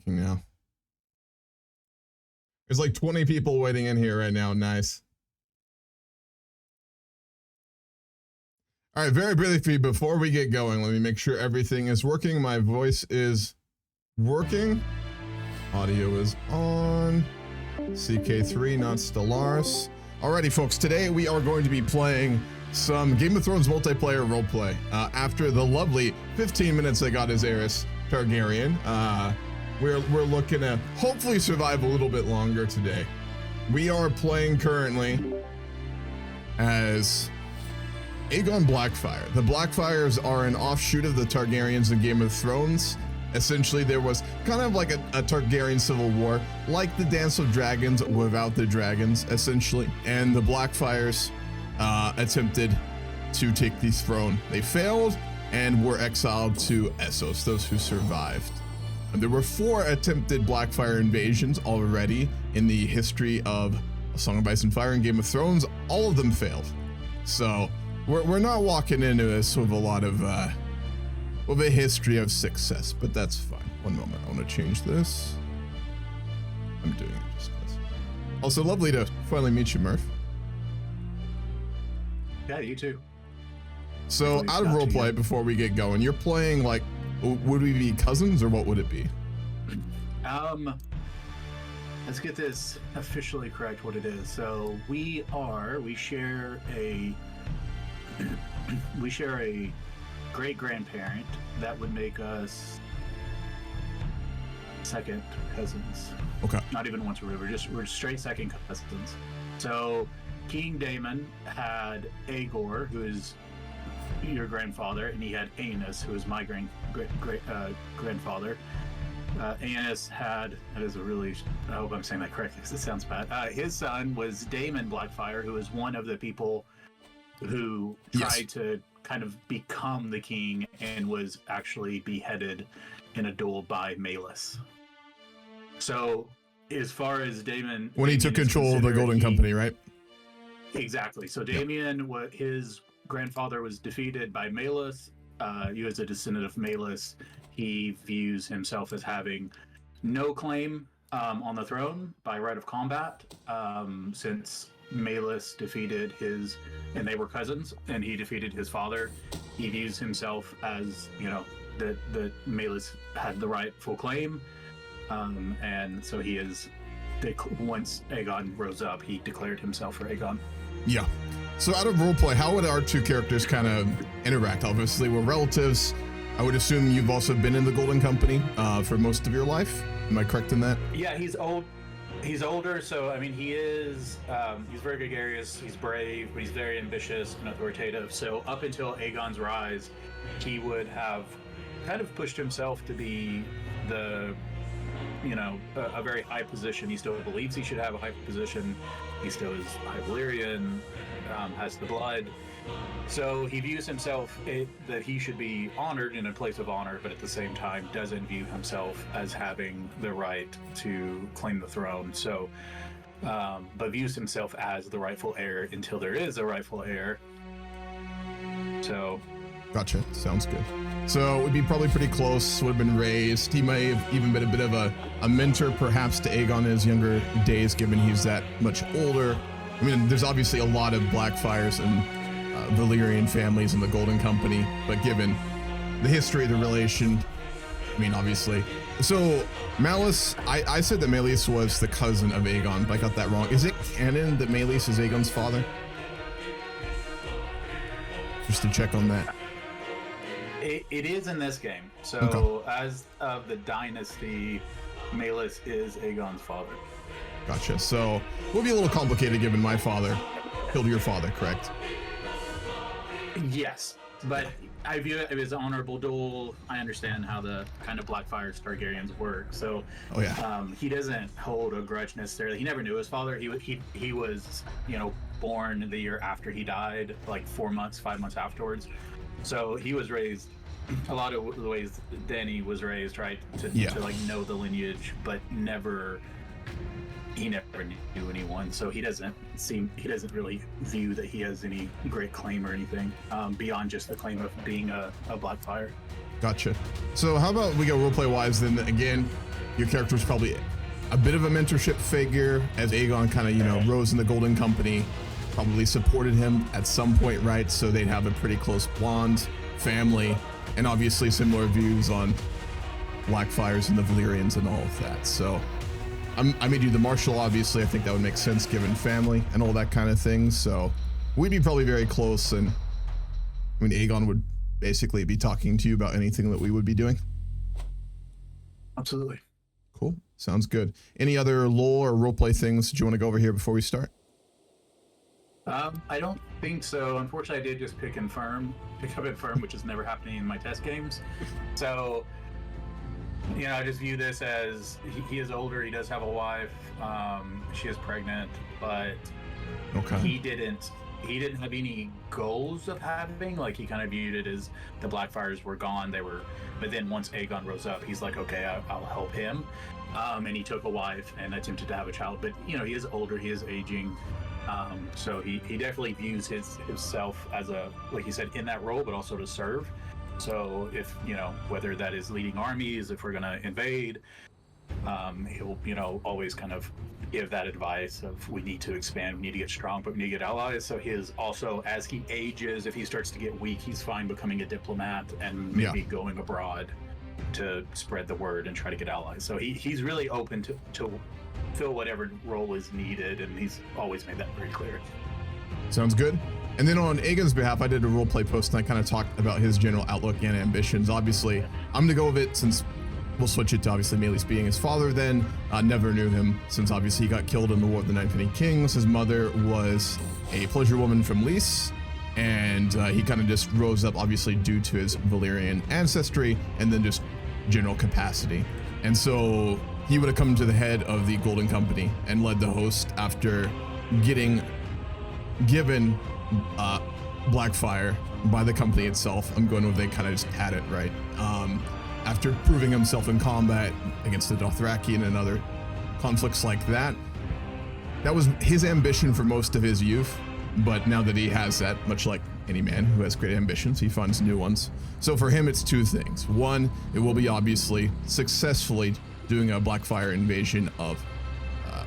working now. There's like 20 people waiting in here right now. Nice. All right, very briefly, before we get going, let me make sure everything is working. My voice is working. Audio is on. CK3, not Stellaris. Alrighty, folks, today we are going to be playing some Game of Thrones multiplayer roleplay. After the lovely 15 minutes I got as Aerys Targaryen, we're looking to hopefully survive a little bit longer today. We are playing currently as Aegon Blackfyre. The Blackfyres are an offshoot of the Targaryens in Game of Thrones. Essentially, there was kind of like a Targaryen civil war, like the Dance of Dragons without the dragons, essentially. And the Blackfyres attempted to take the throne. They failed and were exiled to Essos, those who survived. And there were 4 attempted Blackfyre invasions already in the history of A Song of Ice and Fire and Game of Thrones. All of them failed. So we're not walking into this with a lot of with a history of success, but that's fine. One moment, I want to change this. I'm doing it just because. Also, lovely to finally meet you, Murph. Yeah, you too. So, out of roleplay, before we get going, you're playing like, would we be cousins or what would it be? Let's get this officially correct what it is. So we share a great grandparent. That would make us second cousins. Okay. Not even once removed. We're straight second cousins. So King Daemon had Aegor, who is your grandfather, and he had Aenys, who is my grandfather. Aenys had, that is a really, I hope I'm saying that correctly because it sounds bad. His son was Daemon Blackfyre, who is one of the people who tried to kind of become the king and was actually beheaded in a duel by Malus. So as far as Daemon, when he took control of the Golden Company, right? Exactly. So Daemon, his grandfather was defeated by Malus. He was a descendant of Malus. He views himself as having no claim on the throne by right of combat, since Malus defeated his, and they were cousins, and he defeated his father. He views himself as, that Malus had the rightful claim, and so he is. Once Aegon rose up, he declared himself for Aegon. Yeah. So out of roleplay, how would our two characters kind of interact? Obviously, we're relatives. I would assume you've also been in the Golden Company for most of your life. Am I correct in that? Yeah, he's old. He's older, so I mean, he's very gregarious. He's brave, but he's very ambitious and authoritative. So up until Aegon's rise, he would have kind of pushed himself to be a very high position. He still believes he should have a high position. He still is high Valyrian, has the blood. So he views himself that he should be honored in a place of honor, but at the same time doesn't view himself as having the right to claim the throne. So, but views himself as the rightful heir until there is a rightful heir. So. Gotcha. Sounds good. So it would be probably pretty close, would have been raised. He may have even been a bit of a mentor perhaps to Aegon in his younger days, given he's that much older. I mean, there's obviously a lot of Blackfyres and Valyrian families in the Golden Company, but given the history of the relation, I mean, obviously. So Malus, I said that Malus was the cousin of Aegon, but I got that wrong. Is it canon that Malus is Aegon's father? Just to check on that. It is in this game. So as of the dynasty, Malus is Aegon's father. Gotcha. So it would be a little complicated given my father killed your father, correct? Yes, but I view it as an honorable duel. I understand how the kind of Blackfyres Targaryens work. So he doesn't hold a grudge necessarily. He never knew his father. He was, born the year after he died, like 5 months afterwards. So he was raised a lot of the ways Dany was raised, right? To like know the lineage, but he never knew anyone. So he doesn't really view that he has any great claim or anything beyond just the claim of being a Blackfyre. Gotcha. So how about we go roleplay wise then? Again, your character was probably a bit of a mentorship figure as Aegon kind of, you know, rose in the Golden Company, probably supported him at some point, right? So they'd have a pretty close bond, family, and obviously similar views on Blackfyres and the Valyrians and all of that. So I made you the marshal, obviously. I think that would make sense given family and all that kind of thing. So we'd be probably very close, and I mean, Aegon would basically be talking to you about anything that we would be doing. Absolutely. Cool. Sounds good. Any other lore or roleplay things that you want to go over here before we start? I don't think so. Unfortunately, I did just pick up Infirm, which is never happening in my test games. So, you know, I just view this as he is older. He does have a wife. She is pregnant, but okay. He didn't have any goals of having. Like, he kind of viewed it as the Blackfyres were gone. But then once Aegon rose up, he's like, okay, I'll help him. And he took a wife and attempted to have a child. But, you know, he is older. He is aging. So he definitely views himself as a, like you said, in that role, but also to serve. So if, you know, whether that is leading armies, if we're going to invade, he'll, you know, always kind of give that advice of we need to expand, we need to get strong, but we need to get allies. So his also, as he ages, if he starts to get weak, he's fine becoming a diplomat and maybe going abroad to spread the word and try to get allies. So he's really open to fill whatever role is needed, and he's always made that very clear. Sounds good. And then on Aegon's behalf, I did a roleplay post and I kind of talked about his general outlook and ambitions. Obviously, I'm going to go with it since we'll switch it to obviously Melis being his father then. Never knew him since obviously he got killed in the War of the Nine Penny Kings. His mother was a pleasure woman from Lys, and he kind of just rose up obviously due to his Valyrian ancestry and then just general capacity. And so he would have come to the head of the Golden Company and led the host after getting given Blackfyre by the company itself. I'm going with they kind of just had it right. After proving himself in combat against the Dothraki and other conflicts like that, that was his ambition for most of his youth. But now that he has that, much like any man who has great ambitions, he finds new ones. So for him, it's two things. One, it will be obviously successfully doing a Blackfyre invasion of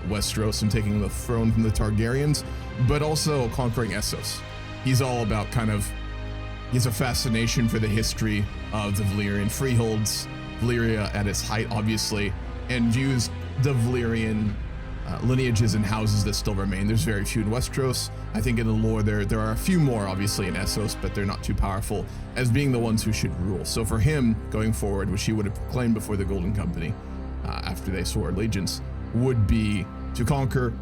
Westeros and taking the throne from the Targaryens, but also conquering Essos. He's all about he has a fascination for the history of the Valyrian freeholds, Valyria at its height, obviously, and views the Valyrian lineages and houses that still remain. There's very few in Westeros. I think in the lore there are a few more, obviously, in Essos, but they're not too powerful as being the ones who should rule. So for him, going forward, which he would have proclaimed before the Golden Company, after they swore allegiance, would be to conquer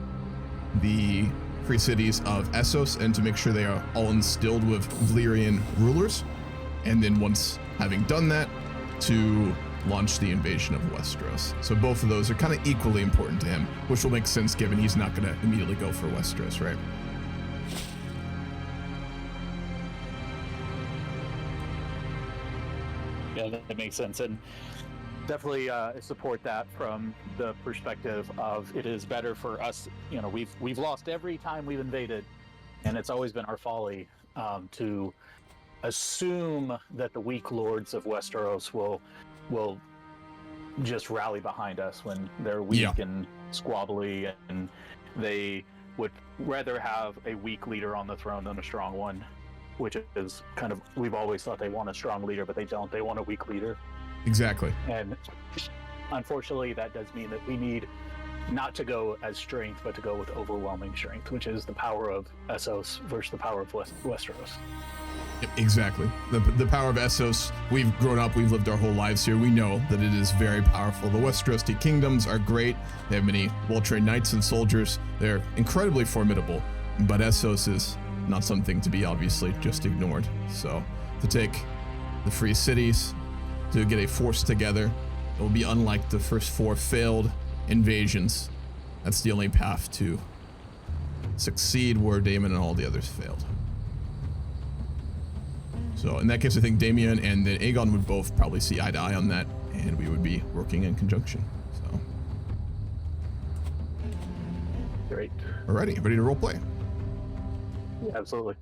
the free cities of Essos and to make sure they are all instilled with Valyrian rulers. And then once having done that, to launch the invasion of Westeros. So both of those are kind of equally important to him, which will make sense given he's not going to immediately go for Westeros, right? Yeah, that makes sense. And definitely support that from the perspective of it is better for us. You know, we've lost every time we've invaded, and it's always been our folly to assume that the weak lords of Westeros will just rally behind us when they're weak and squabbly, and they would rather have a weak leader on the throne than a strong one, which is kind of, we've always thought they want a strong leader, but they don't. They want a weak leader. Exactly. And unfortunately, that does mean that we need not to go as strength, but to go with overwhelming strength, which is the power of Essos versus the power of Westeros. Exactly. The power of Essos, we've grown up, we've lived our whole lives here. We know that it is very powerful. The Westerosi kingdoms are great. They have many well-trained knights and soldiers. They're incredibly formidable, but Essos is not something to be obviously just ignored. So to take the free cities, to get a force together, it will be unlike the first 4 failed invasions. That's the only path to succeed where Daemon and all the others failed. So in that case, I think Damien and then Aegon would both probably see eye to eye on that, and we would be working in conjunction. So. Great. Alrighty, ready to roleplay? Yeah, absolutely.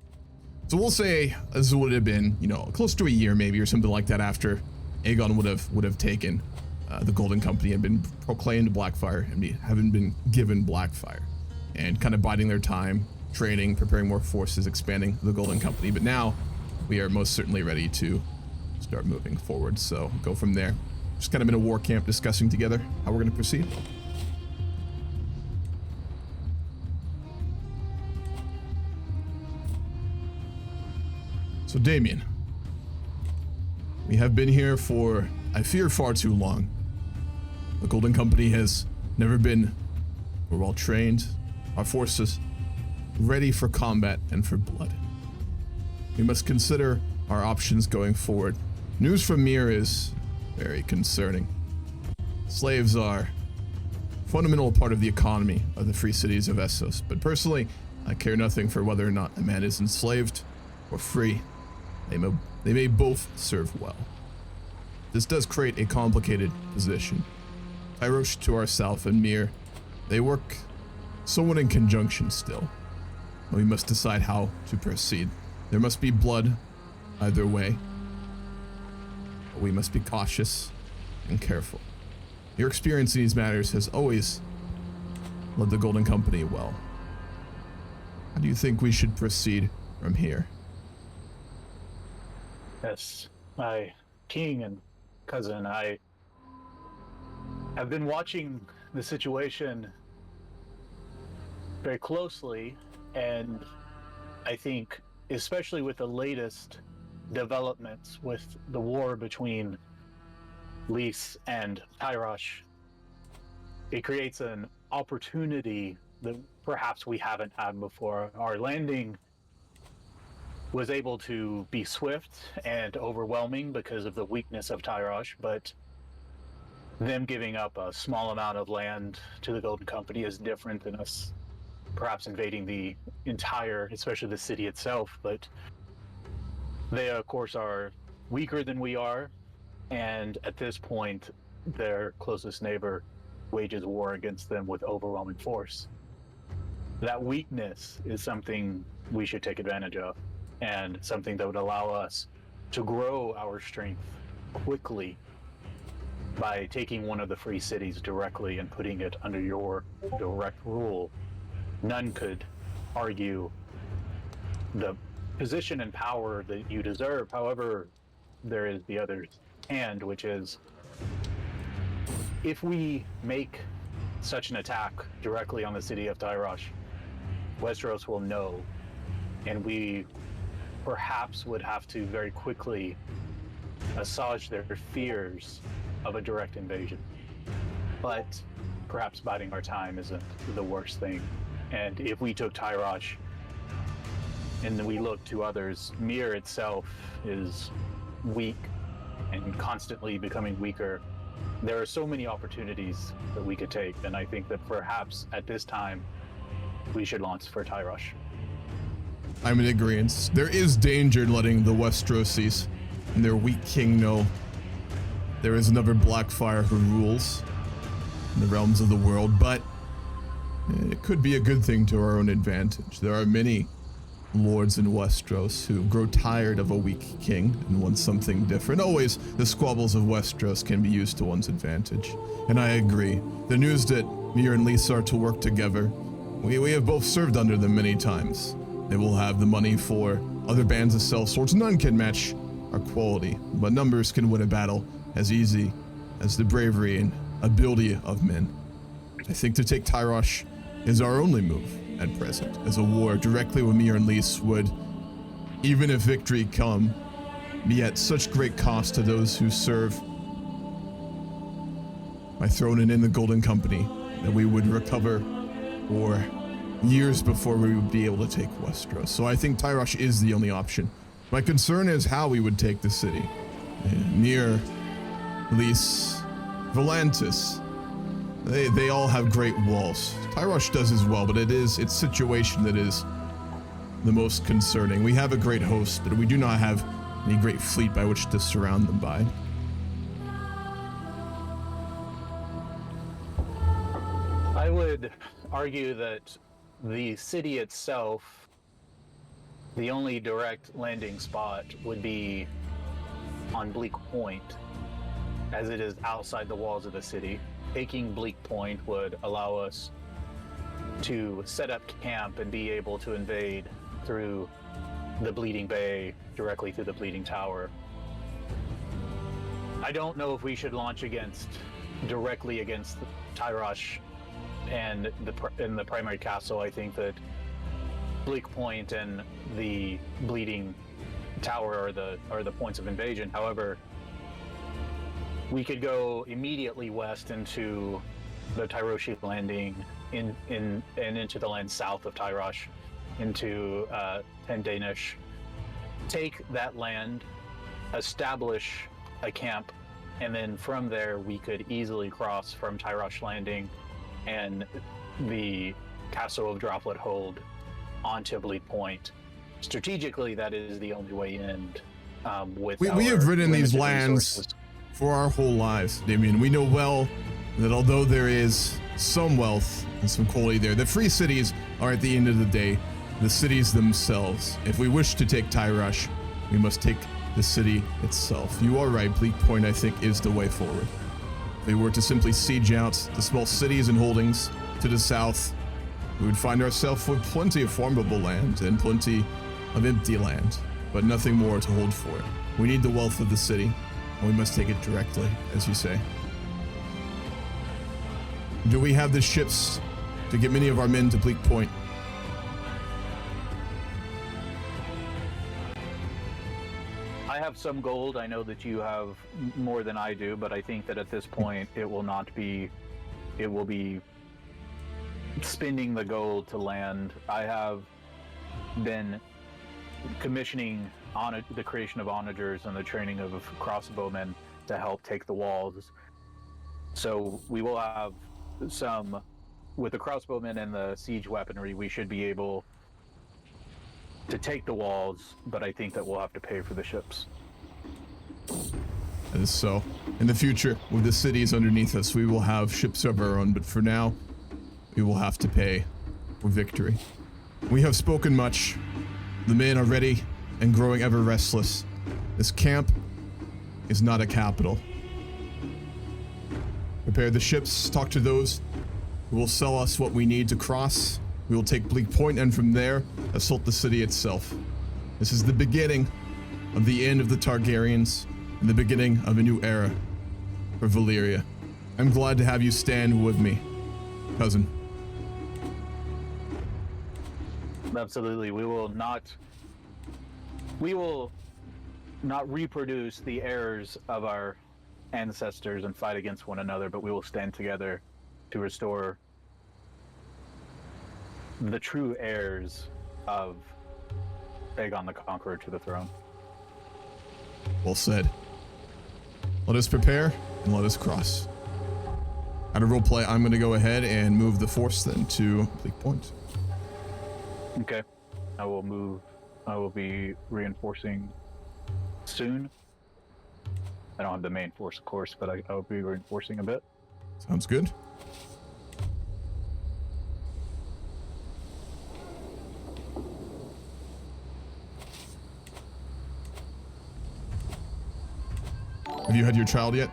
So we'll say this would have been, close to a year maybe or something like that after Aegon would have taken the Golden Company and been proclaimed Blackfyre and haven't been given Blackfyre, and kind of biding their time, training, preparing more forces, expanding the Golden Company. But now we are most certainly ready to start moving forward. So go from there. Just kind of in a war camp discussing together how we're going to proceed. So Damien, we have been here for, I fear, far too long. The Golden Company has never been more well trained, our forces ready for combat and for blood. We must consider our options going forward. News from Mir is very concerning. Slaves are a fundamental part of the economy of the free cities of Essos, but personally, I care nothing for whether or not a man is enslaved or free. They may both serve well. This does create a complicated position. Tyrosh to our south and Mir, they work somewhat in conjunction still. We must decide how to proceed. There must be blood either way. But we must be cautious and careful. Your experience in these matters has always led the Golden Company well. How do you think we should proceed from here? Yes, my king and cousin, I have been watching the situation very closely, and I think, especially with the latest developments with the war between Lys and Tyrosh, it creates an opportunity that perhaps we haven't had before. Our landing was able to be swift and overwhelming because of the weakness of Tyrosh, but them giving up a small amount of land to the Golden Company is different than us perhaps invading the entire, especially the city itself. But they, of course, are weaker than we are, and at this point, their closest neighbor wages war against them with overwhelming force. That weakness is something we should take advantage of, and something that would allow us to grow our strength quickly by taking one of the free cities directly and putting it under your direct rule. None could argue the position and power that you deserve. However, there is the other hand, which is, if we make such an attack directly on the city of Tyrosh, Westeros will know, and we perhaps would have to very quickly assuage their fears of a direct invasion. But perhaps biding our time isn't the worst thing. And if we took Tyrosh and then we look to others, Mir itself is weak and constantly becoming weaker. There are so many opportunities that we could take, and I think that perhaps at this time we should launch for Tyrosh. I'm in agreement. There is danger in letting the Westerosis and their weak king know there is another Blackfyre who rules in the realms of the world, but it could be a good thing to our own advantage. There are many lords in Westeros who grow tired of a weak king and want something different. Always, the squabbles of Westeros can be used to one's advantage. And I agree. The news that Mir and Lisa are to work together, we have both served under them many times. They will have the money for other bands of sellswords. None can match our quality, but numbers can win a battle as easy as the bravery and ability of men. I think to take Tyrosh is our only move at present, as a war directly with Mir and Lys would, even if victory come, be at such great cost to those who serve my throne and in the Golden Company that we would recover for years before we would be able to take Westeros. So I think Tyrosh is the only option. My concern is how we would take the city. Mir, Lys, Volantis, they all have great walls. Tyrosh does as well, but it's situation that is the most concerning. We have a great host, but we do not have any great fleet by which to surround them by. I would argue that the city itself, the only direct landing spot would be on Bleak Point, as it is outside the walls of the city. Taking Bleak Point would allow us to set up camp and be able to invade through the Bleeding Bay, directly through the Bleeding Tower. I don't know if we should launch directly against Tyrosh and the primary castle. I think that Bleak Point and the Bleeding Tower are the points of invasion. However, we could go immediately west into the Tyroshi landing and into the land south of Tyrosh, into 10 Danish, take that land, establish a camp, and then from there we could easily cross from Tyrosh landing and the Castle of Droplet Hold onto Bleak Point. Strategically, that is the only way in. We have ridden these lands for our whole lives, Damien. We know well that although there is some wealth and some quality there, the free cities are at the end of the day the cities themselves. If we wish to take Tyrosh, we must take the city itself. You are right, Bleak Point, I think, is the way forward. If we were to simply siege out the small cities and holdings to the south, we would find ourselves with plenty of farmable land and plenty of empty land, but nothing more to hold for it. We need the wealth of the city, and we must take it directly, as you say. Do we have the ships to get many of our men to Bleak Point? I have some gold. I know that you have more than I do, but I think that at this point it will be spending the gold to land. I have been commissioning the creation of onagers and the training of crossbowmen to help take the walls. So we will have some, with the crossbowmen and the siege weaponry, we should be able to take the walls, but I think that we'll have to pay for the ships. That is so. In the future, with the cities underneath us, we will have ships of our own, but for now, we will have to pay for victory. We have spoken much. The men are ready and growing ever restless. This camp is not a capital. Prepare the ships, talk to those who will sell us what we need to cross. We will take Bleak Point, and from there, assault the city itself. This is the beginning of the end of the Targaryens, and the beginning of a new era for Valyria. I'm glad to have you stand with me, cousin. Absolutely. We will not reproduce the errors of our ancestors and fight against one another, but we will stand together to restore the true heirs of Aegon the Conqueror to the throne. Well said. Let us prepare and let us cross. Out of roleplay, I'm going to go ahead and move the force then to Bleak Point. Okay. I will be reinforcing soon. I don't have the main force, of course, but I will be reinforcing a bit. Sounds good. Have you had your child yet?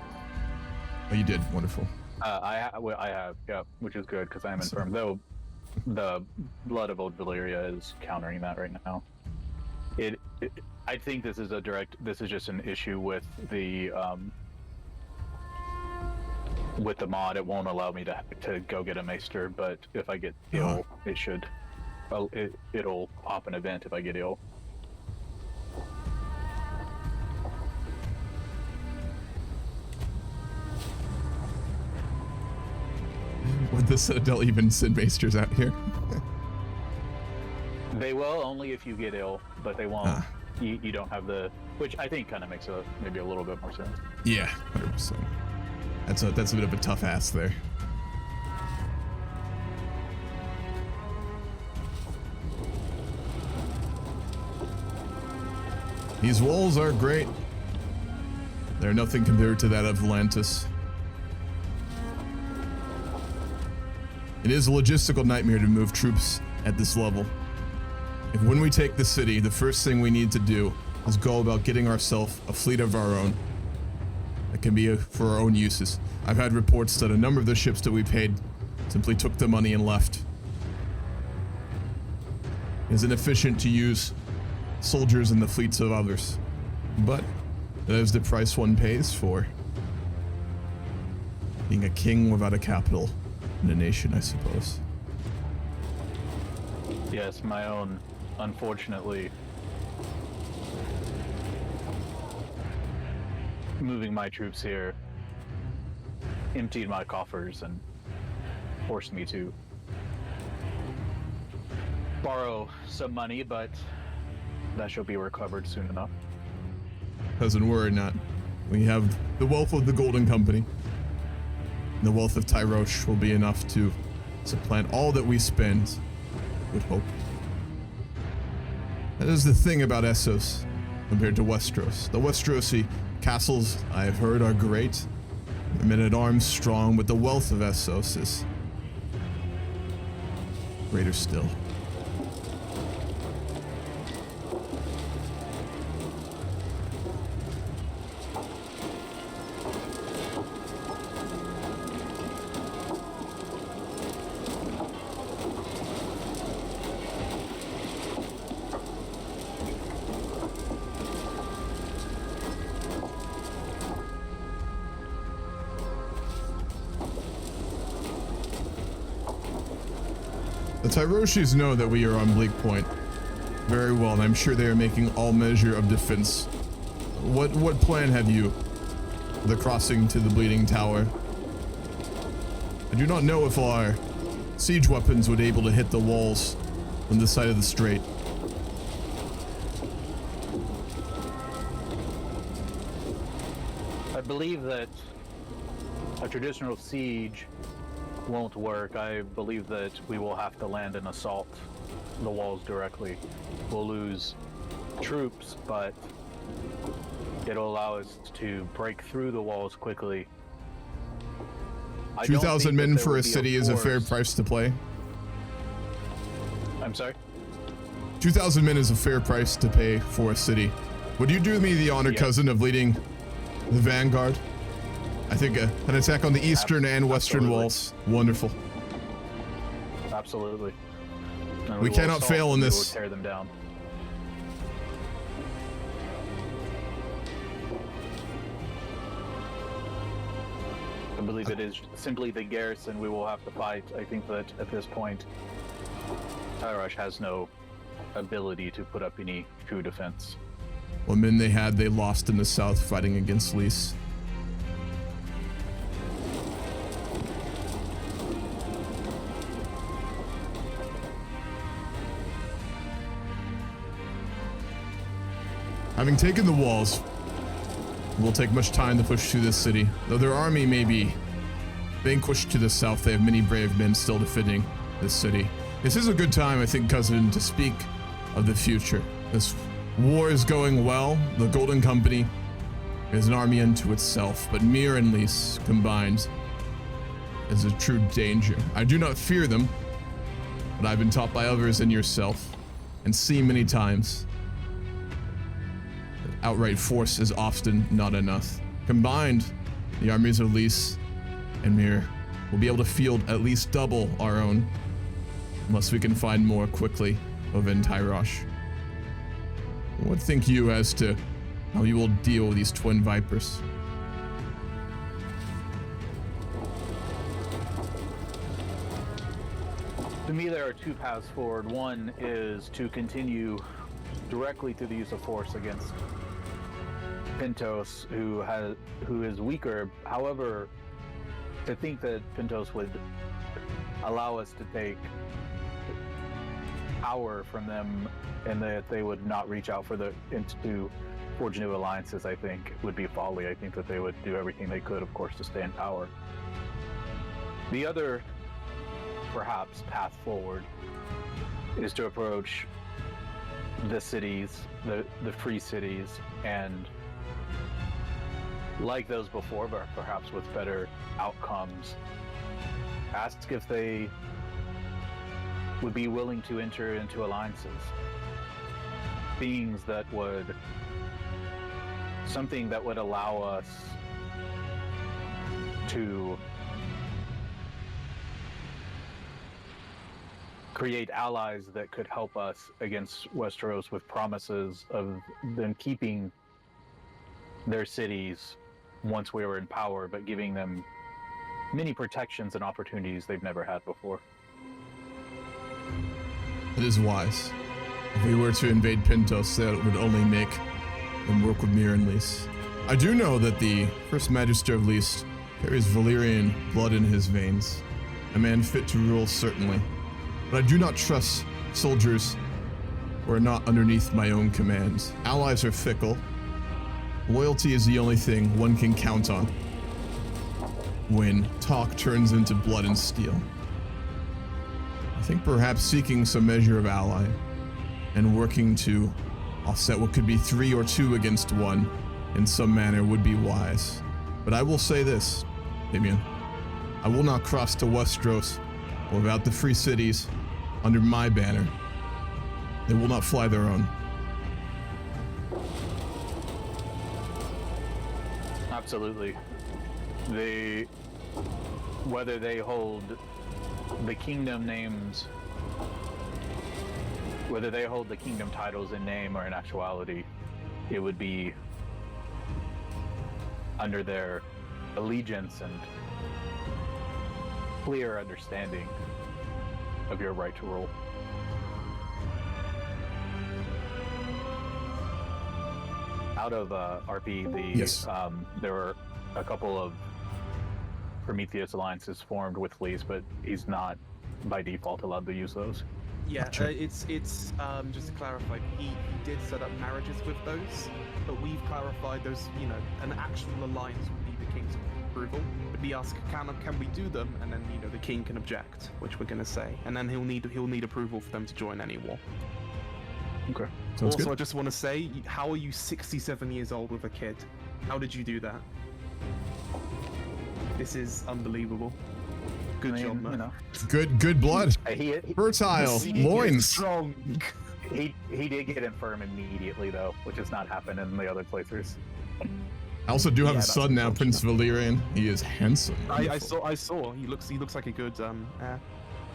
Oh, you did. Wonderful. I have, yeah, which is good because I am infirm. Though the blood of old Valyria is countering that right now. I think this is just an issue with the mod. It won't allow me to go get a maester, but if I get ill, it'll pop an event if I get ill. Would the Citadel even send maesters out here? They will, only if you get ill, but they won't. You don't have which I think kind of makes maybe a little bit more sense. Yeah, 100%. That's a bit of a tough ask there. These walls are great. They're nothing compared to that of Atlantis. It is a logistical nightmare to move troops at this level. If when we take the city, the first thing we need to do is go about getting ourselves a fleet of our own. that can be for our own uses. I've had reports that a number of the ships that we paid simply took the money and left. It is inefficient to use soldiers in the fleets of others, but that is the price one pays for being a king without a capital in a nation, I suppose. Yes, my own, unfortunately. Moving my troops here emptied my coffers and forced me to borrow some money, but that shall be recovered soon enough. Cousin, worry not. We have the wealth of the Golden Company. The wealth of Tyrosh will be enough to supplant all that we spend, with hope. That is the thing about Essos compared to Westeros. The Westerosi castles, I have heard, are great. The men-at-arms strong, but the wealth of Essos is greater still. The Tyroshis know that we are on Bleak Point very well, and I'm sure they are making all measure of defense. What plan have you for the crossing to the Bleeding Tower? I do not know if our siege weapons would be able to hit the walls on the side of the strait. I believe that a traditional siege won't work. I believe that we will have to land and assault the walls directly. We'll lose troops, but it'll allow us to break through the walls quickly. 2,000 men for a city is a fair price to play. I'm sorry? 2,000 men is a fair price to pay for a city. Would you do me the honor, cousin, of leading the vanguard? I think an attack on the eastern and western walls. Wonderful. Absolutely. And we will cannot assault fail in and we will this. tear them down. I believe it is simply the garrison we will have to fight. I think that at this point, Tyrosh has no ability to put up any true defense. What men they had, they lost in the south fighting against Lys. Having taken the walls, it will take much time to push through this city. Though their army may be vanquished to the south, they have many brave men still defending this city. This is a good time, I think, cousin, to speak of the future. This war is going well. The Golden Company is an army unto itself, but Mir and Lys combined is a true danger. I do not fear them, but I've been taught by others and yourself, and seen many times, outright force is often not enough. Combined, the armies of Lys and Mir will be able to field at least double our own, unless we can find more quickly within Tyrosh. What think you as to how you will deal with these twin vipers? To me, there are two paths forward. One is to continue directly to the use of force against Pentos, who is weaker. However, to think that Pentos would allow us to take power from them and that they would not reach out to forge new alliances, I think would be folly. I think that they would do everything they could, of course, to stay in power. The other, perhaps, path forward is to approach the cities, the free cities, and like those before, but perhaps with better outcomes, ask if they would be willing to enter into alliances. Something that would allow us to create allies that could help us against Westeros with promises of them keeping their cities once we were in power, but giving them many protections and opportunities they've never had before. It is wise. If we were to invade Pentos, that would only make them work with Mirren Lys. I do know that the First Magister of Lys carries Valyrian blood in his veins. A man fit to rule, certainly. But I do not trust soldiers who are not underneath my own commands. Allies are fickle. Loyalty is the only thing one can count on when talk turns into blood and steel. I think perhaps seeking some measure of ally and working to offset what could be 3 or 2 against 1 in some manner would be wise. But I will say this, Daemon. I will not cross to Westeros without the free cities under my banner. They will not fly their own. Absolutely. Whether they hold the kingdom names, whether they hold the kingdom titles in name or in actuality, it would be under their allegiance and clear understanding of your right to rule. Out of RP, Yes. There were a couple of Prometheus alliances formed with Lys, but he's not by default allowed to use those. Yeah, Gotcha. it's just to clarify, he did set up marriages with those, but we've clarified those. You know, an actual alliance would need the king's approval. But we ask, can we do them? And then the king can object, which we're gonna say, and then he'll need approval for them to join any war. Okay. Sounds Also, good. I just want to say, how are you 67 years old with a kid? How did you do that? This is unbelievable. Good job, man. Good blood. He Fertile. He Loins. is strong. he did get infirm immediately though, which has not happened in the other playthroughs. I also do have a Yeah, that's son now, Prince unfortunate. Valyrian. He is handsome. I Wonderful. saw. He looks like a good heir.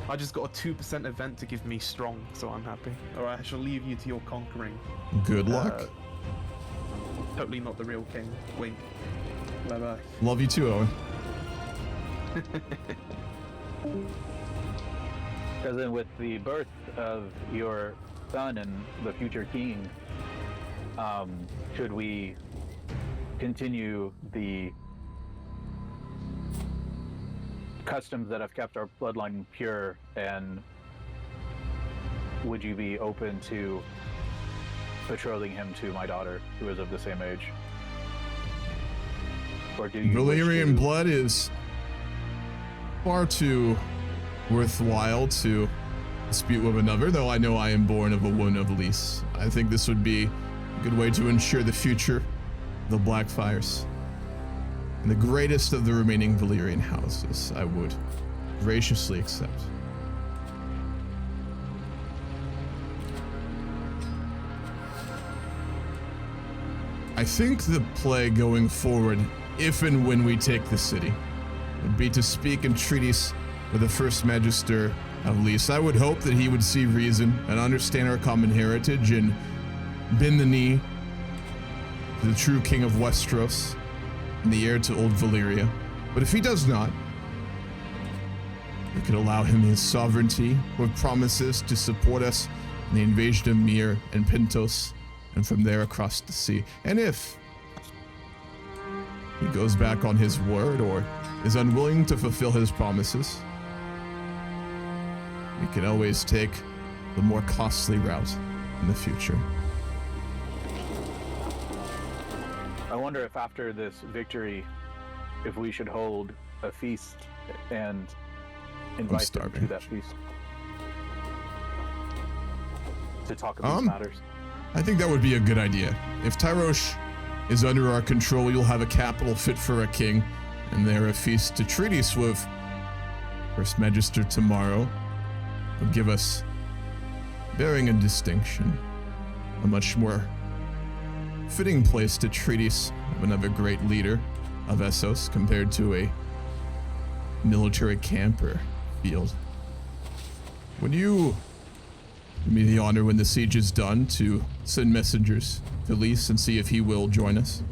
I just got a 2% event to give me strong, so I'm happy. Alright, I shall leave you to your conquering. Good luck. Totally not the real king. Wink. Bye bye. Love you too, Owen. Because then with the birth of your son and the future king, should we continue the customs that have kept our bloodline pure, and would you be open to betrothing him to my daughter, who is of the same age? Or do you wish Valyrian to- blood is far too worthwhile to dispute with another, though I know I am born of a woman of Lys. I think this would be a good way to ensure the future of the Blackfyres. And the greatest of the remaining Valyrian houses, I would graciously accept. I think the play going forward, if and when we take the city, would be to speak in treaties with the First Magister of Lys. I would hope that he would see reason and understand our common heritage and bend the knee to the true king of Westeros and the heir to old Valyria. But if he does not, we could allow him his sovereignty with promises to support us in the invasion of Myr and Pentos, and from there across the sea. And if he goes back on his word or is unwilling to fulfill his promises, we can always take the more costly route in the future. I wonder if after this victory, if we should hold a feast and invite them to starving. that feast to talk about these matters. I think that would be a good idea. If Tyrosh is under our control, you'll have a capital fit for a king, and there a feast to treaties with First Magister tomorrow would give us bearing and distinction, a much more fitting place to treaties of another great leader of Essos compared to a military camp or field. Would you do me the honor when the siege is done to send messengers to Lys and see if he will join us?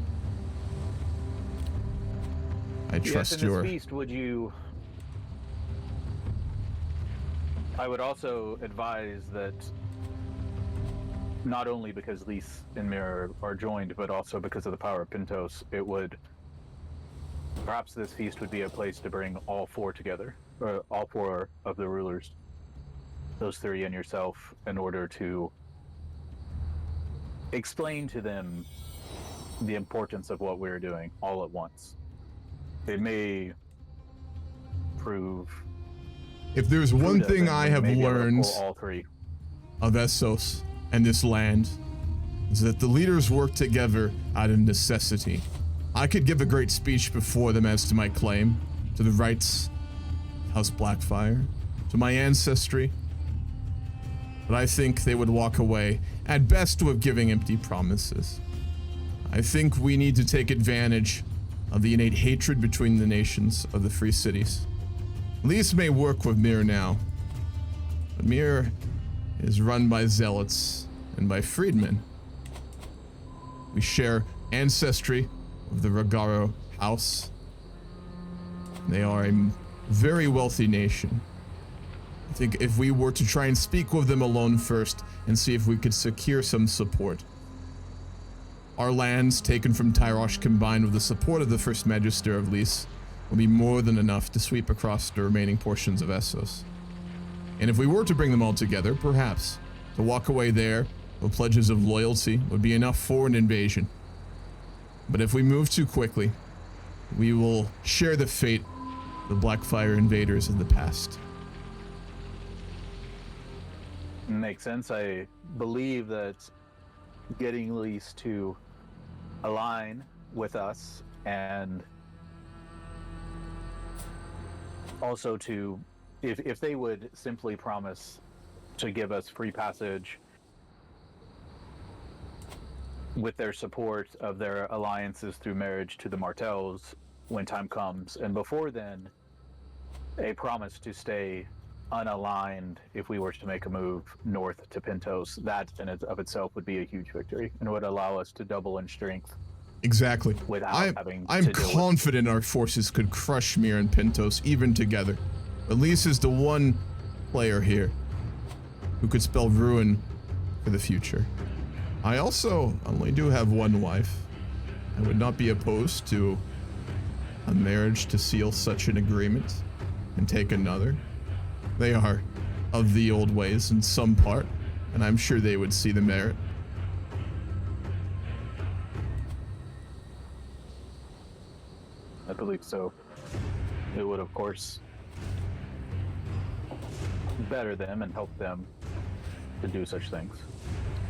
I trust yes, in your... this feast, would you... I would also advise that not only because Lys and Mir are joined, but also because of the power of Pentos, it would... Perhaps this feast would be a place to bring all four together, or all four of the rulers, those three and yourself, in order to explain to them the importance of what we're doing all at once. It may prove... If there's one prudent, thing and I we have may be able to learned pull all three of Essos and this land, is that the leaders work together out of necessity. I could give a great speech before them as to my claim, to the rights of House Blackfyre, to my ancestry, but I think they would walk away, at best, with giving empty promises. I think we need to take advantage of the innate hatred between the nations of the free cities. Lys may work with Mir now, but Mir is run by zealots and by freedmen. We share ancestry of the Regaro house. They are a very wealthy nation. I think if we were to try and speak with them alone first and see if we could secure some support. Our lands taken from Tyrosh combined with the support of the First Magister of Lys will be more than enough to sweep across the remaining portions of Essos. And if we were to bring them all together, perhaps to walk away there with pledges of loyalty would be enough for an invasion. But if we move too quickly, we will share the fate of the Blackfyre invaders of the past. Makes sense. I believe that getting Lys to align with us, and also to, if they would simply promise to give us free passage with their support of their alliances through marriage to the Martells when time comes, and before then, a promise to stay unaligned if we were to make a move north to Pentos, that in and of itself would be a huge victory and would allow us to double in strength. Exactly. Without having I'm to deal confident our forces could crush Mir and Pentos even together. But Lys is the one player here who could spell ruin for the future. I also only do have one wife. I would not be opposed to a marriage to seal such an agreement and take another. They are of the old ways in some part, and I'm sure they would see the merit. I believe so. It would, of course, better them and help them to do such things.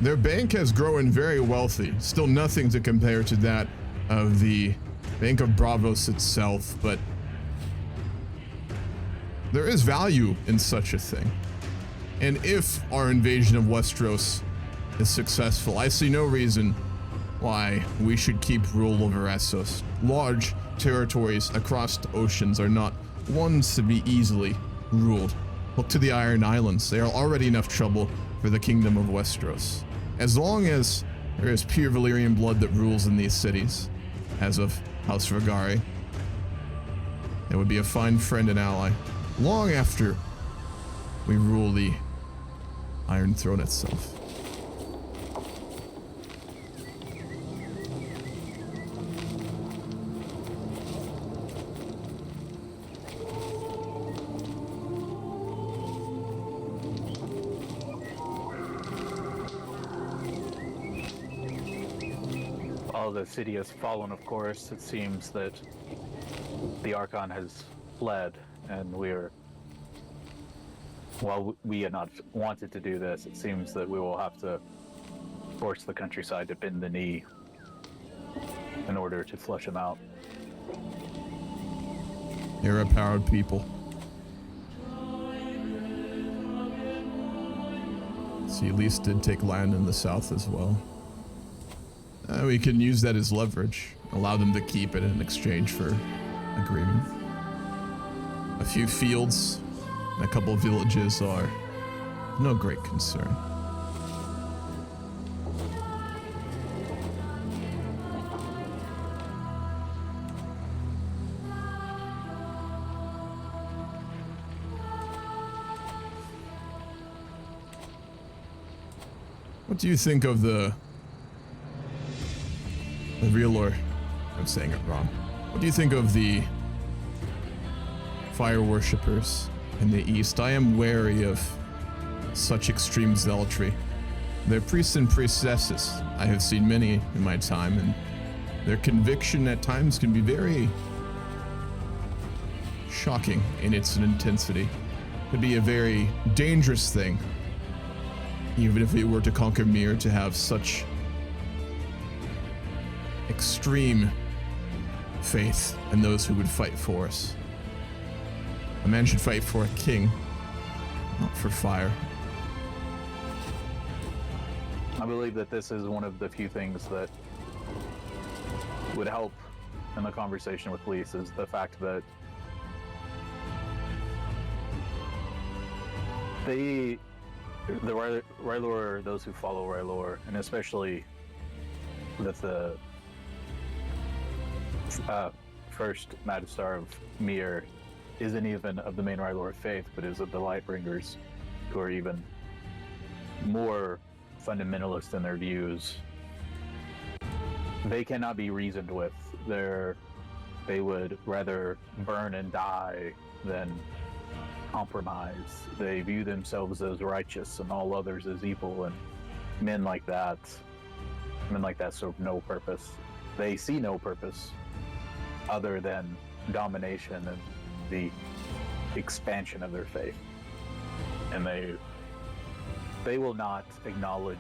Their bank has grown very wealthy. Still nothing to compare to that of the Bank of Bravos itself, but there is value in such a thing. And if our invasion of Westeros is successful, I see no reason why we should keep rule over Essos. Large territories across the oceans are not ones to be easily ruled. Look to the Iron Islands. They are already enough trouble for the Kingdom of Westeros. As long as there is pure Valyrian blood that rules in these cities, as of House Regari, it would be a fine friend and ally long after we rule the Iron Throne itself. While the city has fallen, of course, it seems that the Archon has fled, and while we had not wanted to do this, it seems that we will have to force the countryside to bend the knee in order to flush him out. You're a proud people. See, at least did take land in the south as well. We can use that as leverage. Allow them to keep it in exchange for agreement. A few fields and a couple of villages are no great concern. What do you think of the real, or I'm saying it wrong. What do you think of the fire worshippers in the East? I am wary of such extreme zealotry. Their priests and priestesses, I have seen many in my time, and their conviction at times can be very shocking in its intensity. Could be a very dangerous thing, even if we were to conquer Mir, to have such extreme faith in those who would fight for us. A man should fight for a king, not for fire. I believe that this is one of the few things that would help in the conversation with Lise, is the fact that the R'hllor, those who follow R'hllor, and especially that the first Magister of Mir isn't even of the main R'hllor faith, but is of the Lightbringers, who are even more fundamentalist in their views. They cannot be reasoned with. They would rather burn and die than compromise. They view themselves as righteous and all others as evil, and men like that serve no purpose. They see no purpose other than domination and the expansion of their faith. And they will not acknowledge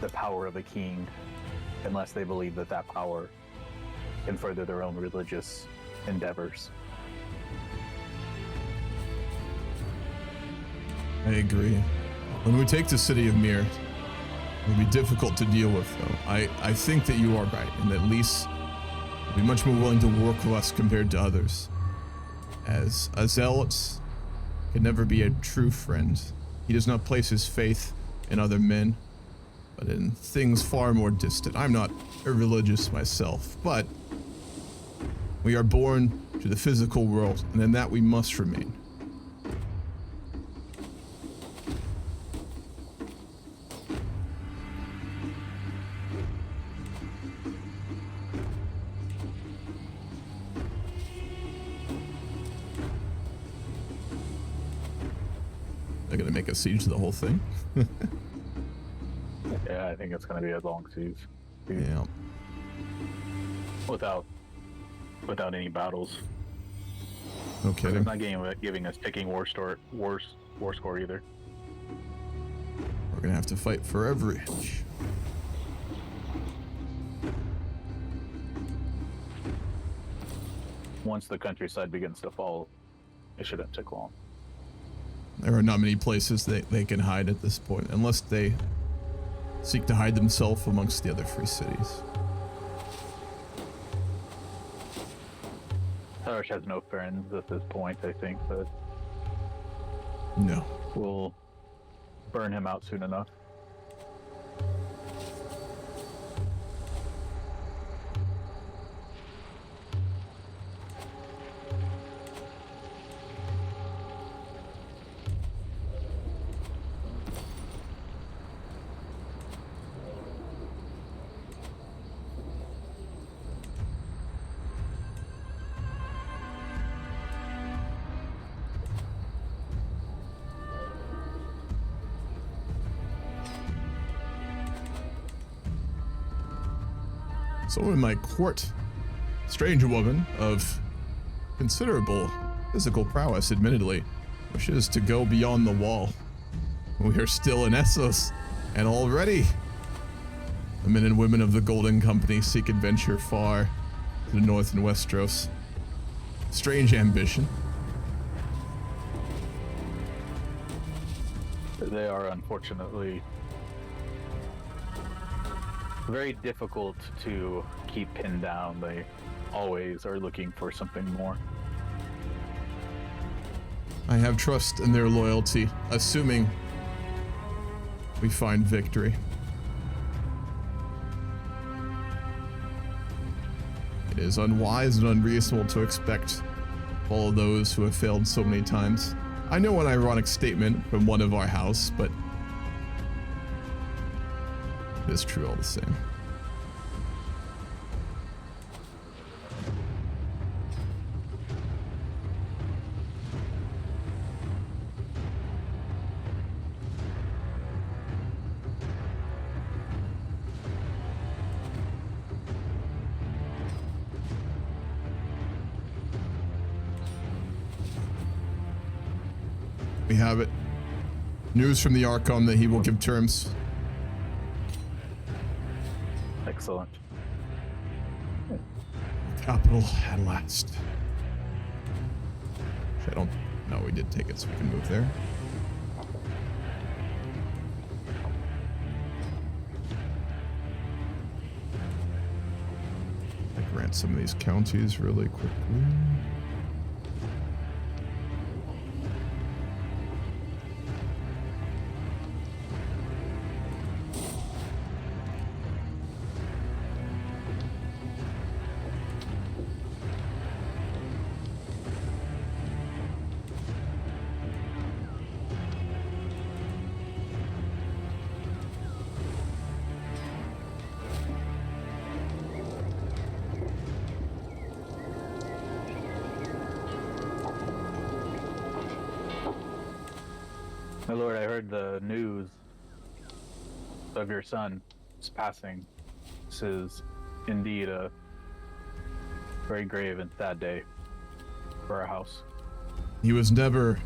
the power of a king unless they believe that that power can further their own religious endeavors. I agree. When we take the city of Mir, it will be difficult to deal with, though. I think that you are right, and that Lise will be much more willing to work with us compared to others. As a zealot can never be a true friend. He does not place his faith in other men, but in things far more distant. I'm not irreligious myself, but we are born to the physical world, and in that we must remain. They're gonna make a siege of the whole thing. Yeah, I think it's going to be a long siege. Yeah. Without any battles. No kidding. It's not giving us ticking war score either. We're gonna have to fight for every inch. Once the countryside begins to fall, it shouldn't take long. There are not many places they can hide at this point, unless they seek to hide themselves amongst the other free cities. Tyrosh has no friends at this point, I think, but No. we'll burn him out soon enough. Someone in my court, strange woman of considerable physical prowess, admittedly, wishes to go beyond the wall. We are still in Essos, and already the men and women of the Golden Company seek adventure far to the north in Westeros. Strange ambition. They are unfortunately very difficult to keep pinned down. They always are looking for something more. I have trust in their loyalty, assuming we find victory. It is unwise and unreasonable to expect all of those who have failed so many times. I know an ironic statement from one of our house, but it is true all the same. We have it. News from the Archon that he will give terms. Excellent. Capital at last. I don't know, we did take it, so we can move there. I grant some of these counties really quickly. My lord, I heard the news of your son's passing. This is indeed a very grave and sad day for our house. He was never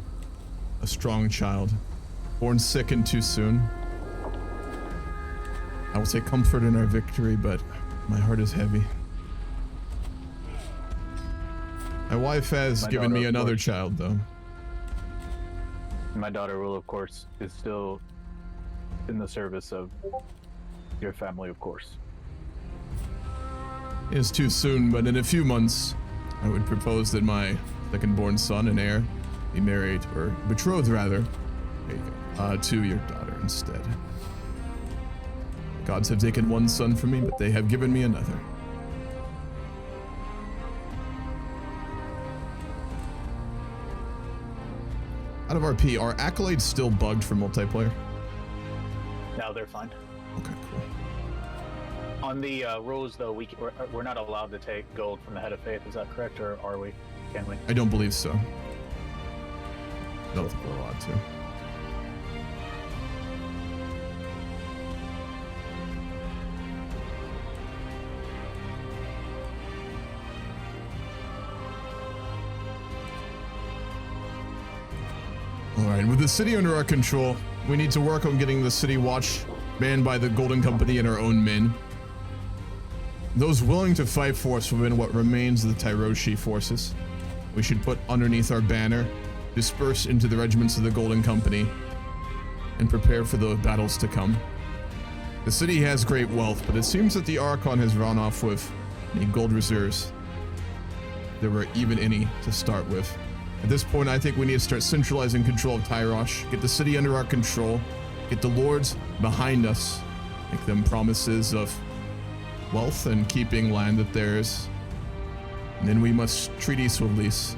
a strong child, born sick and too soon. I will take comfort in our victory, but my heart is heavy. My wife has given me another child, though. My daughter will, of course, is still in the service of your family, of course. It is too soon, but in a few months, I would propose that my second-born son and heir be married, or betrothed rather, to your daughter instead. Gods have taken one son from me, but they have given me another. Out of RP, are accolades still bugged for multiplayer? No, they're fine. Okay, cool. On the rules, though, we're not allowed to take gold from the head of faith. Is that correct, or are we? Can we? I don't believe so. I don't think we're allowed to. Alright, with the city under our control, we need to work on getting the city watch manned by the Golden Company and our own men. Those willing to fight for us within what remains of the Tyroshi forces, we should put underneath our banner, disperse into the regiments of the Golden Company, and prepare for the battles to come. The city has great wealth, but it seems that the Archon has run off with any gold reserves. There were even any to start with. At this point, I think we need to start centralizing control of Tyrosh, get the city under our control, get the lords behind us, make them promises of wealth and keeping land that theirs, and then we must treat east with lease.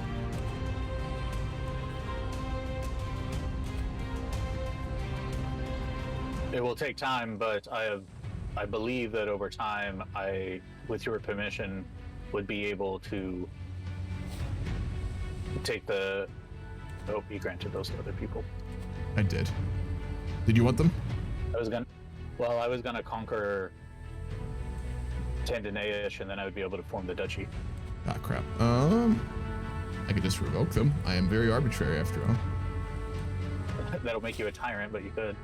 It will take time, but I believe that over time, with your permission, would be able to take the hope you granted those to other people. I did. Did you want them? I was gonna conquer Tandanaesh, and then I would be able to form the duchy. Ah, crap. I could just revoke them. I am very arbitrary after all. That'll make you a tyrant, but you could.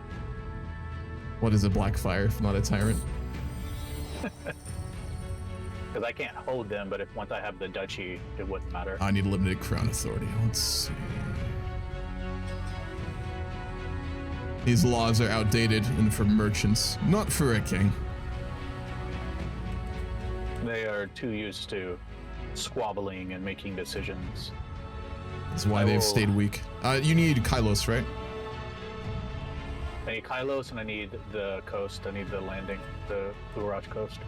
What is a Blackfyre if not a tyrant? Because I can't hold them, but once I have the duchy, it wouldn't matter. I need limited crown authority. Let's see. These laws are outdated and for merchants, not for a king. They are too used to squabbling and making decisions. That's why I they've will- stayed weak. You need Kylos, right? I need Kylos and I need the coast. I need the landing, the Uraj coast.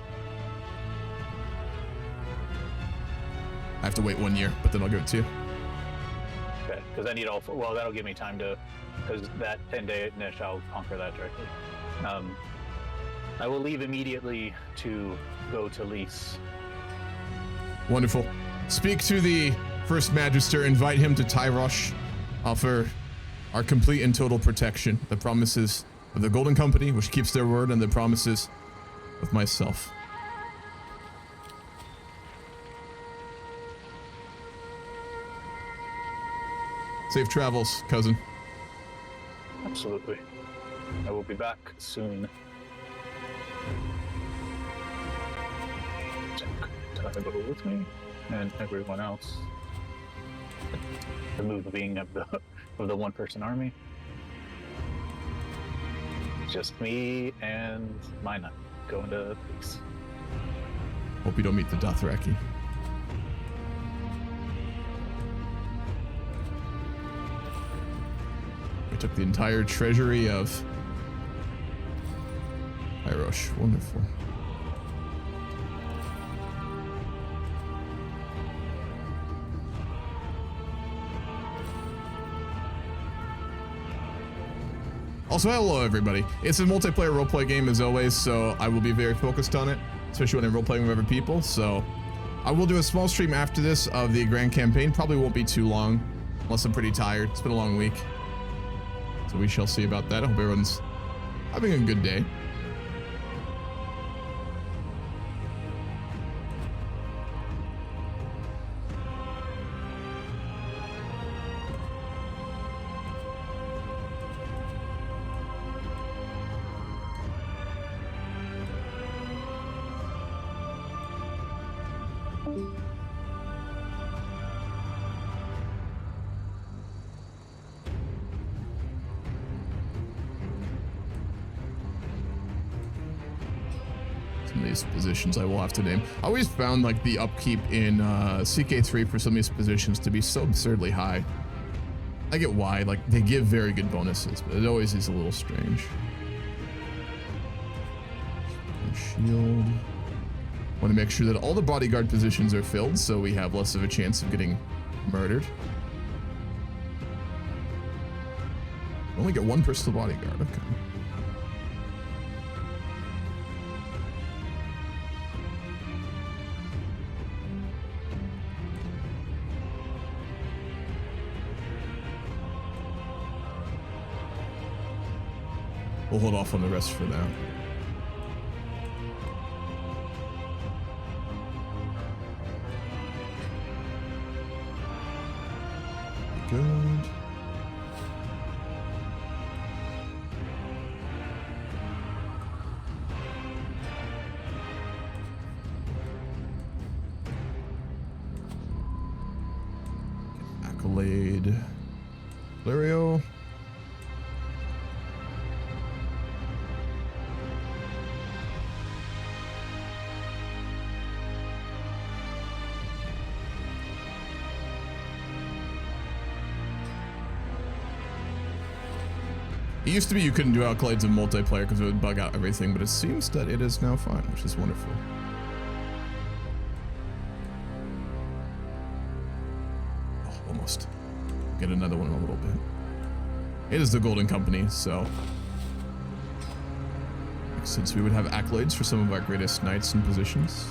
I have to wait 1 year, but then I'll give it to you. Okay, because I need all. Well, that'll give me time to, because that 10-day niche, I'll conquer that directly. I will leave immediately to go to Lys. Wonderful. Speak to the First Magister, invite him to Tyrosh, offer our complete and total protection, the promises of the Golden Company, which keeps their word, and the promises of myself. Safe travels, cousin. Absolutely. I will be back soon. Take Tyrosh with me and everyone else. The moving of the one-person army. Just me and Mina going to Lys. Hope you don't meet the Dothraki. We took the entire treasury of Tyrosh. Wonderful. Also, hello everybody. It's a multiplayer roleplay game as always, so I will be very focused on it, especially when I'm roleplaying with other people. So I will do a small stream after this of the grand campaign. Probably won't be too long, unless I'm pretty tired. It's been a long week. So we shall see about that. I hope everyone's having a good day. These positions I will have to name. I always found like the upkeep in CK3 for some of these positions to be so absurdly high. I get why, like they give very good bonuses, but it always is a little strange. Shield. Want to make sure that all the bodyguard positions are filled so we have less of a chance of getting murdered. Only get one personal bodyguard, okay. We'll hold off on the rest for now. Good. Accolade. Valyria. It used to be you couldn't do accolades in multiplayer because it would bug out everything, but it seems that it is now fine, which is wonderful. Oh, almost. Get another one in a little bit. It is the Golden Company, so makes sense we would have accolades for some of our greatest knights and positions.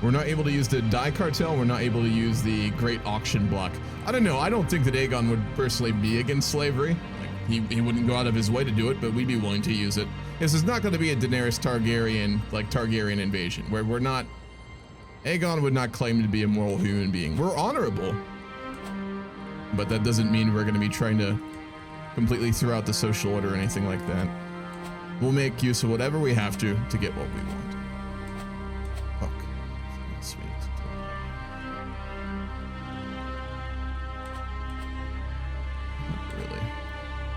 We're not able to use the Die Cartel. We're not able to use the Great Auction Block. I don't know. I don't think that Aegon would personally be against slavery. Like, he wouldn't go out of his way to do it, but we'd be willing to use it. This is not going to be a Daenerys Targaryen, like Targaryen invasion, where we're not... Aegon would not claim to be a moral human being. We're honorable, but that doesn't mean we're going to be trying to completely throw out the social order or anything like that. We'll make use of whatever we have to get what we want. Sweet.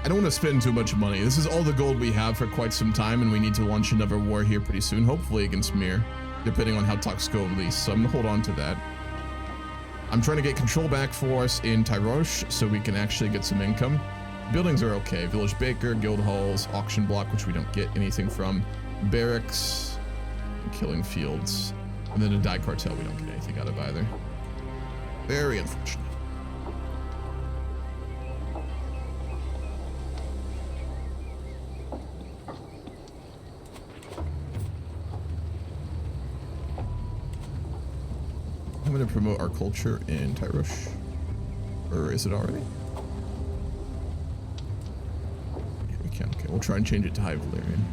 I don't want to spend too much money. This is all the gold we have for quite some time, and we need to launch another war here pretty soon, hopefully against Mir, depending on how talks go at least. So I'm gonna hold on to that. I'm trying to get control back for us in Tyrosh so we can actually get some income. Buildings are okay. Village Baker, guild halls, auction block, which we don't get anything from, barracks, and killing fields, and then a dye cartel we don't get anything out of either. Very unfortunate. I'm going to promote our culture in Tyrosh. Or is it already? Yeah, we can. Okay, we'll try and change it to High Valyrian.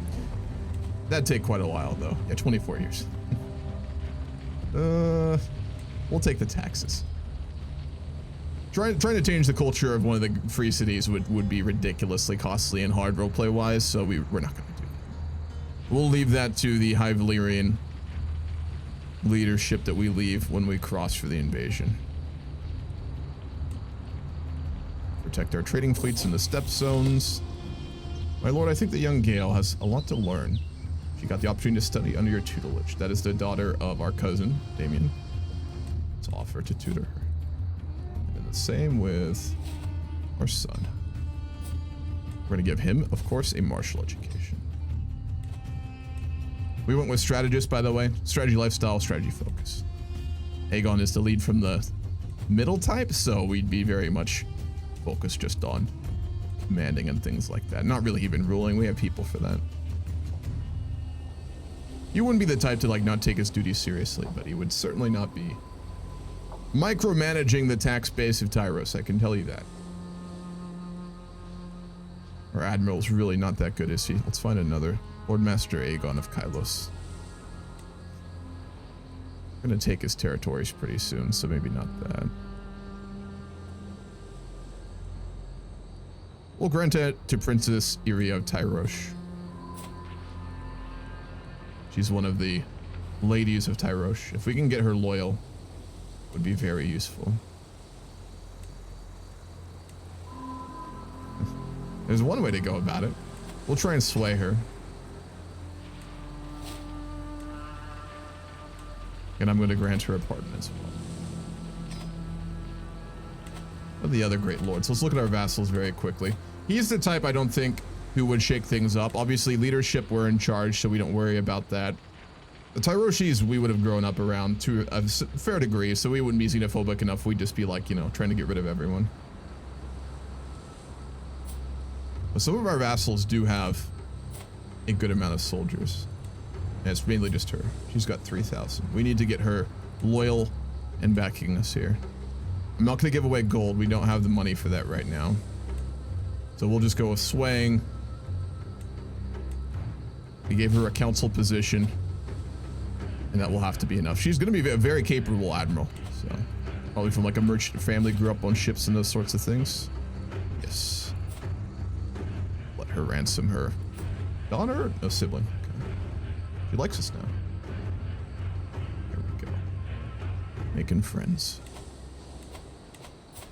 That'd take quite a while, though. Yeah, 24 years. We'll take the taxes. Trying to change the culture of one of the free cities would be ridiculously costly and hard roleplay-wise, so we're not going to do that. We'll leave that to the High Valyrian leadership that we leave when we cross for the invasion. Protect our trading fleets in the steppe zones. My lord, I think the young Gale has a lot to learn. She got the opportunity to study under your tutelage. That is the daughter of our cousin, Daemon. Let's offer to tutor her. And the same with our son. We're going to give him, of course, a martial education. We went with strategist, by the way. Strategy lifestyle, strategy focus. Aegon is the lead from the middle type, so we'd be very much focused just on commanding and things like that. Not really even ruling. We have people for that. You wouldn't be the type to like not take his duties seriously, but he would certainly not be micromanaging the tax base of Tyros. I can tell you that. Our admiral's really not that good, is he? Let's find another. Lord Master Aegon of Kylos. I'm gonna take his territories pretty soon, so maybe not that. We'll grant it to Princess Iria of Tyrosh. She's one of the ladies of Tyrosh. If we can get her loyal, it would be very useful. There's one way to go about it. We'll try and sway her. And I'm going to grant her a pardon as well. What are the other great lords? Let's look at our vassals very quickly. He's the type I don't think who would shake things up. Obviously, leadership, we're in charge, so we don't worry about that. The Tyroshis, we would have grown up around to a fair degree, so we wouldn't be xenophobic enough. We'd just be like, you know, trying to get rid of everyone. But some of our vassals do have a good amount of soldiers. And it's mainly just her. She's got 3,000. We need to get her loyal and backing us here. I'm not going to give away gold. We don't have the money for that right now. So we'll just go with swaying. We gave her a council position. And that will have to be enough. She's going to be a very capable admiral. So probably from like a merchant family, grew up on ships and those sorts of things. Yes. Let her ransom her daughter? No, sibling. She likes us now. There we go. Making friends.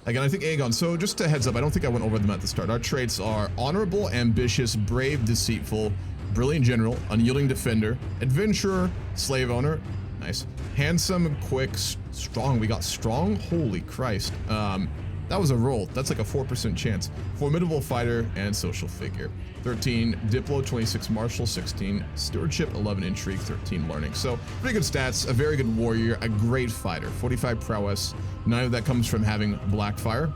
Again, I think Aegon, so just a heads up, I don't think I went over them at the start. Our traits are honorable, ambitious, brave, deceitful, brilliant general, unyielding defender, adventurer, slave owner, nice, handsome, quick, strong. We got strong? Holy Christ. That was a roll. That's like a 4% chance. Formidable fighter and social figure. 13 Diplo, 26 martial, 16 stewardship, 11 intrigue, 13 learning. So pretty good stats, a very good warrior, a great fighter, 45 prowess. 9 of that comes from having Blackfyre.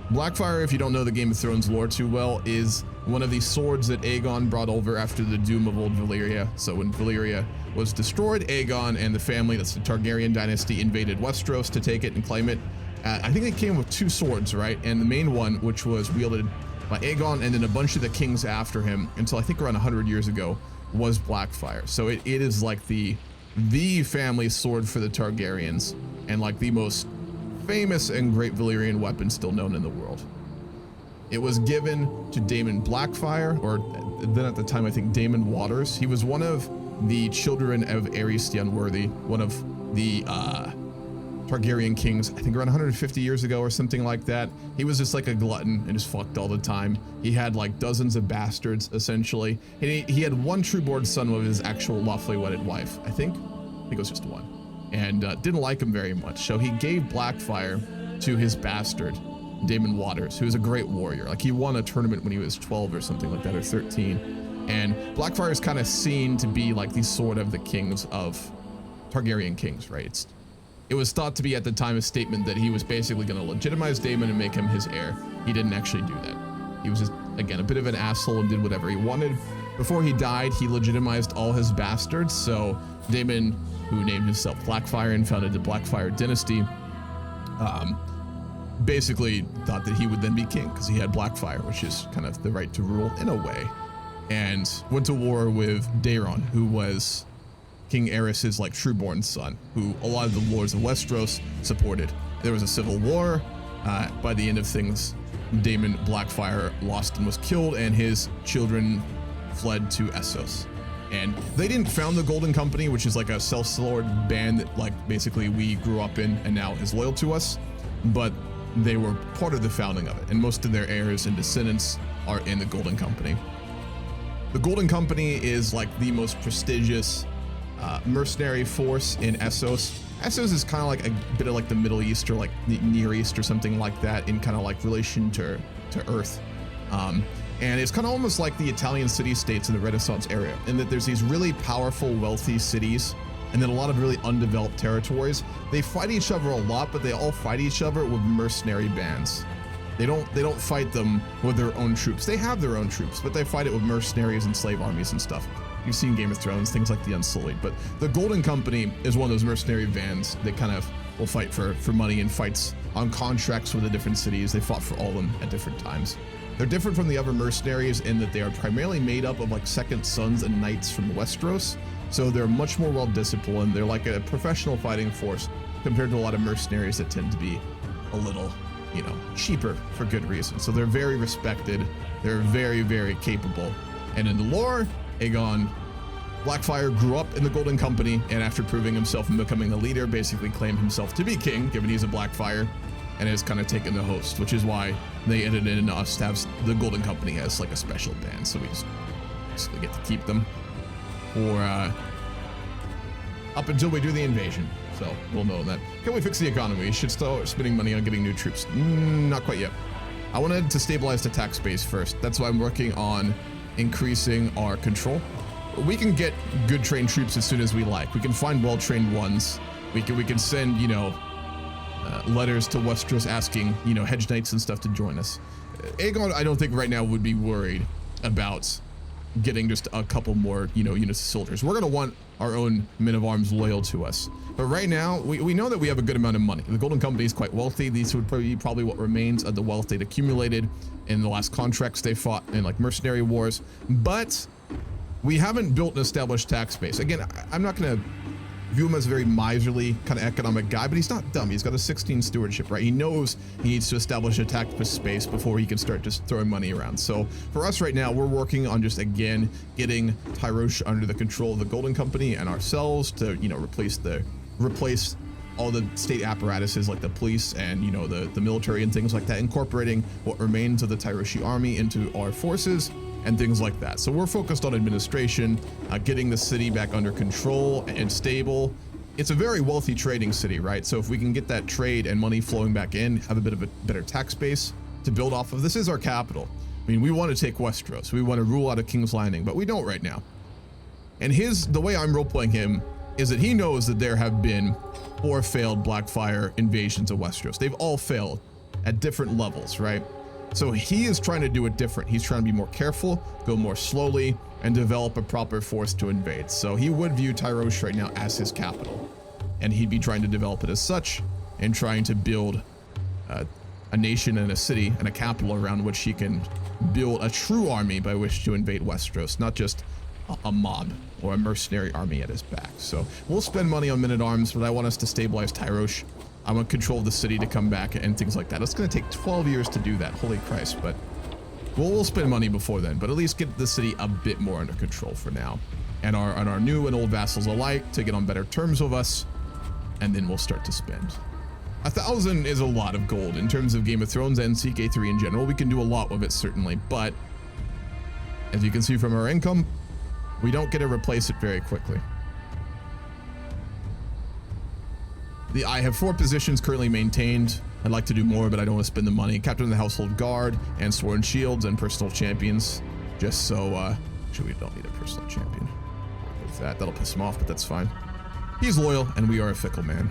Blackfyre, if you don't know the Game of Thrones lore too well, is one of the swords that Aegon brought over after the doom of old Valyria. So when Valyria was destroyed, Aegon and the family, that's the Targaryen dynasty, invaded Westeros to take it and claim it. I think they came with 2 swords, right? And the main one, which was wielded by Aegon and then a bunch of the kings after him until I think around 100 years ago, was Blackfyre. So it is like the family sword for the Targaryens and like the most famous and great Valyrian weapon still known in the world. It was given to Daemon Blackfyre, or then at the time I think Daemon Waters. He was one of the children of Aerys the Unworthy, one of the Targaryen kings, I think around 150 years ago or something like that. He was just like a glutton and just fucked all the time. He had like dozens of bastards, essentially. And he had one true-born son with his actual lawfully wedded wife, I think it was just one. And didn't like him very much. So he gave Blackfyre to his bastard, Daemon Waters, who was a great warrior. Like he won a tournament when he was 12 or something like that, or 13. And Blackfyre is kind of seen to be like the sort of the kings of Targaryen kings, right? It was thought to be at the time a statement that he was basically going to legitimize Daemon and make him his heir. He didn't actually do that. He was just, again, a bit of an asshole and did whatever he wanted. Before he died, he legitimized all his bastards. So Daemon, who named himself Blackfyre and founded the Blackfyre dynasty, basically thought that he would then be king because he had Blackfyre, which is kind of the right to rule in a way, and went to war with Daemon, who was King Aerys's like true-born son, who a lot of the lords of Westeros supported. There was a civil war. By the end of things, Daemon Blackfyre lost and was killed, and his children fled to Essos. And they didn't found the Golden Company, which is like a self-sword band that like basically we grew up in and now is loyal to us, but they were part of the founding of it, and most of their heirs and descendants are in the Golden Company. The Golden Company is like the most prestigious mercenary force in Essos. Essos is kind of like a bit of like the Middle East or like the Near East or something like that in kind of like relation to Earth. And it's kind of almost like the Italian city-states in the Renaissance area, in that there's these really powerful, wealthy cities and then a lot of really undeveloped territories. They fight each other a lot, but they all fight each other with mercenary bands. They don't fight them with their own troops. They have their own troops, but they fight it with mercenaries and slave armies and stuff. You've seen Game of Thrones, things like the Unsullied, but the Golden Company is one of those mercenary bands that kind of will fight for money and fights on contracts with the different cities. They fought for all of them at different times. They're different from the other mercenaries in that they are primarily made up of like second sons and knights from Westeros. So they're much more well disciplined. They're like a professional fighting force compared to a lot of mercenaries that tend to be a little, you know, cheaper for good reason. So they're very respected. They're very, very capable. And in the lore, Aegon Blackfyre grew up in the Golden Company, and after proving himself and becoming the leader, basically claimed himself to be king, given he's a Blackfyre, and has kind of taken the host, which is why they ended in us to have the Golden Company as like a special band. So we just basically get to keep them for up until we do the invasion. So we'll know that. Can we fix the economy? We should start spending money on getting new troops. Not quite yet. I wanted to stabilize the tax base first. That's why I'm working on increasing our control. We can get good trained troops as soon as we like. We can find well-trained ones. We can send, you know, letters to Westeros asking, you know, hedge knights and stuff to join us. Aegon, I don't think right now would be worried about getting just a couple more, you know, units of soldiers. We're gonna want our own men of arms loyal to us. But right now, we know that we have a good amount of money. The Golden Company is quite wealthy. These would probably what remains of the wealth they'd accumulated in the last contracts they fought in like mercenary wars. But we haven't built an established tax base. Again, I'm not gonna view him as a very miserly kind of economic guy, but he's not dumb. He's got a 16 stewardship, right? He knows he needs to establish a tax space before he can start just throwing money around. So for us right now, we're working on just, again, getting Tyrosh under the control of the Golden Company and ourselves to, you know, replace all the state apparatuses like the police and, you know, the military and things like that, incorporating what remains of the Tyroshi army into our forces and things like that. So we're focused on administration, getting the city back under control and stable. It's a very wealthy trading city, right? So if we can get that trade and money flowing back in, have a bit of a better tax base to build off of. This is our capital. I mean, we want to take Westeros. We want to rule out of King's Landing, but we don't right now. And the way I'm role-playing him is that he knows that there have been 4 failed Blackfyre invasions of Westeros. They've all failed at different levels, right? So he is trying to do it different. He's trying to be more careful, go more slowly, and develop a proper force to invade. So he would view Tyrosh right now as his capital, and he'd be trying to develop it as such and trying to build a nation and a city and a capital around which he can build a true army by which to invade Westeros, not just a mob or a mercenary army at his back. So we'll spend money on men-at-arms, but I want us to stabilize Tyrosh. I want control of the city to come back and things like that. It's going to take 12 years to do that. Holy Christ. But we'll spend money before then, but at least get the city a bit more under control for now. And our new and old vassals alike to get on better terms with us. And then we'll start to spend. 1,000 is a lot of gold in terms of Game of Thrones and CK3 in general. We can do a lot with it, certainly, but as you can see from our income, we don't get to replace it very quickly. I have 4 positions currently maintained. I'd like to do more, but I don't want to spend the money. Captain of the Household Guard and Sworn Shields and Personal Champions. Just so, actually, we don't need a Personal Champion. With that, that'll piss him off, but that's fine. He's loyal, and we are a fickle man.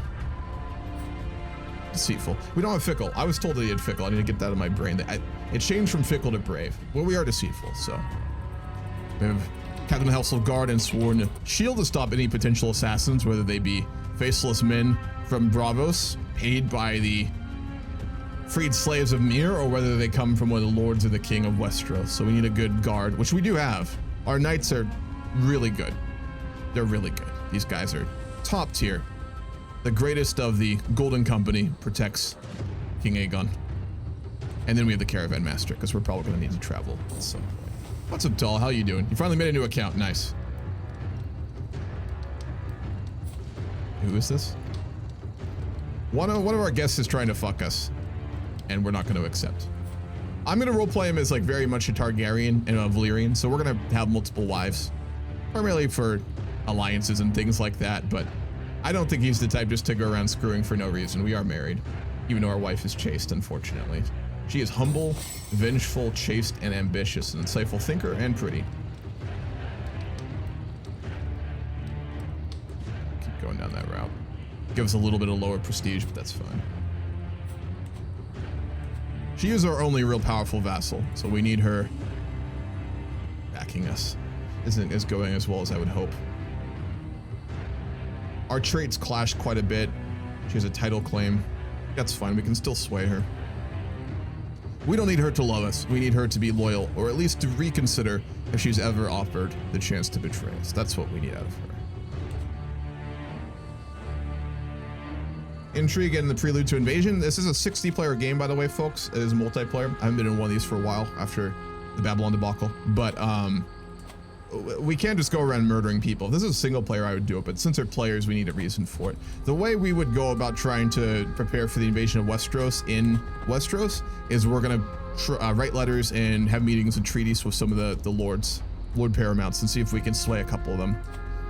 Deceitful. We don't have fickle. I was told that he had fickle. I need to get that out of my brain. It changed from fickle to brave. Well, we are deceitful, so. We have Captain of the Household Guard and Sworn Shield to stop any potential assassins, whether they be faceless men from Bravos, paid by the freed slaves of Myr, or whether they come from one of the lords or the king of Westeros. So we need a good guard, which we do have. Our knights are really good. They're really good. These guys are top tier. The greatest of the Golden Company protects King Aegon. And then we have the Caravan Master, because we're probably going to need to travel at some point. What's up, Doll? How you doing? You finally made a new account. Nice. Who is this? One of our guests is trying to fuck us, and we're not going to accept. I'm going to roleplay him as like very much a Targaryen and a Valyrian, so we're going to have multiple wives, primarily for alliances and things like that, but I don't think he's the type just to go around screwing for no reason. We are married, even though our wife is chaste, unfortunately. She is humble, vengeful, chaste, and ambitious, an insightful thinker, and pretty. Keep going down that route. Gives a little bit of lower prestige, but that's fine. She is our only real powerful vassal, so we need her backing us. Isn't as going as well as I would hope. Our traits clash quite a bit. She has a title claim. That's fine, we can still sway her. We don't need her to love us. We need her to be loyal, or at least to reconsider if she's ever offered the chance to betray us. That's what we need out of her. Intrigue and the Prelude to Invasion. This is a 60-player game, by the way, folks. It is multiplayer. I haven't been in one of these for a while after the Babylon debacle, but we can't just go around murdering people. If this is a single player, I would do it, but since they're players, we need a reason for it. The way we would go about trying to prepare for the invasion of Westeros in Westeros is we're gonna write letters and have meetings and treaties with some of the lords, Lord Paramounts, and see if we can sway a couple of them.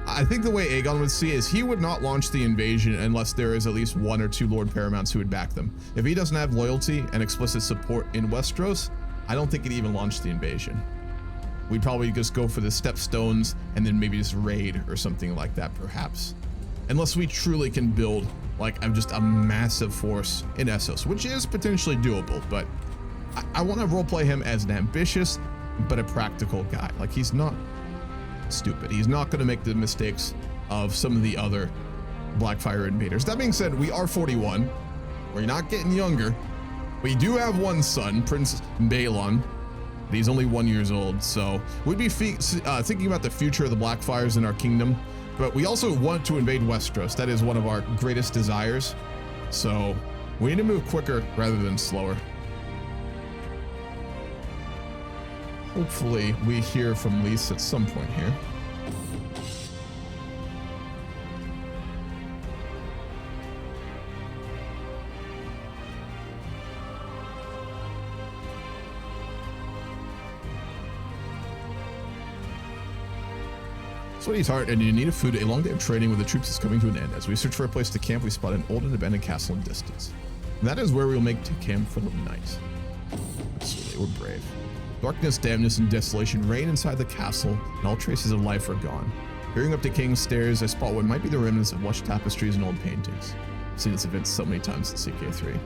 I think the way Aegon would see is he would not launch the invasion unless there is at least 1 or 2 Lord Paramounts who would back them. If he doesn't have loyalty and explicit support in Westeros, I don't think he'd even launch the invasion. We'd probably just go for the stepstones and then maybe just raid or something like that, perhaps. Unless we truly can build like just a massive force in Essos, which is potentially doable, but I want to roleplay him as an ambitious but a practical guy. Like, he's not stupid. He's not going to make the mistakes of some of the other Blackfyre invaders. That being said, we are 41. We're not getting younger. We do have one son, Prince Balon. He's only 1 year old, so we'd be thinking about the future of the Blackfyres in our kingdom, but we also want to invade Westeros. That is one of our greatest desires, so we need to move quicker rather than slower. Hopefully we hear from Lys at some point here. Sweaty's heart, and you need a food. A long day of trading with the troops is coming to an end. As we search for a place to camp, we spot an old and abandoned castle in distance. And that is where we will make to camp for the night. So they were brave. Darkness, dampness, and desolation reign inside the castle, and all traces of life are gone. Peering up the king's stairs, I spot what might be the remnants of lush tapestries and old paintings. I've seen this event so many times in CK3.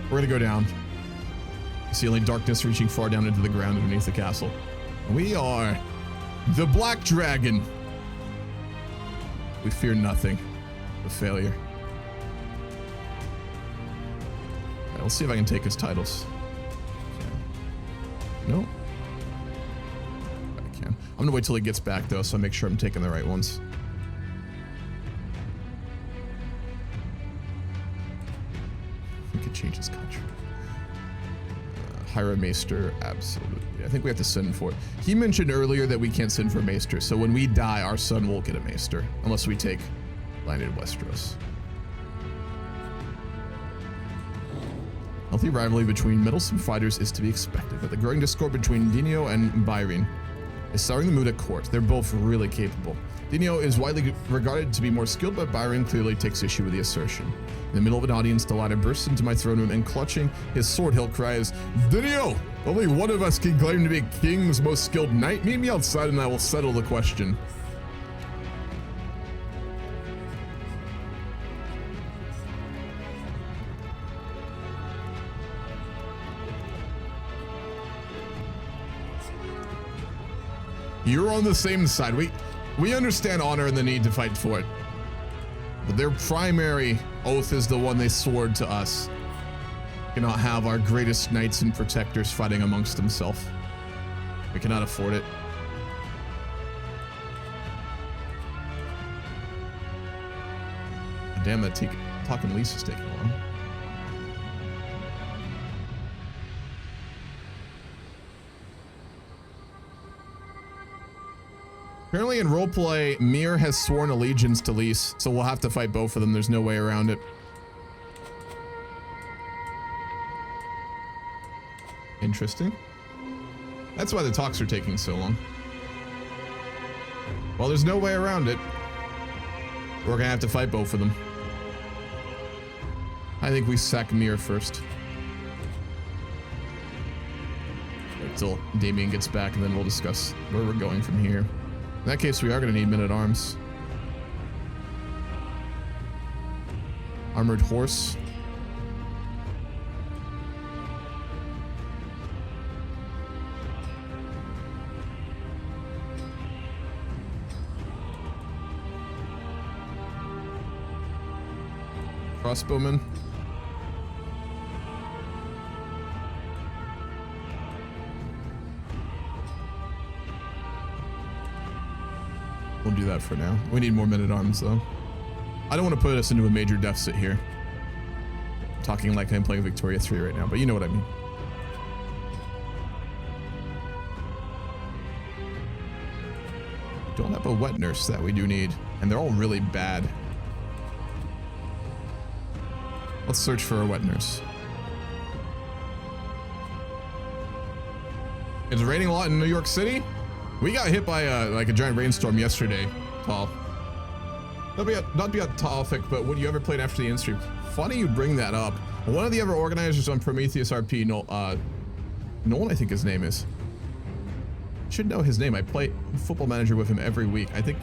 We're gonna go down. You see only darkness reaching far down into the ground underneath the castle. We are the Black Dragon. We fear nothing but failure. All right, let's see if I can take his titles. No. I can. I'm gonna wait till he gets back though, so I make sure I'm taking the right ones. We could change his country. Hire a maester, absolutely. I think we have to send for it. He mentioned earlier that we can't send for a maester, so when we die, our son will get a maester, unless we take landed in Westeros. Healthy rivalry between meddlesome fighters is to be expected, but the growing discord between Dinio and Byron is souring the mood at court. They're both really capable. Dinio is widely regarded to be more skilled, but Byron clearly takes issue with the assertion. In the middle of an audience, the latter bursts into my throne room and clutching his sword hilt cries, "Dinio! Only one of us can claim to be king's most skilled knight. Meet me outside and I will settle the question." You're on the same side. We understand honor and the need to fight for it. But their primary oath is the one they swore to us. We cannot have our greatest knights and protectors fighting amongst themselves. We cannot afford it. Damn, that talking Lisa's taking long. Apparently in roleplay, Mir has sworn allegiance to Lys, so we'll have to fight both of them. There's no way around it. Interesting. That's why the talks are taking so long. Well, there's no way around it. We're gonna have to fight both of them. I think we sack Mir first. Until Damien gets back, and then we'll discuss where we're going from here. In that case, we are going to need men-at-arms. Armored horse. Crossbowmen. We'll do that for now. We need more men-at-arms, though. I don't want to put us into a major deficit here. I'm talking like I'm playing Victoria 3 right now, but you know what I mean. Don't have a wet nurse that we do need, and they're all really bad. Let's search for a wet nurse. It's raining a lot in New York City. We got hit by like a giant rainstorm yesterday, Paul. Not be a topic, but would you ever play after the end stream? Funny you bring that up. One of the other organizers on Prometheus RP, Nolan, I think his name is. Should know his name. I play Football Manager with him every week. I think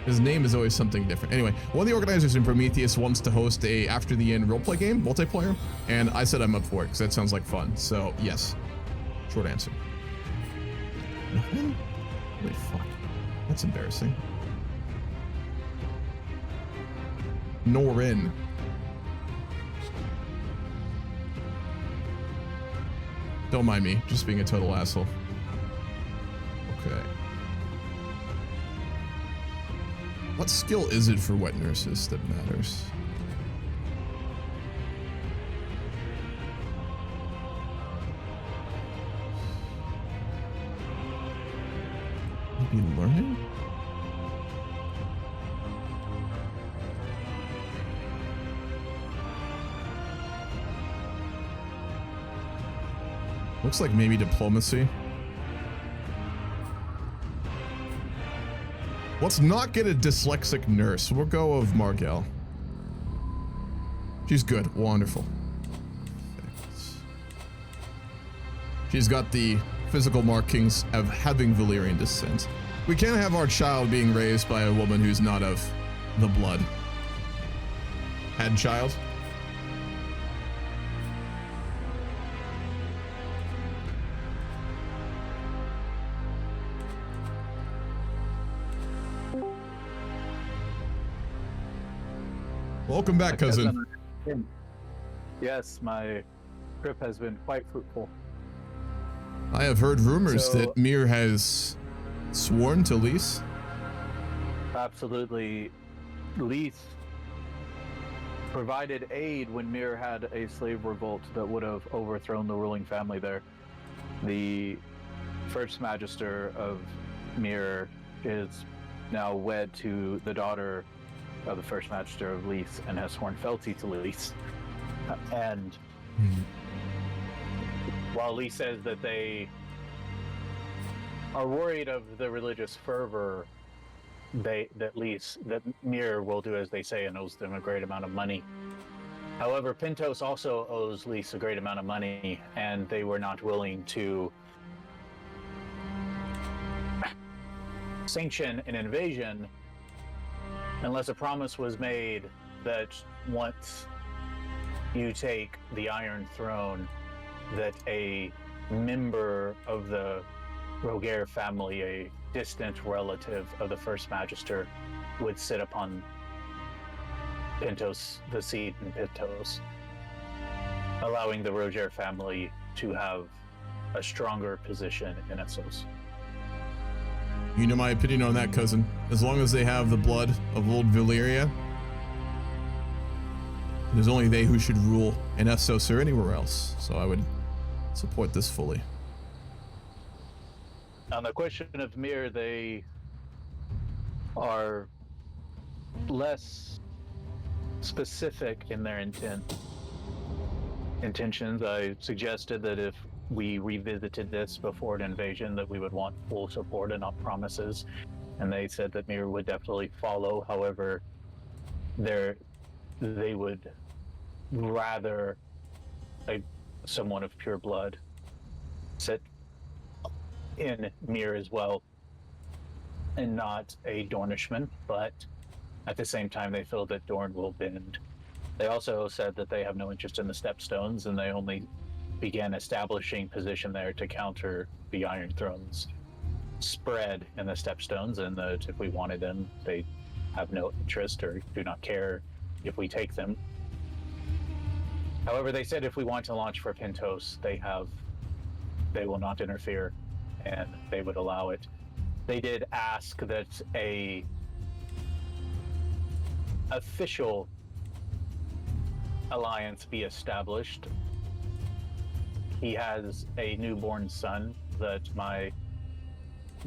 his name is always something different. Anyway, one of the organizers in Prometheus wants to host a after the end roleplay game, multiplayer, and I said I'm up for it because that sounds like fun. So yes, short answer. Nothing? Holy fuck. That's embarrassing. Norin. Don't mind me, just being a total asshole. Okay. What skill is it for wet nurses that matters? Maybe learning? Looks like maybe diplomacy. Let's not get a dyslexic nurse. We'll go of Margell. She's good. Wonderful. She's got the physical markings of having Valyrian descent. We can't have our child being raised by a woman who's not of the blood. Had child? Welcome back, cousin. Yes, my trip has been quite fruitful. I have heard rumors that Mir has sworn to Lys. Absolutely. Lys provided aid when Mir had a slave revolt that would have overthrown the ruling family there. The first magister of Mir is now wed to the daughter of the First Magister of Lys and has sworn fealty to Lys. And while Lys says that they are worried of the religious fervor, that Mir will do as they say and owes them a great amount of money. However, Pentos also owes Lys a great amount of money, and they were not willing to sanction an invasion unless a promise was made that once you take the Iron Throne, that a member of the Roger family, a distant relative of the First Magister, would sit upon Pentos, the seat in Pentos, allowing the Roger family to have a stronger position in Essos. You know my opinion on that, cousin. As long as they have the blood of old Valyria, it is only they who should rule in Essos or anywhere else. So I would support this fully. On the question of Mir, they are less specific in their intentions. I suggested that if we revisited this before an invasion, that we would want full support and not promises, and they said that Mir would definitely follow. However, they would rather someone of pure blood sit in Mir as well, and not a Dornishman, but at the same time they feel that Dorne will bend. They also said that they have no interest in the Stepstones, and they only began establishing position there to counter the Iron Throne's spread in the Stepstones, and that if we wanted them, they have no interest or do not care if we take them. However, they said if we want to launch for Pentos, they will not interfere, and they would allow it. They did ask that a official alliance be established. He has a newborn son that my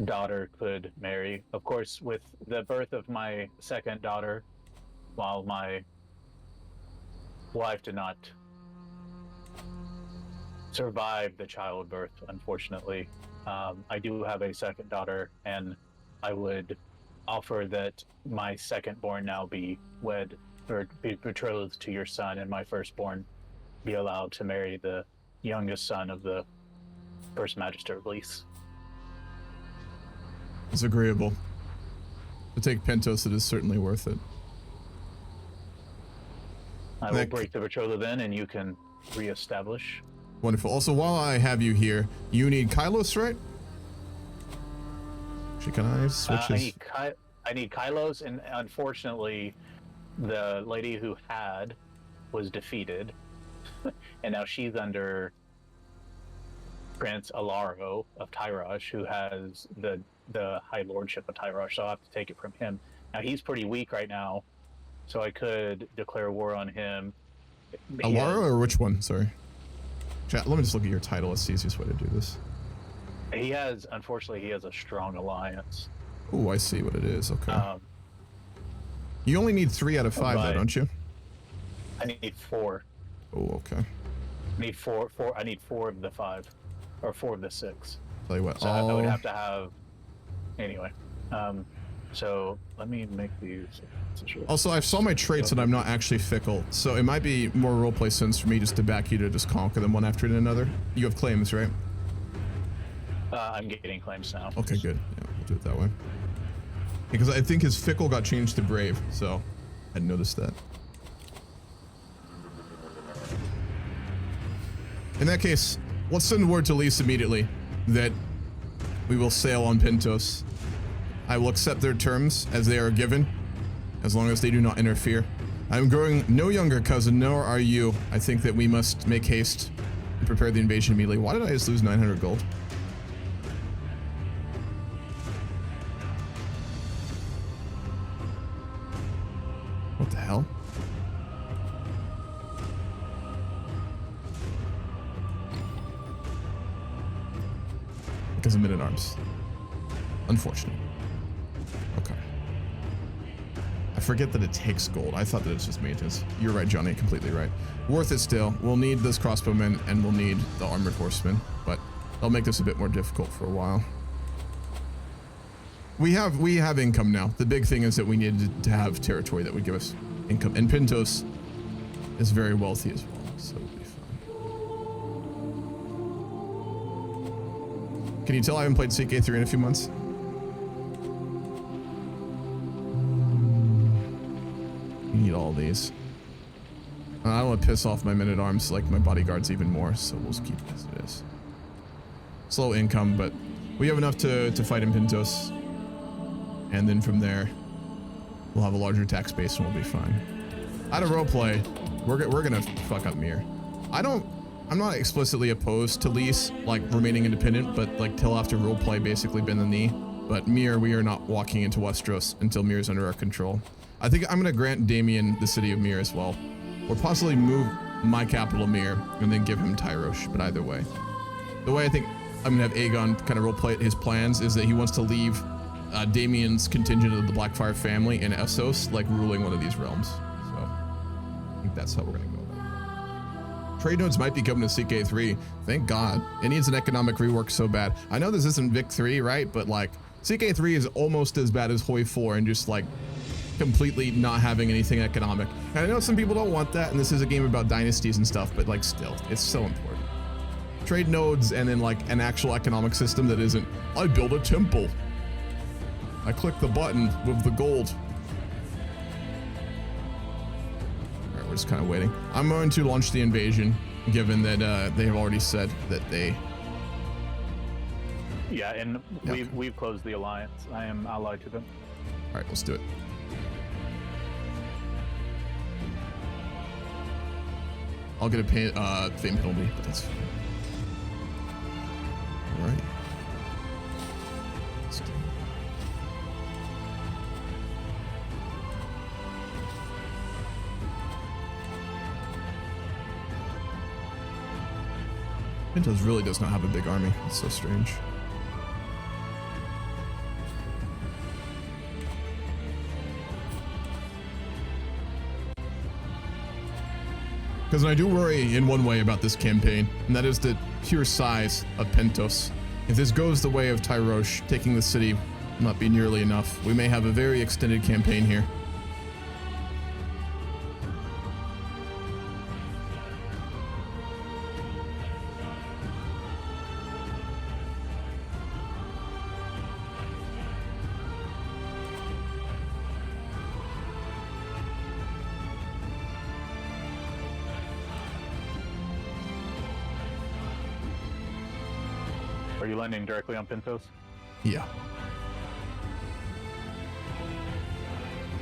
daughter could marry. Of course, with the birth of my second daughter, while my wife did not survive the childbirth, unfortunately, I do have a second daughter, and I would offer that my second-born now be wed or be betrothed to your son, and my firstborn be allowed to marry the youngest son of the First Magister of Lys. It's agreeable. To take Pentos, it is certainly worth it. I will break the betrothal then, and you can reestablish. Wonderful. Also, while I have you here, you need Kylos, right? Actually, can I switch his... I need Kylos, and unfortunately, the lady who was defeated, and now she's under Prince Alaro of Tyrosh, who has the High Lordship of Tyrosh, so I'll have to take it from him. Now, he's pretty weak right now, so I could declare war on him. Alaro, or which one? Sorry. Chat, let me just look at your title. It's the easiest way to do this. Unfortunately, he has a strong alliance. Oh, I see what it is. Okay. You only need 3 out of 5, though, don't you? I need 4. Oh, okay. I need 4. I need 4 of the 5, or 4 of the 6. Tell you what. So I would have to have. Anyway, so let me make these. Also, I saw my traits and I'm not actually fickle, so it might be more roleplay sense for me just to back you to just conquer them one after another. You have claims, right? I'm getting claims now. Okay, good. Yeah, we'll do it that way. Because I think his fickle got changed to brave, so I noticed that. In that case, let's send word to Lys immediately that we will sail on Pentos. I will accept their terms as they are given, as long as they do not interfere. I'm growing no younger, cousin, nor are you. I think that we must make haste and prepare the invasion immediately. Why did I just lose 900 gold? What the hell? Because of men-at-arms. Unfortunate. Okay. I forget that it takes gold. I thought that it's just maintenance. You're right, Johnny, completely right. Worth it still. We'll need this crossbowman and we'll need the armored horseman, but I'll make this a bit more difficult for a while. We have income now. The big thing is that we needed to have territory that would give us income, and Pentos is very wealthy as well, so it'll be fine. Can you tell I haven't played CK3 in a few months? You need all these. I don't want to piss off my men-at-arms like my bodyguards even more, so we'll just keep it as it is. Slow income, but we have enough to fight in Pentos. And then from there, we'll have a larger tax base and we'll be fine. Out of roleplay, we're gonna fuck up Mir. I'm not explicitly opposed to lease, like remaining independent, but like till after roleplay basically bend the knee. But Mir, we are not walking into Westeros until Mir is under our control. I think I'm gonna grant Damien the city of Mir as well, or possibly move my capital Mir and then give him Tyrosh. But either way, the way I think I'm gonna have Aegon kind of roleplay his plans is that he wants to leave Damien's contingent of the Blackfyre family in Essos, like ruling one of these realms. So I think that's how we're gonna go about it. Trade nodes might be coming to CK3. Thank God. It needs an economic rework so bad. I know this isn't Vic 3, right? But like CK3 is almost as bad as Hoi 4 and just like completely not having anything economic. And I know some people don't want that, and this is a game about dynasties and stuff, but like still, it's so important. Trade nodes and then like an actual economic system that isn't, I build a temple. I click the button with the gold. All right, we're just kind of waiting. I'm going to launch the invasion, given that they have already said that they... Yeah, and we've closed the alliance. I am allied to them. All right, let's do it. I'll get a fame penalty, but that's fine. All right. Let's do it. Pentos really does not have a big army. It's so strange. Because I do worry in one way about this campaign, and that is the pure size of Pentos. If this goes the way of Tyrosh, taking the city will not be nearly enough. We may have a very extended campaign here. Are you landing directly on Pentos? Yeah.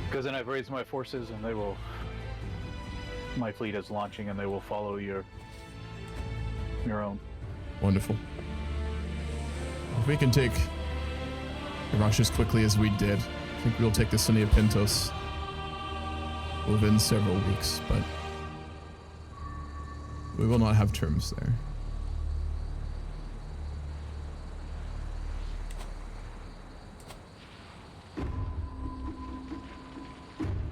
Because then I've raised my forces and they will... My fleet is launching and they will follow your own. Wonderful. If we can take Tyrosh as quickly as we did, I think we'll take the city of Pentos within several weeks, but we will not have terms there.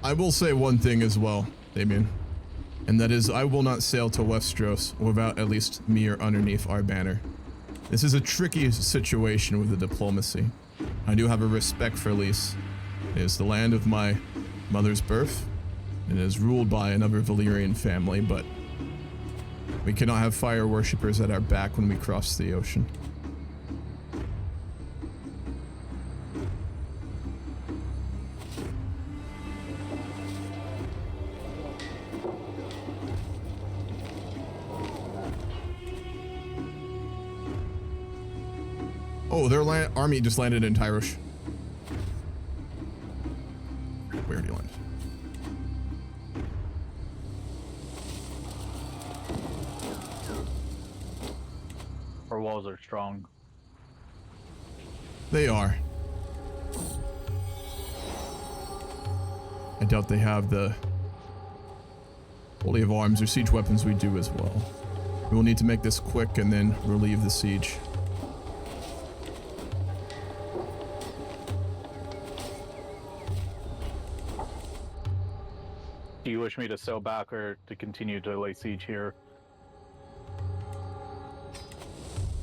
I will say one thing as well, Damien, and that is I will not sail to Westeros without at least Mir underneath our banner. This is a tricky situation with the diplomacy. I do have a respect for Lys. It is the land of my mother's birth. It is ruled by another Valyrian family, but we cannot have fire worshippers at our back when we cross the ocean. Oh, their army just landed in Tyrosh. Where did he land? Our walls are strong. They are. I doubt they have the Holy of Arms or siege weapons we do as well. We will need to make this quick and then relieve the siege. wish me to sail back or to continue to lay siege here?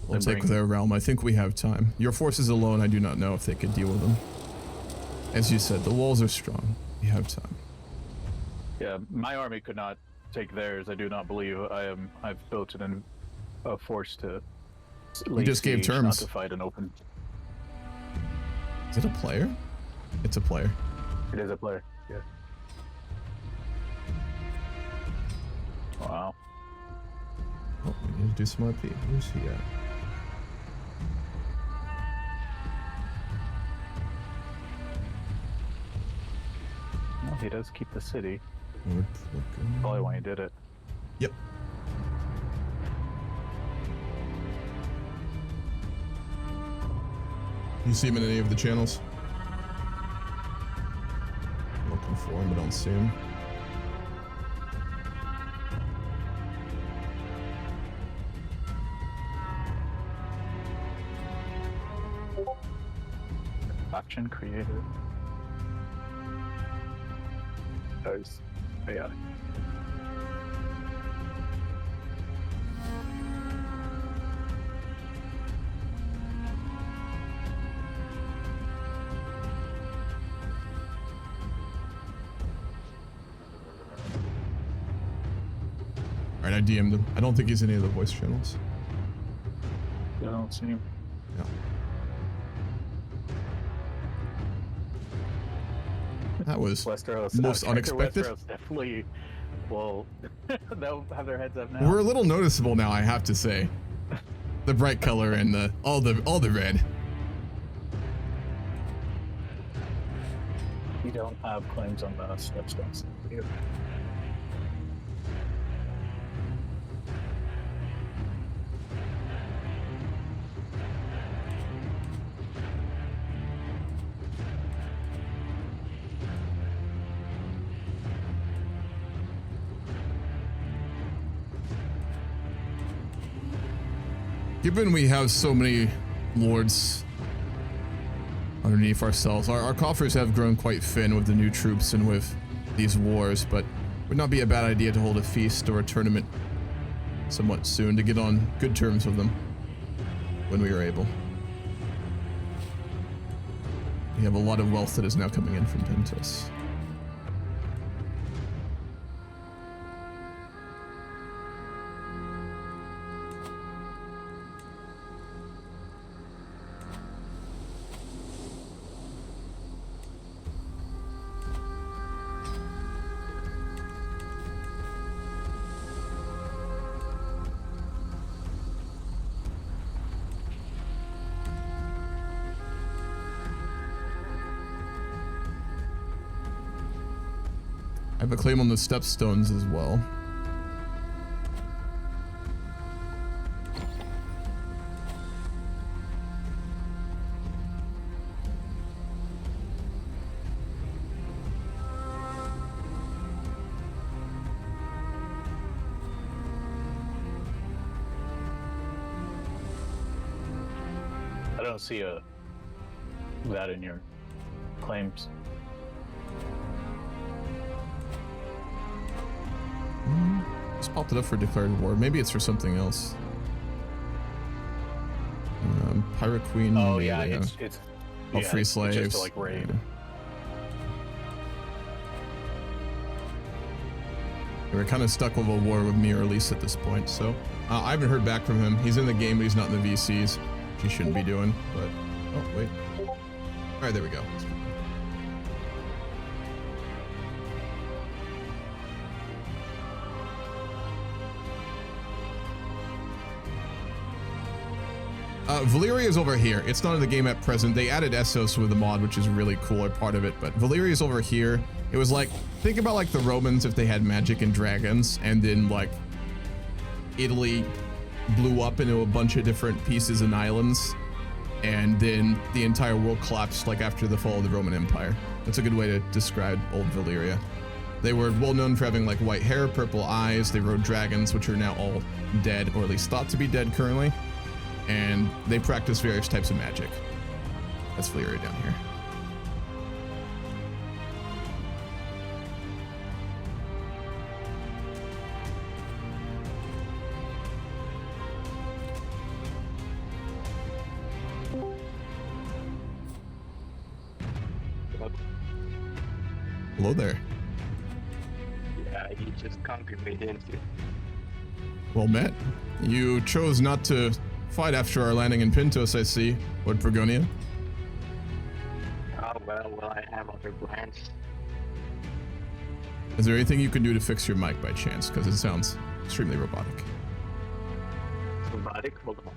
We'll take their realm. I think we have time. Your forces alone, I do not know if they could deal with them. As you said, the walls are strong. We have time. Yeah, my army could not take theirs. I do not believe. I've built a force to. You just gave terms. Not to fight an open. Is it a player? It's a player. It is a player. Yeah. Wow. Oh, we need to do some RP. Where's he at? Well, he does keep the city. Lord, Probably why he did it. Yep. You see him in any of the channels? Looking for him, but don't see him. Faction created. Those AI. Alright, I DM'd him. I don't think he's in any of the voice channels. I don't see him. Yeah. That was Westeros, most unexpected. Westeros definitely will. They'll have their heads up now. We're a little noticeable now, I have to say. The bright color and the all the red. We don't have claims on the stepstones. Given we have so many lords underneath ourselves, our coffers have grown quite thin with the new troops and with these wars, but it would not be a bad idea to hold a feast or a tournament somewhat soon to get on good terms with them when we are able. We have a lot of wealth that is now coming in from Pentos. I have a claim on the stepstones as well. I don't see that in your claims. Just popped it up for declared war. Maybe it's for something else. Pirate Queen. Oh yeah, it's all free slaves. It's just to, like, raid. Yeah. We're kind of stuck with a war with me or Elise at this point, so I haven't heard back from him. He's in the game, but he's not in the VCs, which he shouldn't be doing. But oh wait, all right, there we go. Valyria is over here. It's not in the game at present. They added Essos with the mod, which is really cool, or part of it, but Valyria is over here. It was like, think about like the Romans if they had magic and dragons, and then like Italy blew up into a bunch of different pieces and islands, and then the entire world collapsed like after the fall of the Roman Empire. That's a good way to describe old Valyria. They were well known for having like white hair, purple eyes. They rode dragons, which are now all dead, or at least thought to be dead currently. And they practice various types of magic. That's Valyria down here. Hello there. Yeah, you just conquered me, didn't you? Well met. You chose not to fight after our landing in Pentos, I see, Lord Pergonia. Oh, well, I have other plans. Is there anything you can do to fix your mic by chance? Because it sounds extremely robotic. Robotic? Hold on.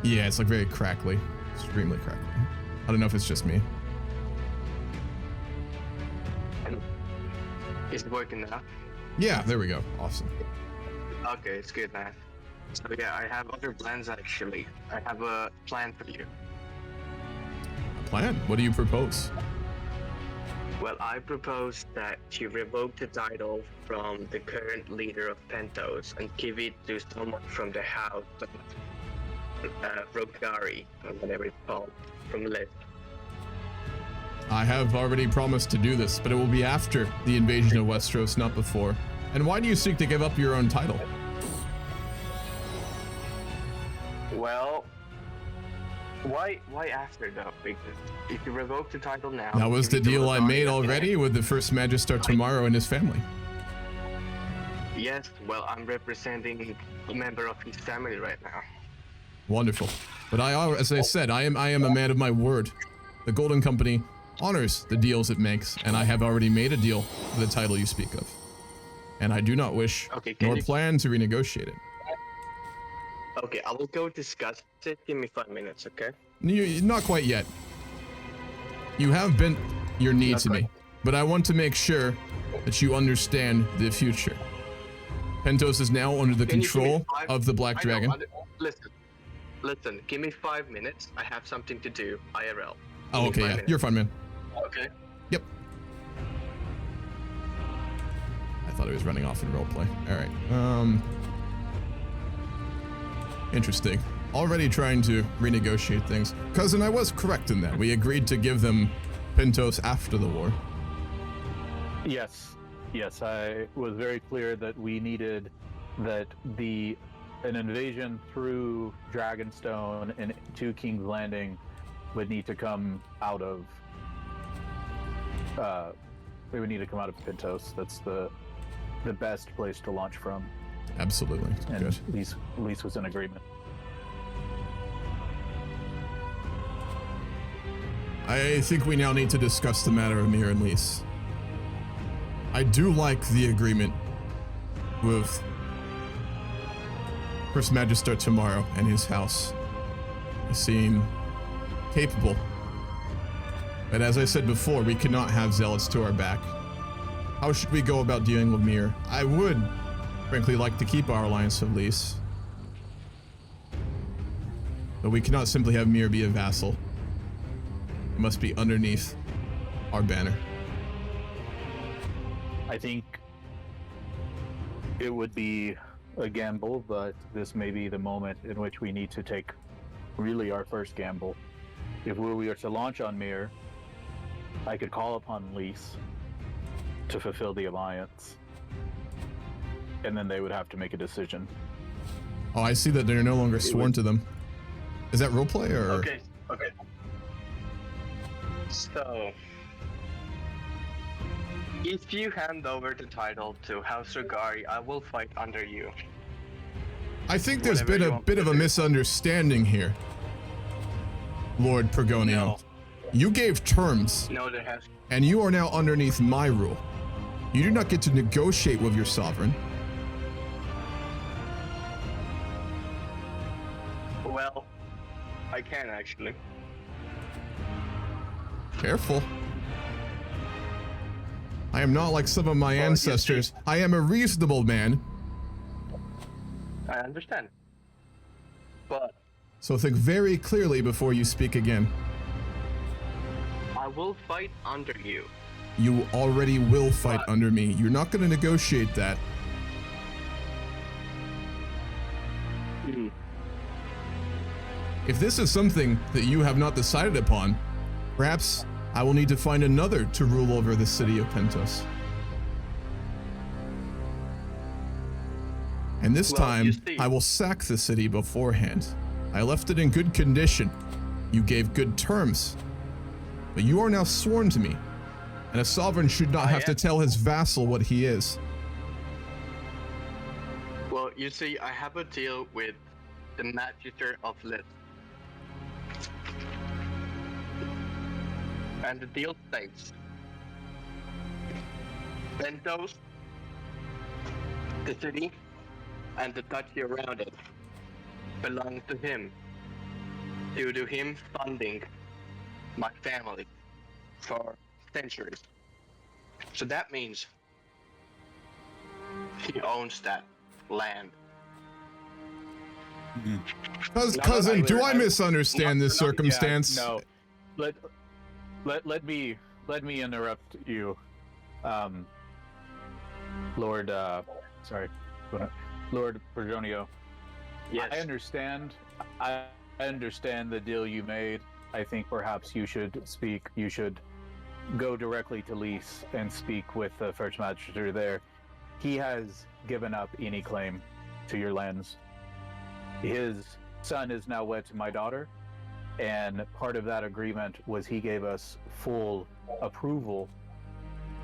Yeah, it's like very crackly. Extremely crackly. I don't know if it's just me. Is it working now? Yeah, there we go. Awesome. Okay, it's good, man. So yeah, I have other plans actually. I have a plan for you. A plan? What do you propose? Well, I propose that you revoke the title from the current leader of Pentos and give it to someone from the house of Rogari, or whatever it's called, from the list. I have already promised to do this, but it will be after the invasion of Westeros, not before. And why do you seek to give up your own title? Well, why after though? Because if you revoke the title now, That was the give it to deal I Rogari made at the already end. with the first Magister tomorrow and his family. Yes, well, I'm representing a member of his family right now. Wonderful. But as I said, I am a man of my word. The Golden Company honors the deals it makes, and I have already made a deal for the title you speak of. And I do not wish Okay, can nor you- plan to renegotiate it. Okay, I will go discuss it. Give me 5 minutes, okay? Not quite yet. You have bent your knee Not to me, quite. but I want to make sure that you understand the future. Pentos is now under the Can you give me control 5 of the Black I know, Dragon. Listen, give me 5 minutes. I have something to do, IRL. Oh, okay, yeah. You're fine, man. Okay. Yep. I thought he was running off in roleplay. All right. Interesting. Already trying to renegotiate things. Cousin, I was correct in that. We agreed to give them Pentos after the war. Yes, I was very clear that we needed that an invasion through Dragonstone and to King's Landing would need to come out of they would need to come out of Pentos. That's the best place to launch from. Absolutely. And Good. Lise was in agreement. I think we now need to discuss the matter of Mir and Lise. I do like the agreement with First Magister tomorrow and his house. They seem capable. But as I said before, we cannot have zealots to our back. How should we go about dealing with Mir? I would, frankly, like to keep our alliance with Lise. But we cannot simply have Mir be a vassal. It must be underneath our banner. I think it would be a gamble, but this may be the moment in which we need to take really our first gamble. If we were to launch on Mir, I could call upon Lise to fulfill the alliance, and then they would have to make a decision. Oh, I see that they're no longer sworn to them. Is that roleplay or? Okay. So, if you hand over the title to House Rogari, I will fight under you. I think there's Whatever been you a want bit to of a do. misunderstanding here, Lord Pergonio. No. You gave terms, No, there has. and you are now underneath my rule. You do not get to negotiate with your sovereign. Well, I can actually. Careful. I am not like some of my Well, you ancestors. I am a reasonable man. I understand. But So think very clearly before you speak again. I will fight under you. You already will fight But- under me. You're not going to negotiate that. If this is something that you have not decided upon, perhaps I will need to find another to rule over the city of Pentos. And this Well, time, you see- I will sack the city beforehand. I left it in good condition. You gave good terms. But you are now sworn to me. and a sovereign should not have to tell his vassal what he is. Well, you see, I have a deal with the Magister of Lit. And the deal states, Pentos, the city, and the duchy around it belong to him due to him funding my family for centuries. So that means he owns that land. Cousin, do I misunderstand this circumstance? Yeah, no. Let me interrupt you, Lord. Lord Bergonio. Yes. I understand. I understand the deal you made. I think perhaps you should speak. You should go directly to Lys and speak with the First Magister there. He has given up any claim to your lands. His son is now wed to my daughter, and part of that agreement was he gave us full approval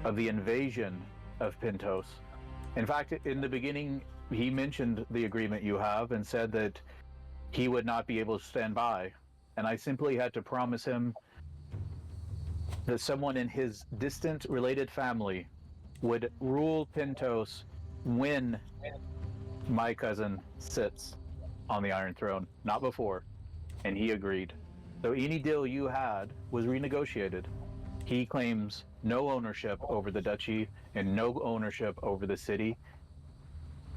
of the invasion of Pentos. In fact, in the beginning, he mentioned the agreement you have and said that he would not be able to stand by. And I simply had to promise him that someone in his distant related family would rule Pentos when my cousin sits on the Iron Throne, not before. And he agreed. So any deal you had was renegotiated. He claims no ownership over the duchy and no ownership over the city,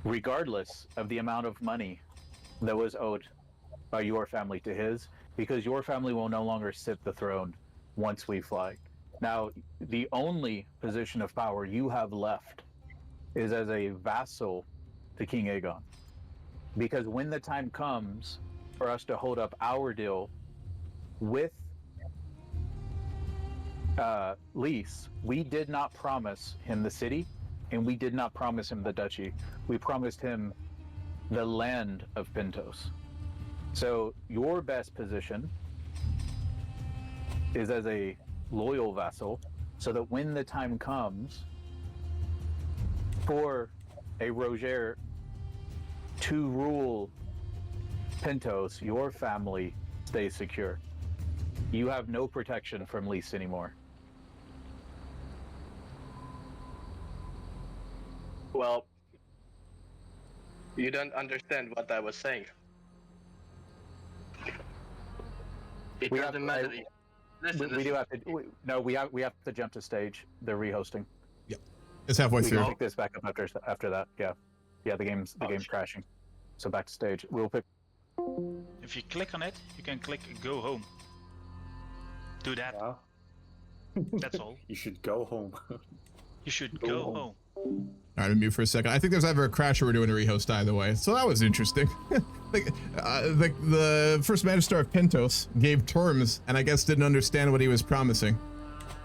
regardless of the amount of money that was owed by your family to his, because your family will no longer sit the throne once we fly. Now, the only position of power you have left is as a vassal to King Aegon. Because when the time comes for us to hold up our deal with Lys, we did not promise him the city, and we did not promise him the duchy. We promised him the land of Pentos. So your best position is as a loyal vassal, so that when the time comes for a Roger to rule Pentos, your family stays secure. You have no protection from Lys anymore. Well, you don't understand what I was saying. It doesn't matter. Listen, We do have to. We have to jump to stage. They're rehosting. Yeah, it's halfway We through. can pick this back up after that. Yeah. The game's crashing. So back to stage. We'll pick. If you click on it, you can click go home. Do that. Yeah. That's all. You should go home. You should go home. All right, I'm mute for a second. I think there's either a crash or we're doing a rehost either way. So that was interesting. The First Magister of Pentos gave terms and I guess didn't understand what he was promising.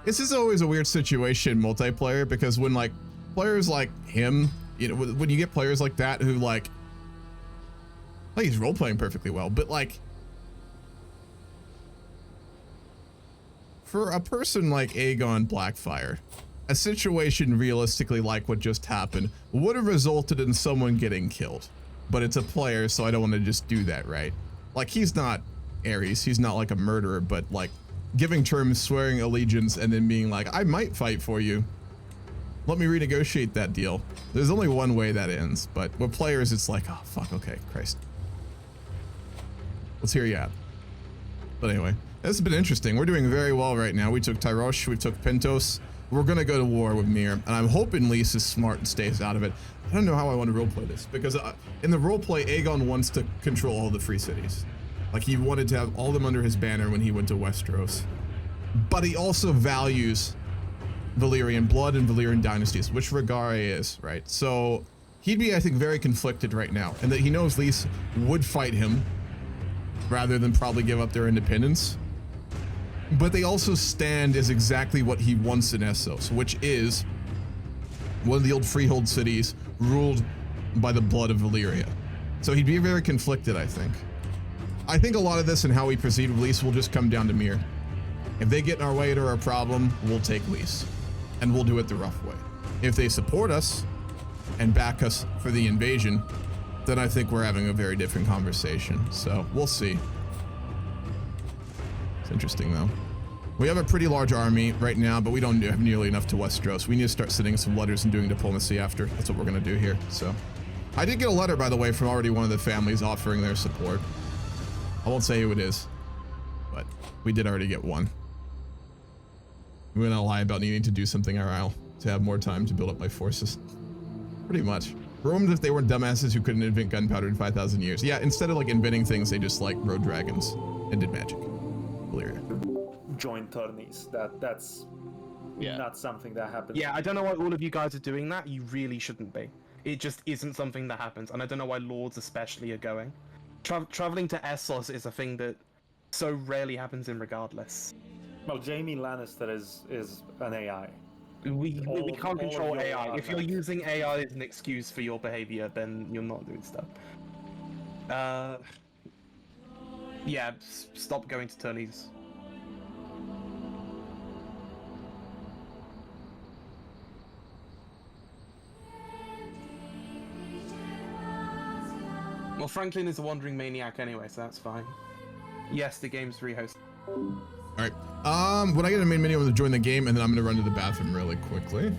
This is always a weird situation multiplayer, because when like players like him, you know, when you get players like that who like he's role-playing perfectly well, but like for a person like Aegon Blackfyre, a situation realistically like what just happened would have resulted in someone getting killed. But it's a player, so I don't want to just do that, right? Like, he's not Ares, he's not like a murderer, but like giving terms, swearing allegiance, and then being like, I might fight for you. Let me renegotiate that deal. There's only one way that ends, but with players, it's like, oh, fuck, okay, Christ. Let's hear you out. But anyway, this has been interesting. We're doing very well right now. We took Tyrosh, we took Pentos. We're gonna go to war with Mir, and I'm hoping Lys is smart and stays out of it. I don't know how I want to roleplay this, because in the roleplay, Aegon wants to control all the free cities. Like, he wanted to have all of them under his banner when he went to Westeros. But he also values Valyrian blood and Valyrian dynasties, which Rhaegar is, right? So he'd be, I think, very conflicted right now, and that he knows Lys would fight him rather than probably give up their independence. But they also stand as exactly what he wants in Essos, which is one of the old freehold cities ruled by the blood of Valyria. So he'd be very conflicted, I think. I think a lot of this and how we proceed with Lys will just come down to Mir. If they get in our way or our problem, we'll take Lys. and we'll do it the rough way. If they support us and back us for the invasion, then I think we're having a very different conversation. So we'll see. It's interesting though. We have a pretty large army right now, but we don't have nearly enough to Westeros. We need to start sending some letters and doing diplomacy after. That's what we're gonna do here. So I did get a letter, by the way, from already one of the families offering their support. I won't say who it is, but we did already get one. I'm gonna lie about needing to do something RL to have more time to build up my forces. Pretty much. Roamed if they weren't dumbasses who couldn't invent gunpowder in 5,000 years. Yeah, instead of like inventing things, they just like rode dragons and did magic. Valyria. Join tourneys. That's not something that happens. Yeah, I don't know why all of you guys are doing that. You really shouldn't be. It just isn't something that happens, and I don't know why lords especially are going. Traveling to Essos is a thing that so rarely happens in Regardless. Well, Jaime Lannister is an AI. We can't control your AI. If you're artifacts. using AI as an excuse for your behavior, then you're not doing stuff. Yeah, stop going to tourneys. Well, Franklin is a wandering maniac anyway, so that's fine. Yes, the game's rehosted. All right. When I get in the main menu, I'm gonna join the game, and then I'm gonna run to the bathroom really quickly.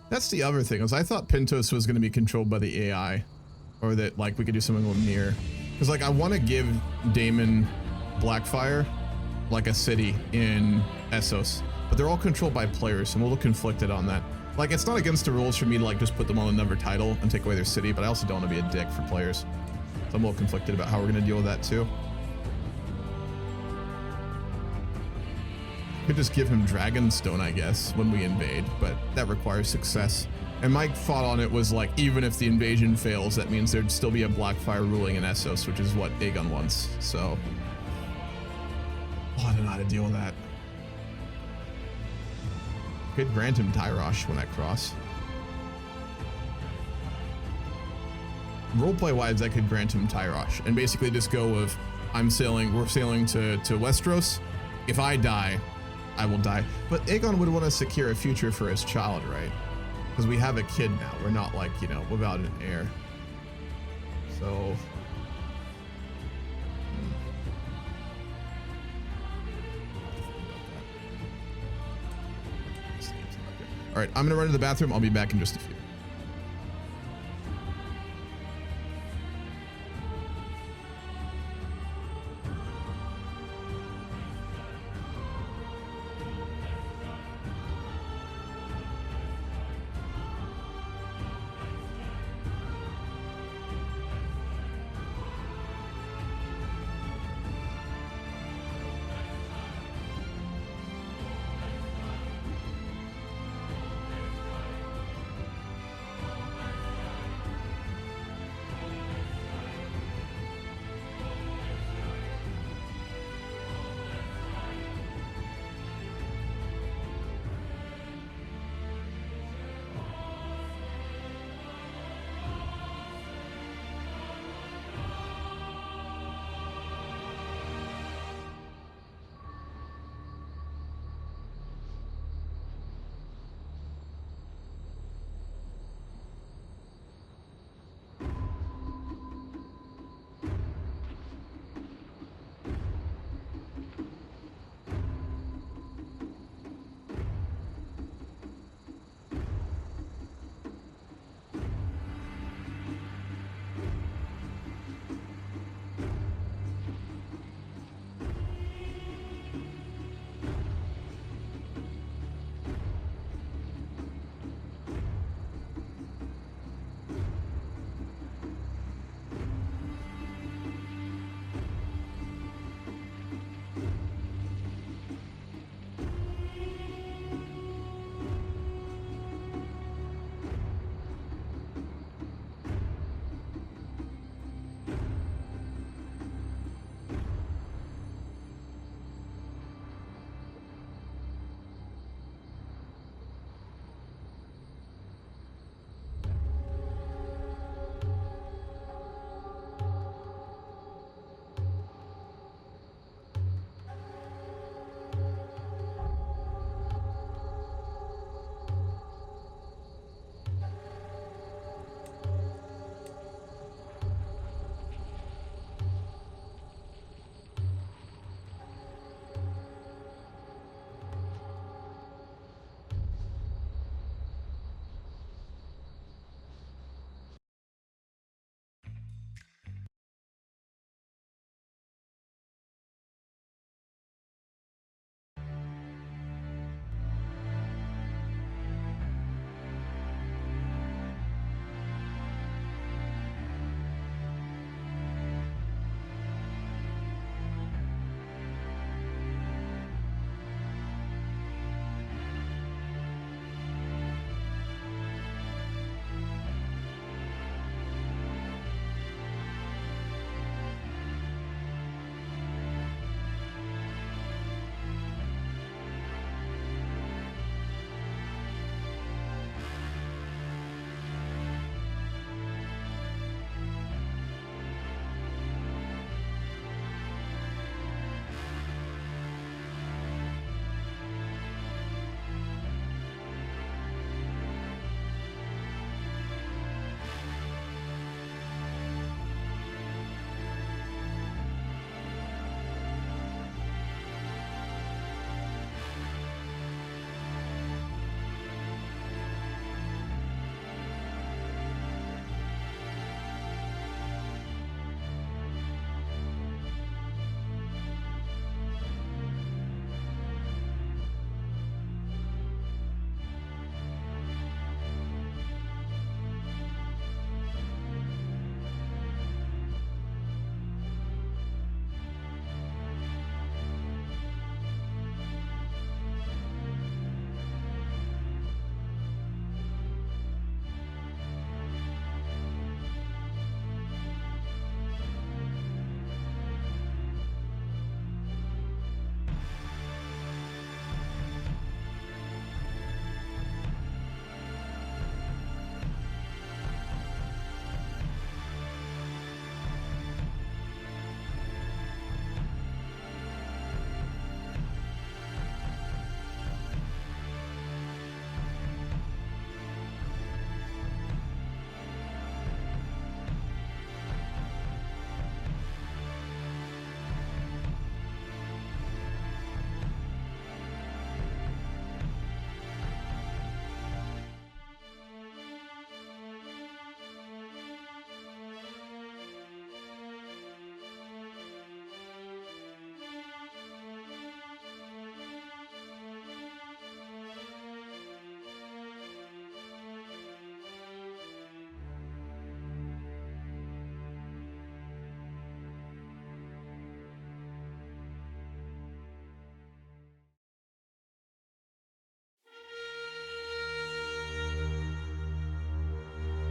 That's the other thing, is I thought Pentos was gonna be controlled by the AI, or that like we could do something with near, because like I want to give Daemon Blackfyre like a city in Essos, but they're all controlled by players, and we'll look conflicted on that. Like, it's not against the rules for me to like just put them on another title and take away their city, but I also don't want to be a dick for players. So I'm a little conflicted about how we're gonna deal with that too. Could just give him Dragonstone, I guess, when we invade, but that requires success. And my thought on it was like, even if the invasion fails, that means there'd still be a Blackfyre ruling in Essos, which is what Aegon wants. So, oh, I don't know how to deal with that. Could grant him Tyrosh when I cross. Roleplay wise, I could grant him Tyrosh and basically just go with, we're sailing to Westeros. If I die, I will die. But Aegon would want to secure a future for his child, right? Because we have a kid now. We're not like, you know, without an heir. So. All right, I'm gonna run to the bathroom. I'll be back in just a few.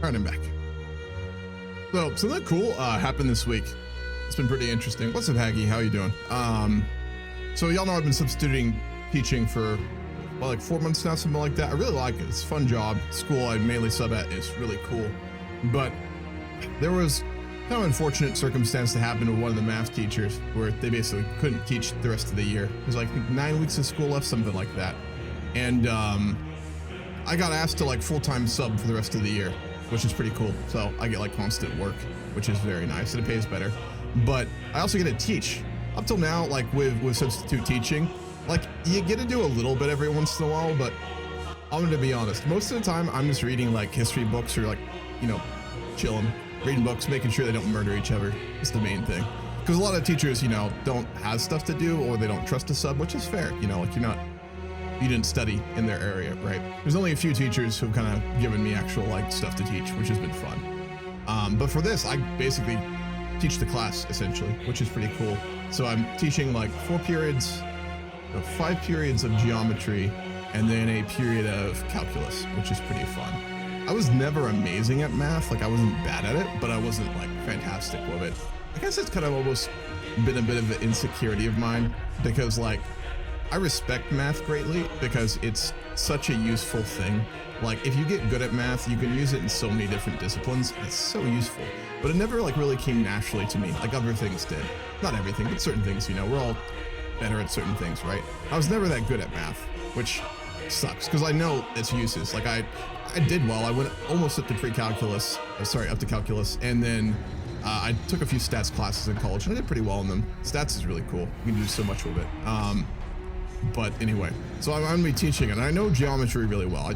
All right, I'm back. So something cool happened this week. It's been pretty interesting. What's up, Haggy? How you doing? So y'all know I've been substituting teaching for like 4 months now, something like that. I really like it. It's a fun job. School I mainly sub at is really cool. But there was kind of unfortunate circumstance that happened with one of the math teachers where they basically couldn't teach the rest of the year. There's like 9 weeks of school left, something like that. And I got asked to like full-time sub for the rest of the year, which is pretty cool. So I get like constant work, which is very nice, and it pays better. But I also get to teach. Up till now, like with substitute teaching, like you get to do a little bit every once in a while, but I'm gonna be honest, most of the time I'm just reading like history books or like, you know, chilling, reading books, making sure they don't murder each other. It's the main thing. Because a lot of teachers, you know, don't have stuff to do or they don't trust a sub, which is fair. You know, like you didn't study in their area, right? There's only a few teachers who've kind of given me actual like stuff to teach, which has been fun. But for this, I basically teach the class essentially, which is pretty cool. So I'm teaching like 5 periods of geometry and then a period of calculus, which is pretty fun. I was never amazing at math, like I wasn't bad at it, but I wasn't like fantastic with it. I guess it's kind of almost been a bit of an insecurity of mine because like I respect math greatly because it's such a useful thing. Like if you get good at math, you can use it in so many different disciplines. It's so useful, but it never like really came naturally to me like other things did. Not everything, but certain things, you know, we're all better at certain things, right? I was never that good at math, which sucks because I know its uses. Like I did well. I went almost up to pre-calculus, up to calculus, and then I took a few stats classes in college and I did pretty well in them. Stats is really cool. You can do so much with it. But anyway, so I'm gonna be teaching it. And I know geometry really well. I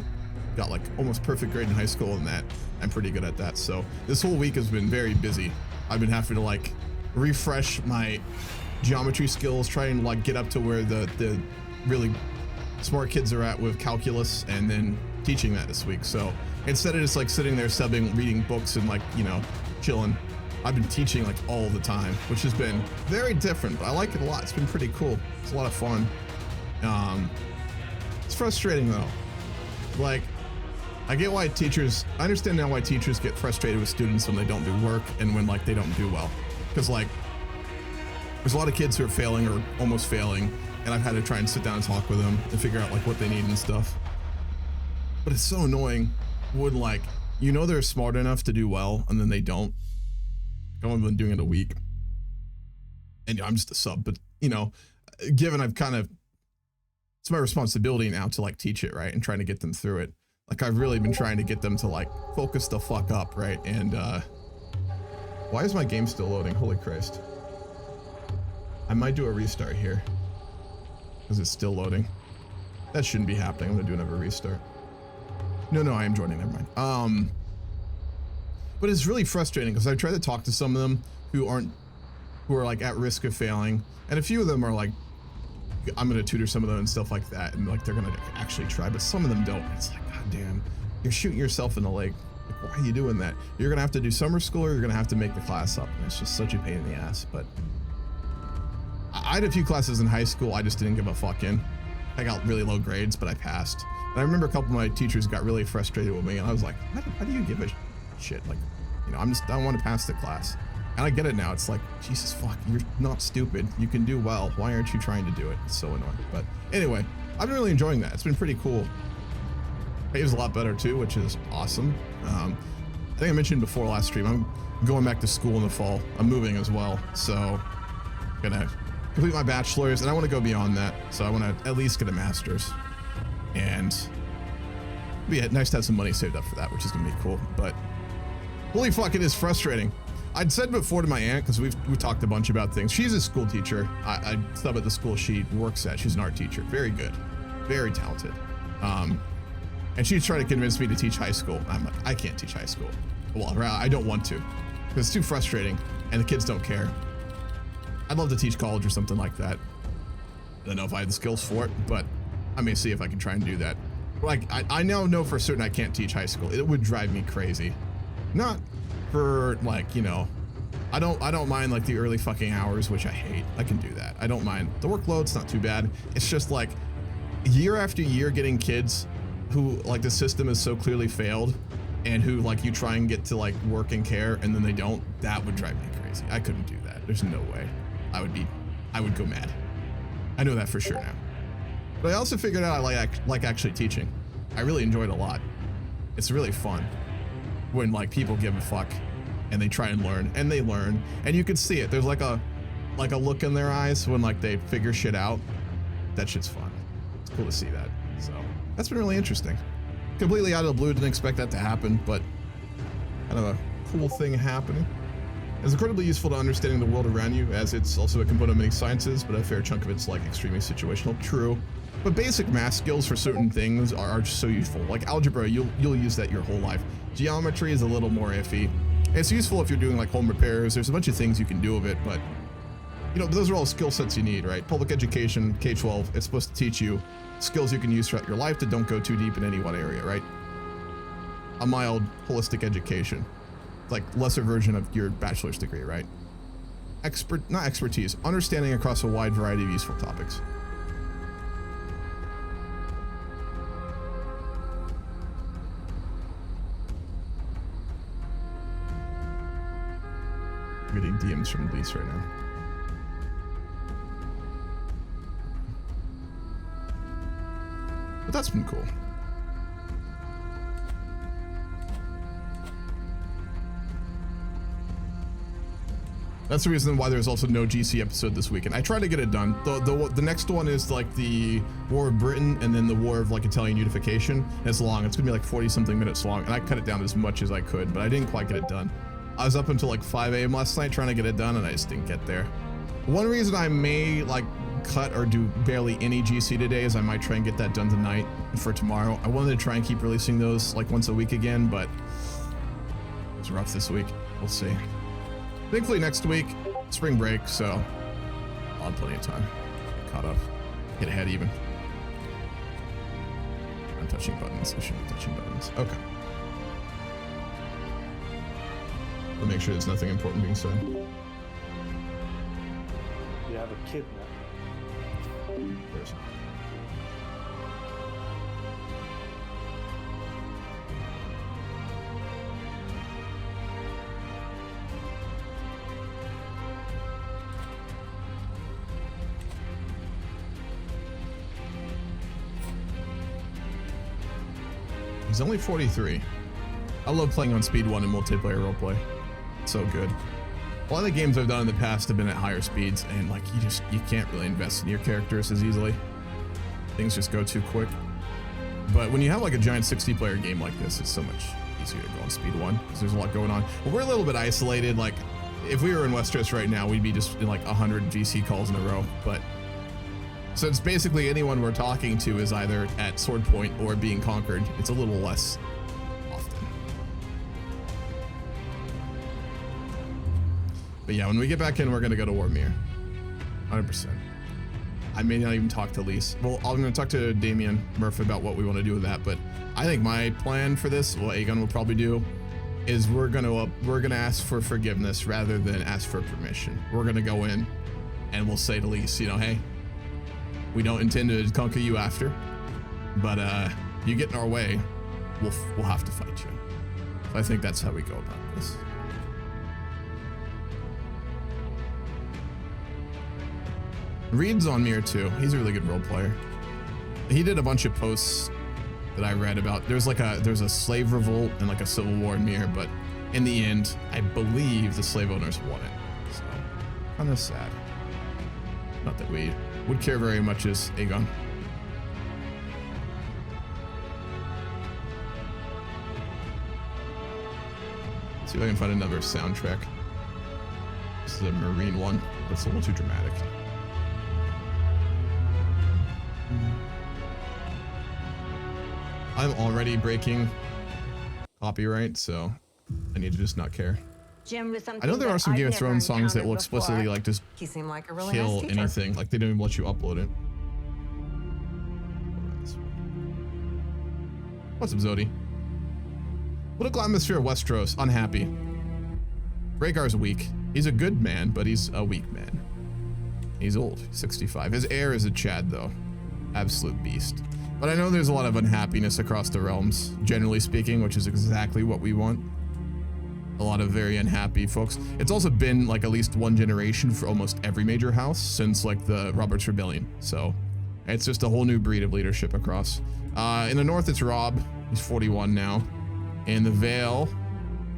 got like almost perfect grade in high school in that. I'm pretty good at that. So this whole week has been very busy. I've been having to like refresh my geometry skills, try and like get up to where the really smart kids are at with calculus, and then teaching that this week. So instead of just like sitting there subbing, reading books and like, you know, chilling, I've been teaching like all the time, which has been very different, but I like it a lot. It's been pretty cool. It's a lot of fun. It's frustrating though. Like, I understand now why teachers get frustrated with students when they don't do work and when like they don't do well. Because like, there's a lot of kids who are failing or almost failing, and I've had to try and sit down and talk with them and figure out like what they need and stuff. But it's so annoying when like, you know, they're smart enough to do well and then they don't. I've only been doing it a week. And I'm just a sub, but you know, given it's my responsibility now to like teach it, right? And trying to get them through it. Like I've really been trying to get them to like focus the fuck up, right? And why is my game still loading? Holy Christ. I might do a restart here because it's still loading. That shouldn't be happening. I'm gonna do another restart. No, I am joining, never mind. But it's really frustrating because I try to talk to some of them who are like at risk of failing. And a few of them are like, I'm gonna tutor some of them and stuff like that, and like they're gonna actually try, but some of them don't. It's like, god damn, you're shooting yourself in the leg. Like, why are you doing that? You're gonna have to do summer school or you're gonna have to make the class up, and it's just such a pain in the ass. But I had a few classes in high school I just didn't give a fuck in. I got really low grades, but I passed. And I remember a couple of my teachers got really frustrated with me, and I was like, how do you give a shit? Like, you know, I want to pass the class. And I get it now. It's like, Jesus fuck, you're not stupid. You can do well. Why aren't you trying to do it? It's so annoying. But anyway, I've been really enjoying that. It's been pretty cool. It was a lot better too, which is awesome. I think I mentioned before last stream, I'm going back to school in the fall. I'm moving as well. So I'm gonna complete my bachelor's and I want to go beyond that. So I want to at least get a master's. And it'd be nice to have some money saved up for that, which is gonna be cool. But holy fuck, it is frustrating. I'd said before to my aunt, because we talked a bunch about things. She's a school teacher. I sub at the school she works at. She's an art teacher. Very good. Very talented. And she's trying to convince me to teach high school. I'm like, I can't teach high school. Well, I don't want to. Because it's too frustrating, and the kids don't care. I'd love to teach college or something like that. I don't know if I have the skills for it, but I may see if I can try and do that. Like, I now know for certain I can't teach high school. It would drive me crazy. Not for like, you know, I don't mind like the early fucking hours, which I hate. I can do that. I don't mind. The workload's not too bad. It's just like year after year getting kids who like the system has so clearly failed and who like you try and get to like work and care and then they don't, that would drive me crazy. I couldn't do that. There's no way. I would go mad. I know that for sure now. But I also figured out I like actually teaching. I really enjoy it a lot. It's really fun when like people give a fuck and they try and learn, and they learn, and you can see it. There's like a look in their eyes when like they figure shit out. That shit's fun. It's cool to see that. So that's been really interesting. Completely out of the blue, didn't expect that to happen, but kind of a cool thing happening. It's incredibly useful to understanding the world around you, as it's also a component of many sciences, but a fair chunk of it's like extremely situational. True. But basic math skills for certain things are just so useful. Like algebra, you'll use that your whole life. Geometry is a little more iffy. It's useful if you're doing like home repairs. There's a bunch of things you can do with it, but you know, those are all skill sets you need, right? Public education, K-12, it's supposed to teach you skills you can use throughout your life that don't go too deep in any one area, right? A mild holistic education, like lesser version of your bachelor's degree, right? Not expertise, understanding across a wide variety of useful topics. I'm getting DMs from Lise right now. But that's been cool. That's the reason why there's also no GC episode this weekend. I tried to get it done. The next one is like the War of Britain and then the War of like Italian Unification. It's long. It's gonna be like 40 something minutes long, and I cut it down as much as I could, but I didn't quite get it done. I was up until like 5 a.m. last night trying to get it done, and I just didn't get there. One reason I may like cut or do barely any GC today is I might try and get that done tonight for tomorrow. I wanted to try and keep releasing those like once a week again, but it's rough this week. We'll see. Thankfully next week, spring break, so I'll have plenty of time. Get caught up, get ahead even. I'm touching buttons. I shouldn't be touching buttons. Okay. I'll make sure there's nothing important being said. You have a kid now. There's not. He's only 43. I love playing on speed 1 in multiplayer roleplay. It's so good. A lot of the games I've done in the past have been at higher speeds, and like you can't really invest in your characters as easily. Things just go too quick. But when you have like a giant 60-player game like this, it's so much easier to go on speed 1 because there's a lot going on. But we're a little bit isolated. Like if we were in Westeros right now, we'd be just in like 100 GC calls in a row. But so it's basically anyone we're talking to is either at sword point or being conquered. It's a little less often. But yeah, when we get back in, we're gonna go to Warmere. 100%. I may not even talk to Lise. Well, I'm gonna talk to Damien Murphy about what we want to do with that. But I think my plan for this, what Aegon will probably do, is we're gonna ask for forgiveness rather than ask for permission. We're gonna go in, and we'll say to Lise, you know, hey, we don't intend to conquer you after, but you get in our way, we'll have to fight you. So I think that's how we go about this. Reed's on Mir too. He's a really good role player. He did a bunch of posts that I read about. There's a slave revolt and like a civil war in Mir, but in the end, I believe the slave owners won it. So kind of sad. Not that we would care very much as Aegon. Let's see if I can find another soundtrack. This is a Marine one, but it's a little too dramatic. I'm already breaking copyright, so I need to just not care. Jim was something I know there are some I've Game of never Thrones songs that will encountered explicitly before. like just He seemed like a really kill nice teacher. anything. Like they don't even let you upload it. What's up, Zodi? Political atmosphere of Westeros, unhappy. Rhaegar's weak. He's a good man, but he's a weak man. He's old, 65. His heir is a Chad, though. Absolute beast. But I know there's a lot of unhappiness across the realms, generally speaking, which is exactly what we want. A lot of very unhappy folks. It's also been like at least one generation for almost every major house since like the Robert's Rebellion. So it's just a whole new breed of leadership across. In the north, it's Rob. He's 41 now. In the Vale,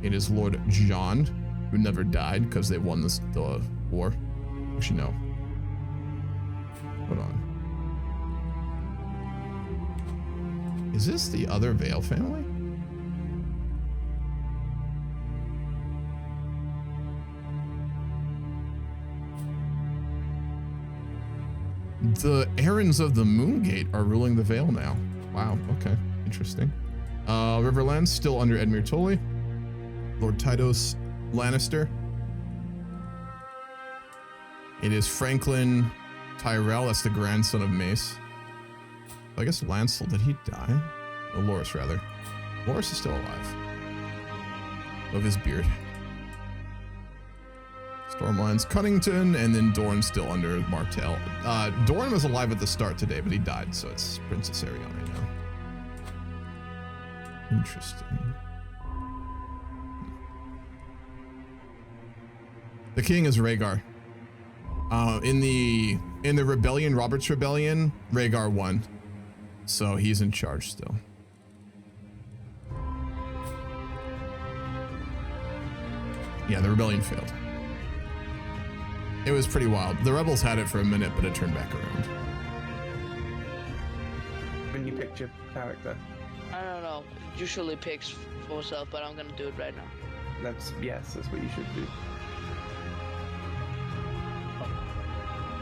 it is Lord John, who never died because they won the war. Actually, no. Hold on. Is this the other Vale family? The Errands of the Moongate are ruling the Vale now. Wow, okay, interesting. Riverlands still under Edmure Tully. Lord Tyrosh Lannister. It is Franklin Tyrell, that's the grandson of Mace. I guess Lancel, did he die? Oh, Loras rather. Loras is still alive. Love his beard. Stormline's Cunnington, and then Dorne's still under Martell. Dorne was alive at the start today, but he died, so it's Princess Ariana right now. Interesting. The king is Rhaegar. In the rebellion, Robert's Rebellion, Rhaegar won. So he's in charge still. Yeah, the rebellion failed. It was pretty wild. The rebels had it for a minute, but it turned back around. When you picked your character? I don't know. Usually picks for myself, but I'm gonna do it right now. That's what you should do.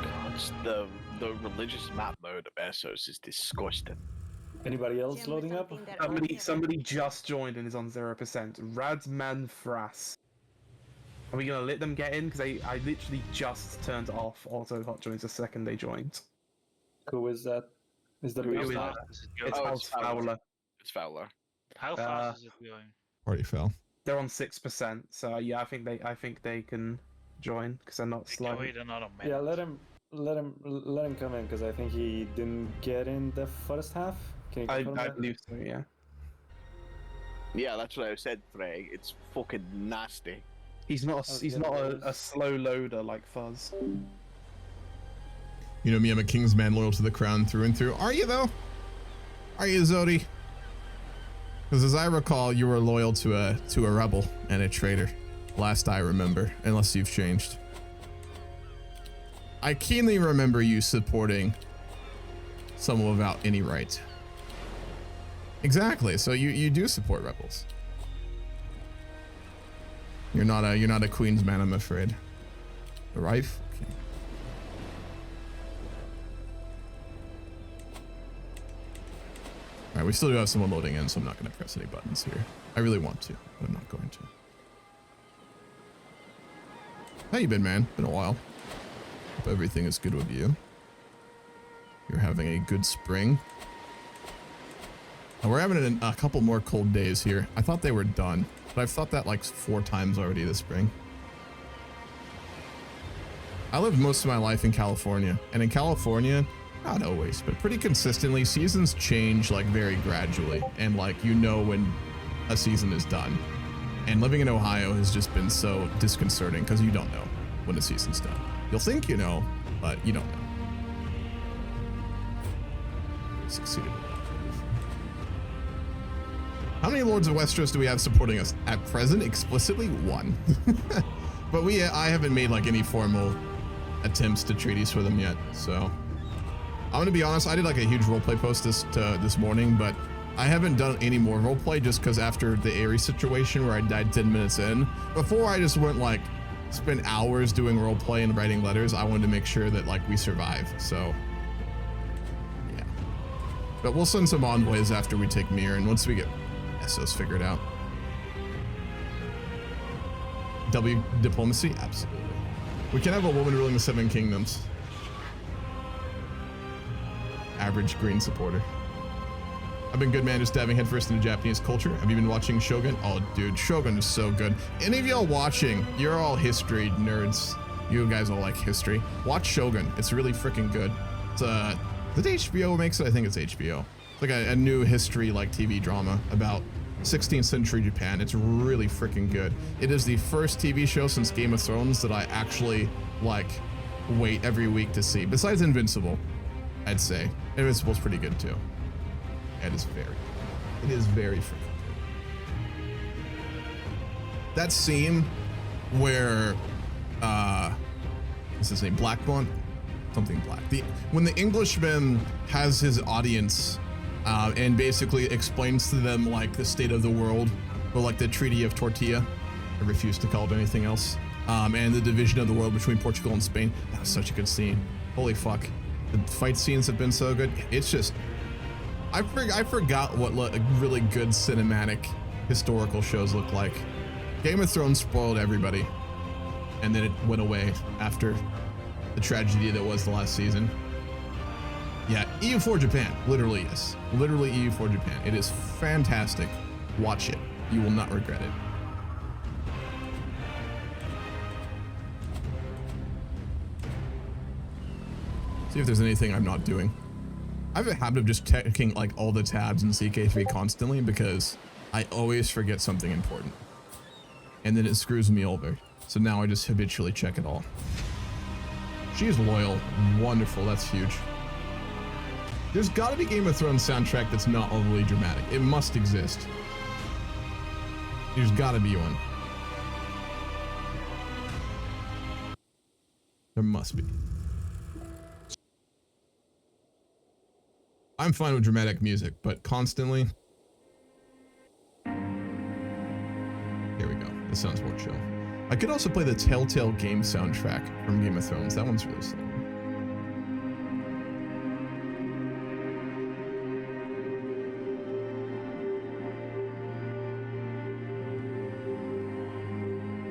God, the religious map mode of Essos is disgusting. Anybody else loading up? Somebody just joined and is on 0%. Radman Thras. Are we gonna let them get in? Because I literally just turned off auto hot joins the second they joined. Who is that? Is the It's House Fowler. It's Fowler. How fast is it going? Already fell. They're on 6%, so yeah, I think they can join because they're not slow. Wait another minute. Yeah, let him come in because I think he didn't get in the first half. Can you confirm I that? believe so. Yeah. Yeah, that's what I said, Frey. It's fucking nasty. He's not a slow loader like Fuzz. You know me, I'm a king's man loyal to the crown through and through. Are you though? Are you, Zodi? Because as I recall, you were loyal to a rebel and a traitor. Last I remember, unless you've changed. I keenly remember you supporting someone without any right. Exactly. So you do support rebels. You're not a queen's man, I'm afraid. The Rife? Okay. All right, we still do have someone loading in, so I'm not going to press any buttons here. I really want to, but I'm not going to. How you been, man? Been a while. Hope everything is good with you. You're having a good spring. And we're having a couple more cold days here. I thought they were done, but I've thought that like 4 times already this spring. I lived most of my life in California, and in California, not always, but pretty consistently, seasons change like very gradually, and like you know when a season is done. And living in Ohio has just been so disconcerting because you don't know when a season's done. You'll think you know, but you don't know. Succeeded. How many Lords of Westeros do we have supporting us at present? Explicitly 1. But I haven't made like any formal attempts to treaties for them yet, so I'm gonna be honest, I did like a huge roleplay post this morning, but I haven't done any more roleplay just because after the Aerie situation where I died 10 minutes in, before I just went like spent hours doing roleplay and writing letters, I wanted to make sure that like we survive, so yeah. But we'll send some envoys after we take Mir, and once we get Essos figured out. W diplomacy? Absolutely. We can have a woman ruling the 7 kingdoms. Average green supporter. I've been good, man, just diving headfirst into Japanese culture. Have you been watching Shogun? Oh, dude, Shogun is so good. Any of y'all watching, you're all history nerds. You guys all like history. Watch Shogun. It's really freaking good. It's, did HBO makes it? I think it's HBO. It's like a new history like TV drama about 16th century Japan. It's really freaking good. It is the first TV show since Game of Thrones that I actually like wait every week to see. Besides Invincible, I'd say. Invincible's pretty good too. It is very freaking good. That scene where what's his name? Blackmont? Something Black. When the Englishman has his audience and basically explains to them like the state of the world, or like the Treaty of Tortilla, I refuse to call it anything else, and the division of the world between Portugal and Spain. That was such a good scene. Holy fuck. The fight scenes have been so good. It's just, I forgot what really good cinematic historical shows look like. Game of Thrones spoiled everybody, and then it went away after the tragedy that was the last season. Yeah, EU4 Japan literally is. Literally EU4 Japan. It is fantastic. Watch it. You will not regret it. See if there's anything I'm not doing. I have a habit of just checking like all the tabs in CK3 constantly because I always forget something important. And then it screws me over. So now I just habitually check it all. She's loyal. Wonderful. That's huge. There's gotta be Game of Thrones soundtrack that's not overly dramatic. It must exist. There's gotta be one. There must be. I'm fine with dramatic music, but constantly. Here we go. This sounds more chill. I could also play the Telltale game soundtrack from Game of Thrones. That one's really slow.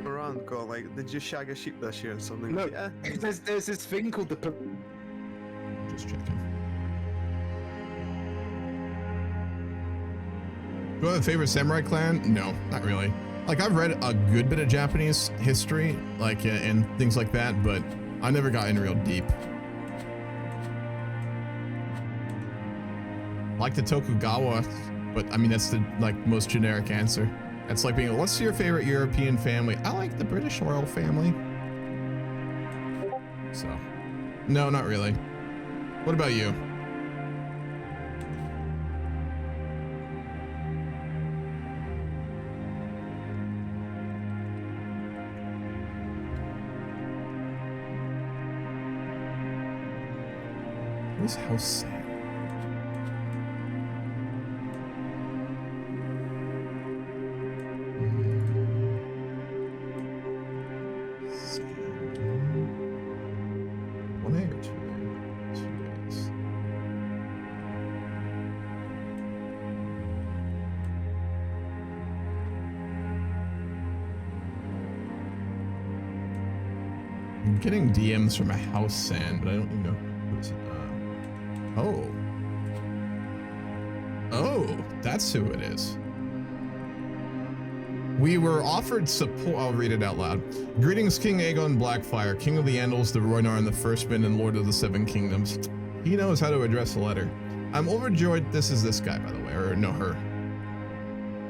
Around, go like, did you shag a sheep this year or something? No, Yeah. there's this thing called the... Just checking. Do I have a favorite samurai clan? No, not really. Like, I've read a good bit of Japanese history, like, and things like that, but I never got in real deep. Like the Tokugawa, but I mean, that's the, like, most generic answer. It's like being, what's your favorite European family? I like the British royal family. So, no, not really. What about you? What's house sad? One day or 2 days? 2 days. I'm getting DMs from a house sand, but I don't even know who's it. Oh, that's who it is. We were offered support. I'll read it out loud. Greetings, King Aegon Blackfyre, King of the Andals, the Rhoynar, and the Firstman, and Lord of the Seven Kingdoms. He knows how to address a letter. I'm overjoyed. This is this guy, by the way, or no, her.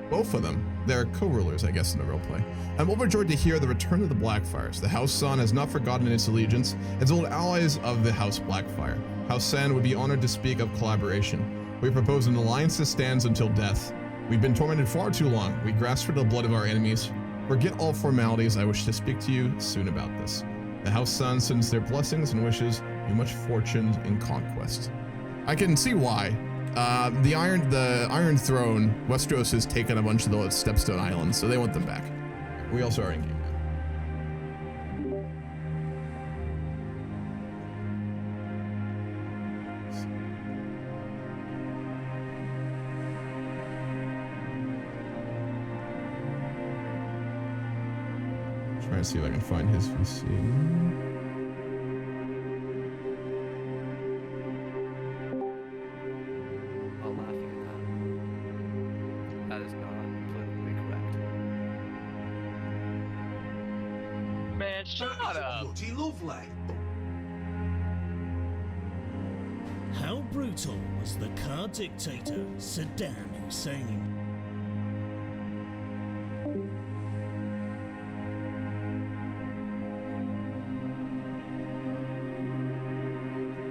Both of them. They're co-rulers, I guess, in the roleplay. I'm overjoyed to hear the return of the Blackfyres. The House San has not forgotten its allegiance. It's old allies of the House Blackfyre. House San would be honored to speak of collaboration. We propose an alliance that stands until death. We've been tormented far too long. We grasp for the blood of our enemies. Forget all formalities. I wish to speak to you soon about this. The House San sends their blessings and wishes you much fortune in conquest. I can see why. The Iron Throne, Westeros has taken a bunch of the Stepstone Islands, so they want them back. We also are in game now. Trying to see if I can find his VC. Man, shut up! How brutal was the Kurd dictator Saddam Hussein?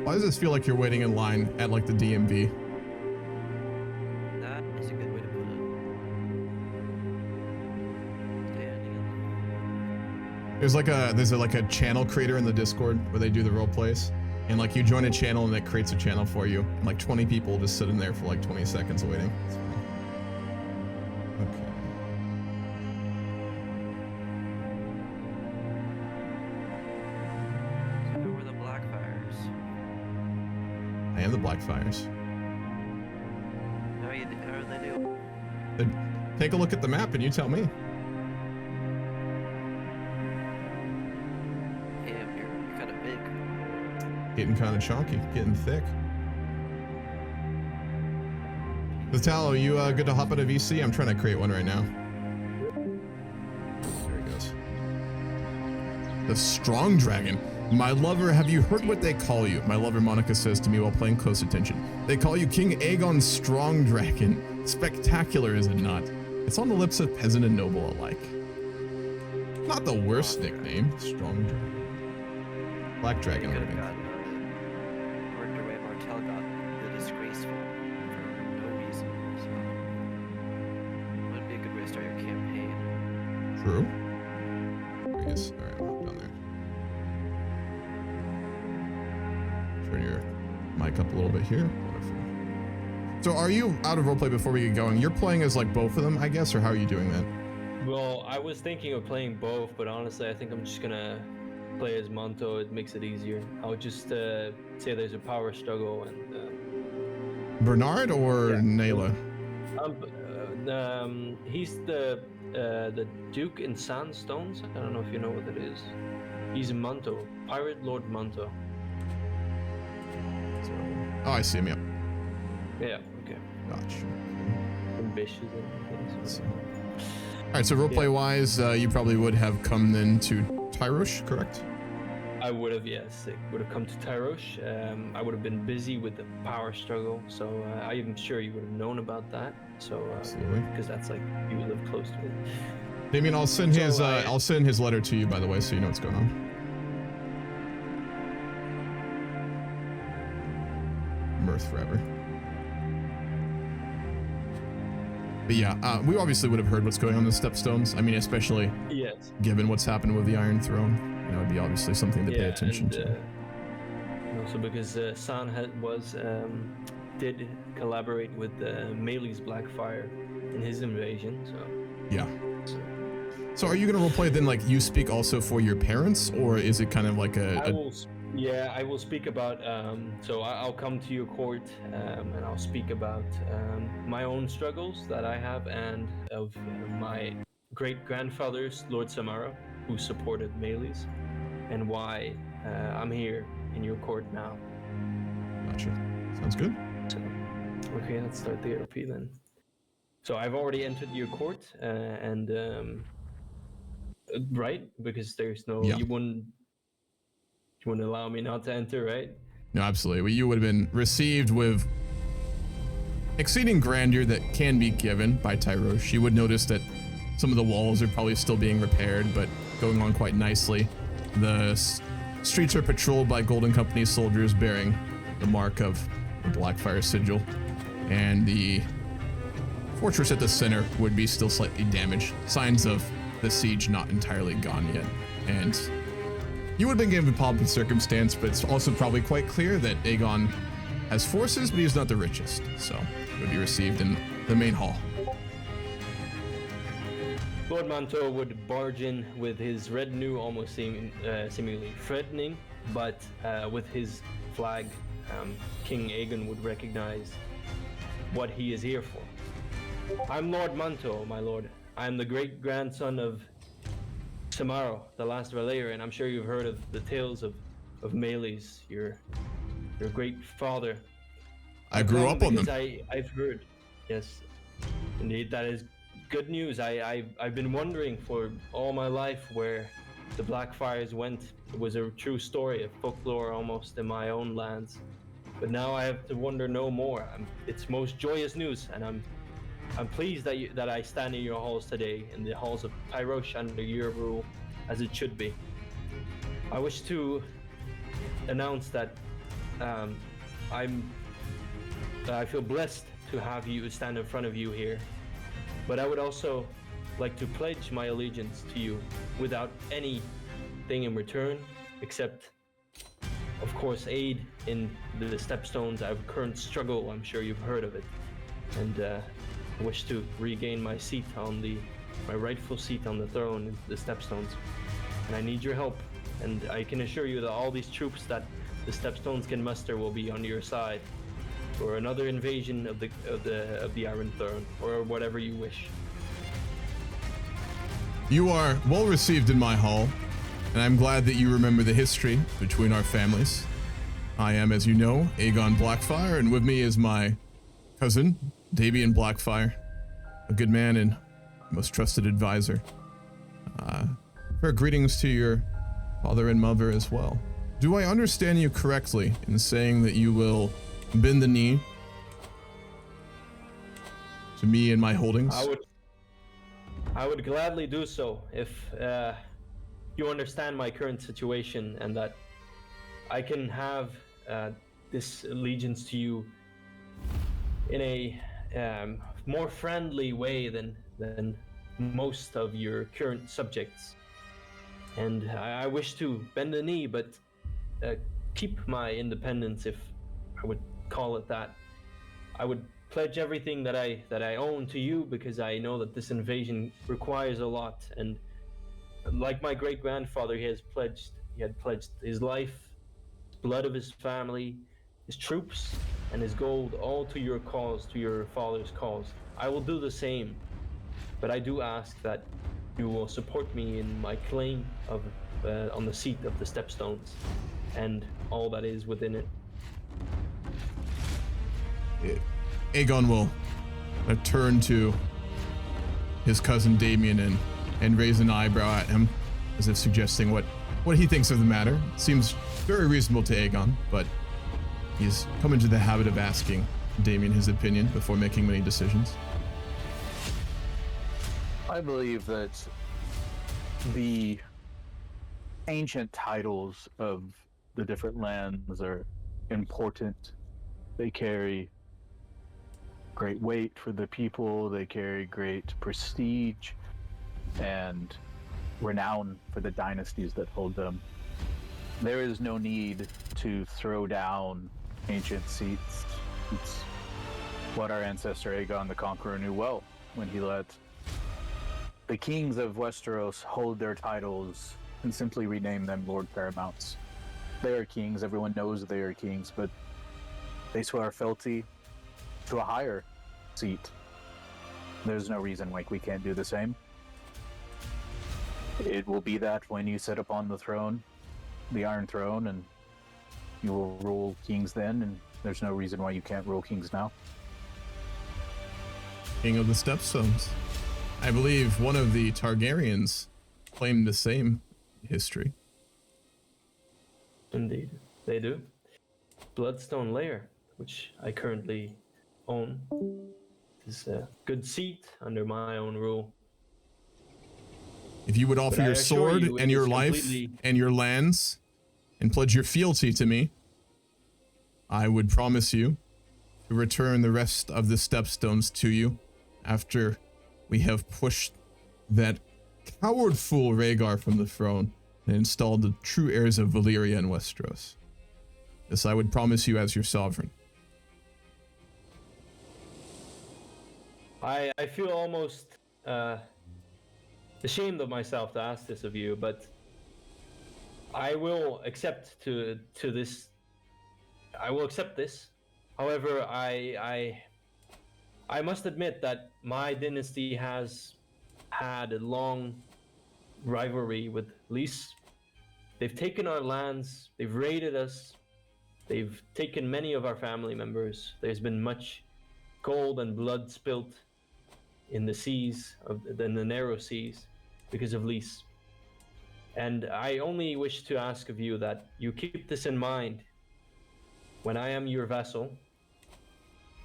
Why does this feel like you're waiting in line at like the DMV? That is a good way to put it. Standing in There's like a channel creator in the Discord where they do the role plays, and like you join a channel and it creates a channel for you, and like 20 people just sit in there for like 20 seconds waiting. It's funny. Okay. So who were the Blackfyres? I am the Blackfyres. How are they doing? Take a look at the map and you tell me. Damn, you're kind of big. Getting kind of chunky, getting thick. Vitalo, you good to hop out of VC? I'm trying to create one right now. There he goes. The Strong Dragon. My lover, have you heard what they call you? My lover Monica says to me while playing close attention. They call you King Aegon Strong Dragon. Spectacular, is it not? It's on the lips of peasant and noble alike. Not the worst nickname. Strong Dragon. Black Dragon would have been. Worked away Martell got the disgraceful for no reason. So it would be a good way to start your campaign. True. There he is. Alright, down there. Turn your mic up a little bit here. Wonderful. So are you out of roleplay before we get going? You're playing as like both of them, I guess, or how are you doing that? Well, I was thinking of playing both, but honestly, I think I'm just gonna play as Manto. It makes it easier. I would just say there's a power struggle and. Bernard or Nayla? He's the Duke in Sandstones. I don't know if you know what that is. He's a Manto, Pirate Lord Manto. Oh, I see him. Yep. Yeah. Okay. Gotcha. Ambitious. All right. So roleplay wise, you probably would have come then to Tyrosh, correct? I would have, yes. I would have come to Tyrosh. I would have been busy with the power struggle, so I'm sure you would have known about that. So absolutely, because that's like you live close to it. Damien, I'll send his I'll send his letter to you, by the way, so you know what's going on. Mirth forever. But yeah, we obviously would have heard what's going on in the Stepstones. I mean, especially given what's happened with the Iron Throne. You know, it'd be obviously something to pay attention to. Also because San did collaborate with Melee Blackfyre in his invasion, so. Yeah. So are you gonna roleplay then, like you speak also for your parents, or is it kind of like I will speak about, so I'll come to your court and I'll speak about my own struggles that I have and of my great-grandfathers, Lord Samara, who supported Melees, and why I'm here in your court now. Gotcha. Sounds good. So, okay, let's start the RP then. So I've already entered your court, and right, because there's no, you wouldn't allow me not to enter, right? No, absolutely. Well, you would have been received with exceeding grandeur that can be given by Tyrosh. You would notice that some of the walls are probably still being repaired, but going on quite nicely. The streets are patrolled by Golden Company soldiers bearing the mark of the Blackfyre sigil, and the fortress at the center would be still slightly damaged. Signs of the siege not entirely gone yet. And you would have been given pomp and circumstance, but it's also probably quite clear that Aegon has forces, but he's not the richest. So it would be received in the main hall. Lord Manto would barge in with his retinue, almost seemingly threatening, but with his flag, King Aegon would recognize what he is here for. I'm Lord Manto, my lord. I'm the great-grandson of Samaro, the last Valyrian. I'm sure you've heard of the tales of Melees, your great father. I grew up on them. I've heard, yes, indeed, that is good news. I've been wondering for all my life where the Blackfyres went. It was a true story, a folklore almost in my own lands. But now I have to wonder no more. It's most joyous news, and I'm pleased that I stand in your halls today, in the halls of Tyrosh under your rule, as it should be. I wish to announce that I feel blessed to have you stand in front of you here, but I would also like to pledge my allegiance to you without anything in return, except, of course, aid in the stepstones. I have a current struggle, I'm sure you've heard of it, and I wish to regain my seat my rightful seat on the throne, the stepstones, and I need your help. And I can assure you that all these troops that the stepstones can muster will be on your side for another invasion of the Iron Throne, or whatever you wish. You are well received in my hall, and I'm glad that you remember the history between our families. I am, as you know, Daemon Blackfyre, and with me is my cousin, Daemon Blackfyre, a good man and most trusted advisor. Her greetings to your father and mother as well. Do I understand you correctly in saying that you will bend the knee to me and my holdings? I would gladly do so if you understand my current situation, and that I can have this allegiance to you in a more friendly way than most of your current subjects. And I wish to bend the knee, but keep my independence, if I would call it that. I would pledge everything that I own to you, because I know that this invasion requires a lot. And like my great-grandfather, he had pledged his life, blood of his family, his troops, and his gold, all to your cause, to your father's cause. I will do the same, but I do ask that you will support me in my claim on the seat of the stepstones and all that is within it. Aegon will turn to his cousin Daemon and raise an eyebrow at him, as if suggesting what he thinks of the matter. Seems very reasonable to Aegon, but he's come into the habit of asking Daemon his opinion before making many decisions. I believe that the ancient titles of the different lands are important. They carry great weight for the people, they carry great prestige and renown for the dynasties that hold them. There is no need to throw down ancient seats. It's what our ancestor Aegon the Conqueror knew well when he let the kings of Westeros hold their titles and simply rename them Lord Paramounts. They are kings, everyone knows they are kings, but they swear fealty to a higher seat. There's no reason why we can't do the same. It will be that when you sit upon the throne, the Iron Throne, and you will rule kings then, and there's no reason why you can't rule kings now. King of the Stepstones. I believe one of the Targaryens claimed the same history. Indeed, they do. Bloodstone Lair, which I currently own, is a good seat under my own rule. If you would offer your sword and your life and your lands and pledge your fealty to me, I would promise you to return the rest of the stepstones to you after we have pushed that coward fool Rhaegar from the throne and installed the true heirs of Valyria and Westeros. This I would promise you as your sovereign. I feel almost ashamed of myself to ask this of you, but I will accept to this. I will accept this. However, I must admit that my dynasty has had a long rivalry with Lys. They've taken our lands, they've raided us, they've taken many of our family members. There's been much gold and blood spilt in the seas, in the narrow seas, because of Lys. And I only wish to ask of you that you keep this in mind when I am your vassal,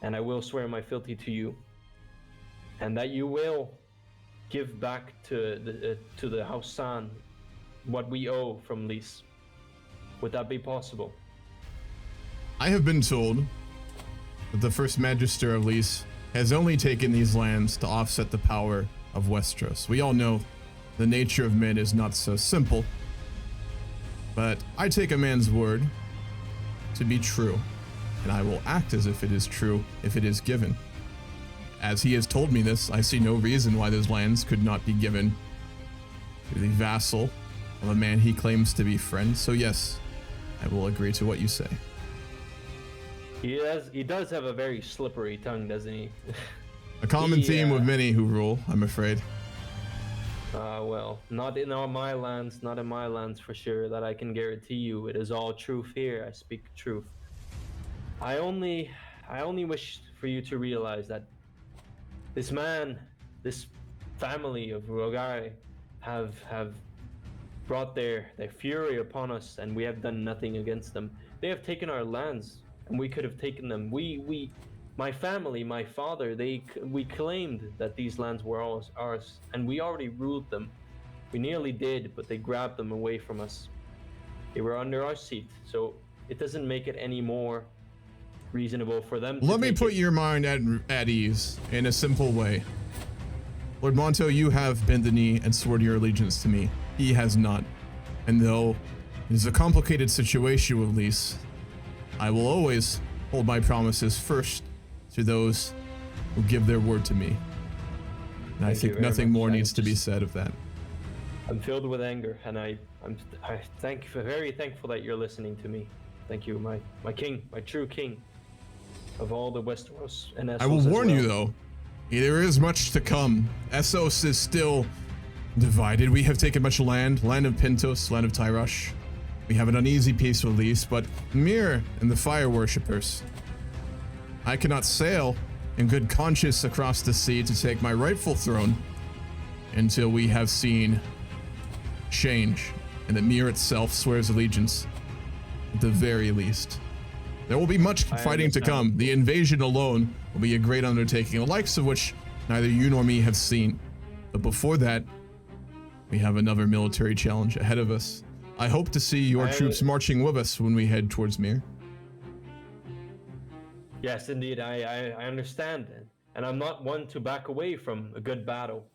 and I will swear my fealty to you, and that you will give back to the House San what we owe from Lys. Would that be possible? I have been told that the first Magister of Lys has only taken these lands to offset the power of Westeros. We all know the nature of men is not so simple, but I take a man's word to be true, and I will act as if it is true if it is given. As he has told me this, I see no reason why those lands could not be given to the vassal of a man he claims to be friend. So yes, I will agree to what you say. He does have a very slippery tongue, doesn't he? A common theme with many who rule, I'm afraid. Well, not in my lands for sure, that I can guarantee you. It is all truth here. I speak truth. I only wish for you to realize that this family of Rogai have brought their fury upon us, and we have done nothing against them. They have taken our lands, and we could have taken them. My family, my father, we claimed that these lands were ours, and we already ruled them. We nearly did, but they grabbed them away from us. They were under our seat, so it doesn't make it any more reasonable for them. Let me put your mind at ease in a simple way. Lord Monto, you have bent the knee and sworn your allegiance to me. He has not. And though it is a complicated situation with Lys, I will always hold my promises first to those who give their word to me. And I think nothing more needs to be said of that. I'm filled with anger, and I'm very thankful that you're listening to me. Thank you, my king, my true king of all the Westeros and Essos. I will warn you though, there is much to come. Essos is still divided. We have taken much land of Pentos, land of Tyrosh. We have an uneasy peace with Lys, but Mir and the fire worshippers. I cannot sail in good conscience across the sea to take my rightful throne until we have seen change, and that Mir itself swears allegiance at the very least. There will be much fighting to come. The invasion alone will be a great undertaking, the likes of which neither you nor me have seen. But before that, we have another military challenge ahead of us. I hope to see your troops marching with us when we head towards Mir. Yes, indeed, I understand, and I'm not one to back away from a good battle.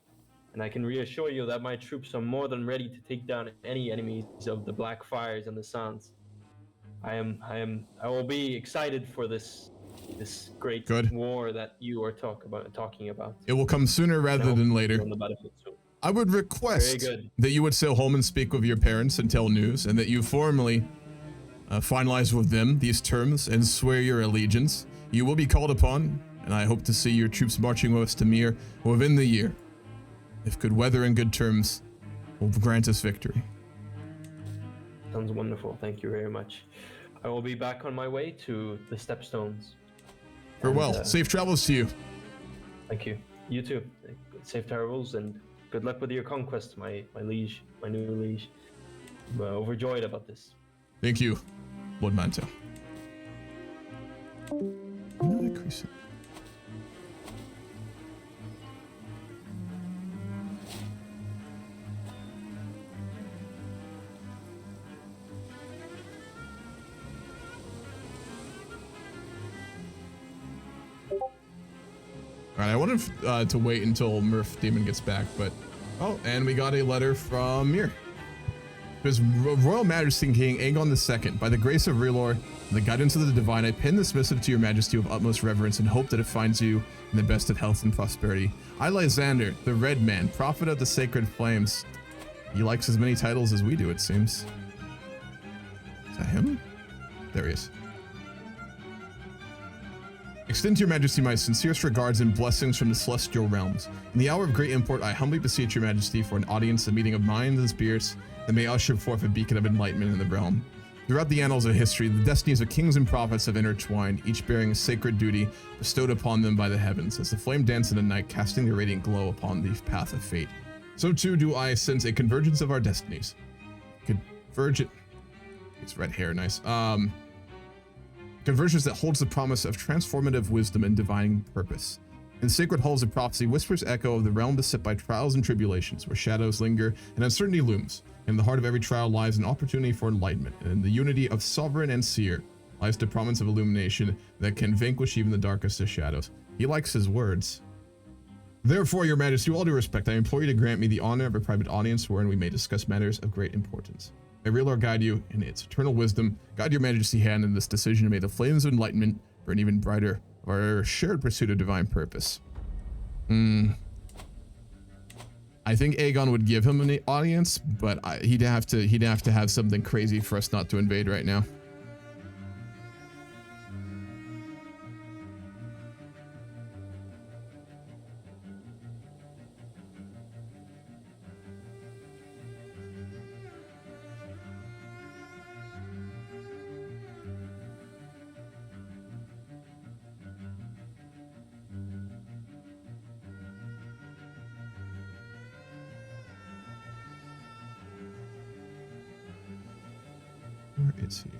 And I can reassure you that my troops are more than ready to take down any enemies of the Blackfyres and the Scions. I will be excited for this great war that you are talking about. It will come sooner rather than later. I would request that you would sail home and speak with your parents and tell news, and that you formally finalize with them these terms and swear your allegiance. You will be called upon, and I hope to see your troops marching with us to Mir within the year. If good weather and good terms will grant us victory. Sounds wonderful. Thank you very much. I will be back on my way to the Stepstones. Farewell. Safe travels to you. Thank you. You too. Safe travels, and good luck with your conquest, my liege, my new liege. I'm overjoyed about this. Thank you, Lord Manto. Alright, I wanted to wait until Murph Demon gets back, but... Oh, and we got a letter from Mir. His Royal Majesty King Aegon II, by the grace of R'hllor and the guidance of the Divine, I pin this missive to your Majesty with utmost reverence and hope that it finds you in the best of health and prosperity. I, Lysander, the Red Man, prophet of the sacred flames. He likes as many titles as we do, it seems. Is that him? There he is. Extend to your Majesty my sincerest regards and blessings from the celestial realms. In the hour of great import, I humbly beseech your Majesty for an audience, a meeting of minds and spirits that may usher forth a beacon of enlightenment in the realm. Throughout the annals of history, the destinies of kings and prophets have intertwined, each bearing a sacred duty bestowed upon them by the heavens, as the flame dance in the night, casting their radiant glow upon the path of fate. So too do I sense a convergence of our destinies. Convergent. It's red hair, nice. convergence that holds the promise of transformative wisdom and divine purpose. In sacred halls of prophecy, whispers echo of the realm beset by trials and tribulations, where shadows linger and uncertainty looms. In the heart of every trial lies an opportunity for enlightenment, and in the unity of sovereign and seer lies the promise of illumination that can vanquish even the darkest of shadows. He likes his words. Therefore, your majesty, with all due respect, I implore you to grant me the honor of a private audience wherein we may discuss matters of great importance. May R'hllor guide you in its eternal wisdom, guide your majesty hand in this decision, and may the flames of enlightenment burn even brighter for our shared pursuit of divine purpose. I think Aegon would give him an audience, but he'd have to have something crazy for us not to invade right now. Where is he?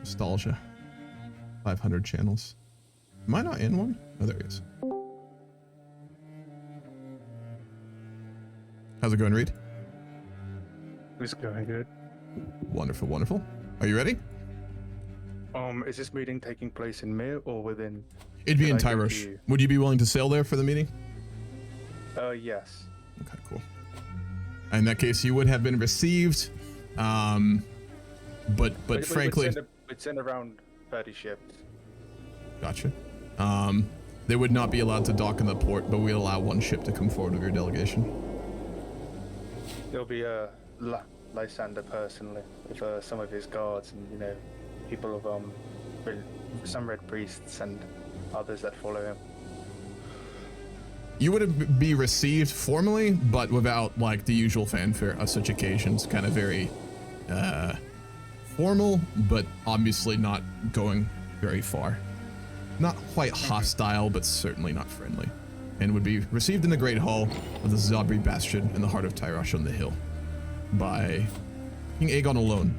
Nostalgia. 500 channels. Am I not in one? Oh, there he is. How's it going, Reed? It's going good. Wonderful, wonderful. Are you ready? Is this meeting taking place in Mir or within? It'd be in Tyrosh. Would you be willing to sail there for the meeting? Yes. Okay, cool. In that case, you would have been received, but frankly, we'd send around 30 ships. Gotcha. They would not be allowed to dock in the port, but we'd allow one ship to come forward with your delegation. There'll be a Lysander personally with some of his guards and people of some red priests and others that follow him. You would be received formally, but without like the usual fanfare of such occasions. Kind of very formal, but obviously not going very far. Not quite hostile, but certainly not friendly. And would be received in the Great Hall of the Zabri Bastion in the heart of Tyrosh on the hill by King Aegon alone.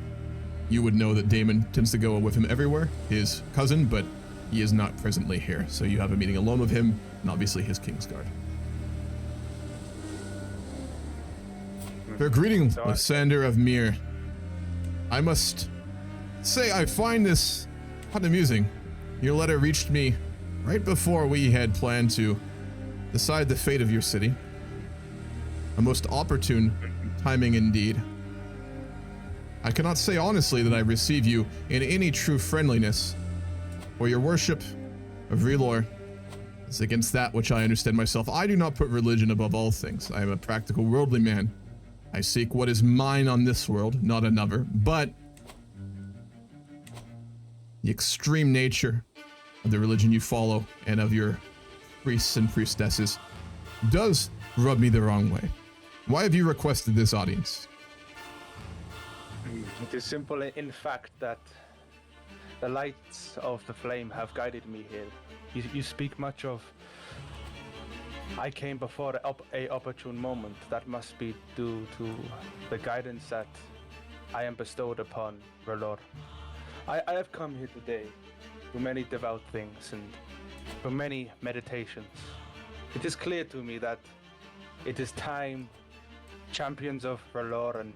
You would know that Daemon tends to go with him everywhere, his cousin, but he is not presently here. So you have a meeting alone with him, and obviously his Kingsguard. Fair greeting, Lysander of Mir. I must say I find this quite amusing. Your letter reached me right before we had planned to decide the fate of your city. A most opportune timing indeed. I cannot say honestly that I receive you in any true friendliness, for your worship of R'hllor is against that which I understand myself. I do not put religion above all things. I am a practical worldly man. I seek what is mine on this world, not another, but the extreme nature of the religion you follow and of your priests and priestesses does rub me the wrong way. Why have you requested this audience? It is simple in fact that the lights of the flame have guided me here. You speak much of I came before a opportune moment. That must be due to the guidance that I am bestowed upon R'hllor. I have come here today for many devout things and for many meditations. It is clear to me that it is time champions of R'hllor and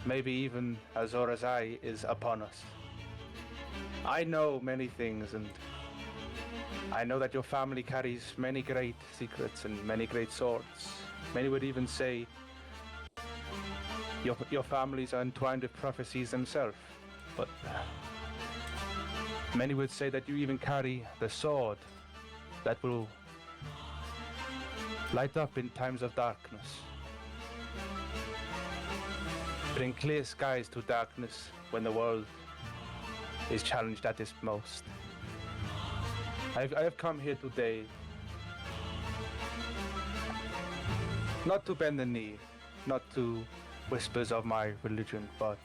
maybe even Azor Ahai is upon us. I know many things, and I know that your family carries many great secrets and many great swords. Many would even say your families are entwined with prophecies themselves, but many would say that you even carry the sword that will light up in times of darkness. Bring clear skies to darkness when the world is challenged at its most. I have come here today not to bend the knee, not to whispers of my religion, but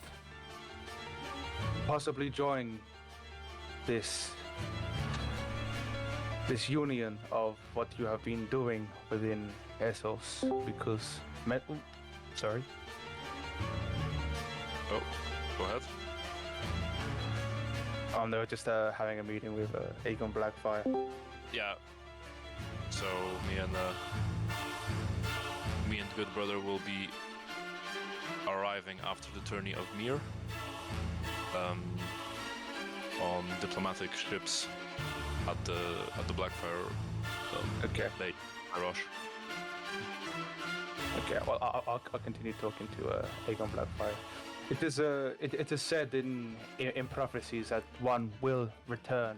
possibly join this this union of what you have been doing within Essos, because sorry. Oh, go ahead. They were just having a meeting with Daemon Blackfyre. Yeah. So me and good brother will be arriving after the tourney of Mir on diplomatic ships at the Blackfyre base, Tyrosh. Okay, well, I'll continue talking to Daemon Blackfyre. It is said in prophecies that one will return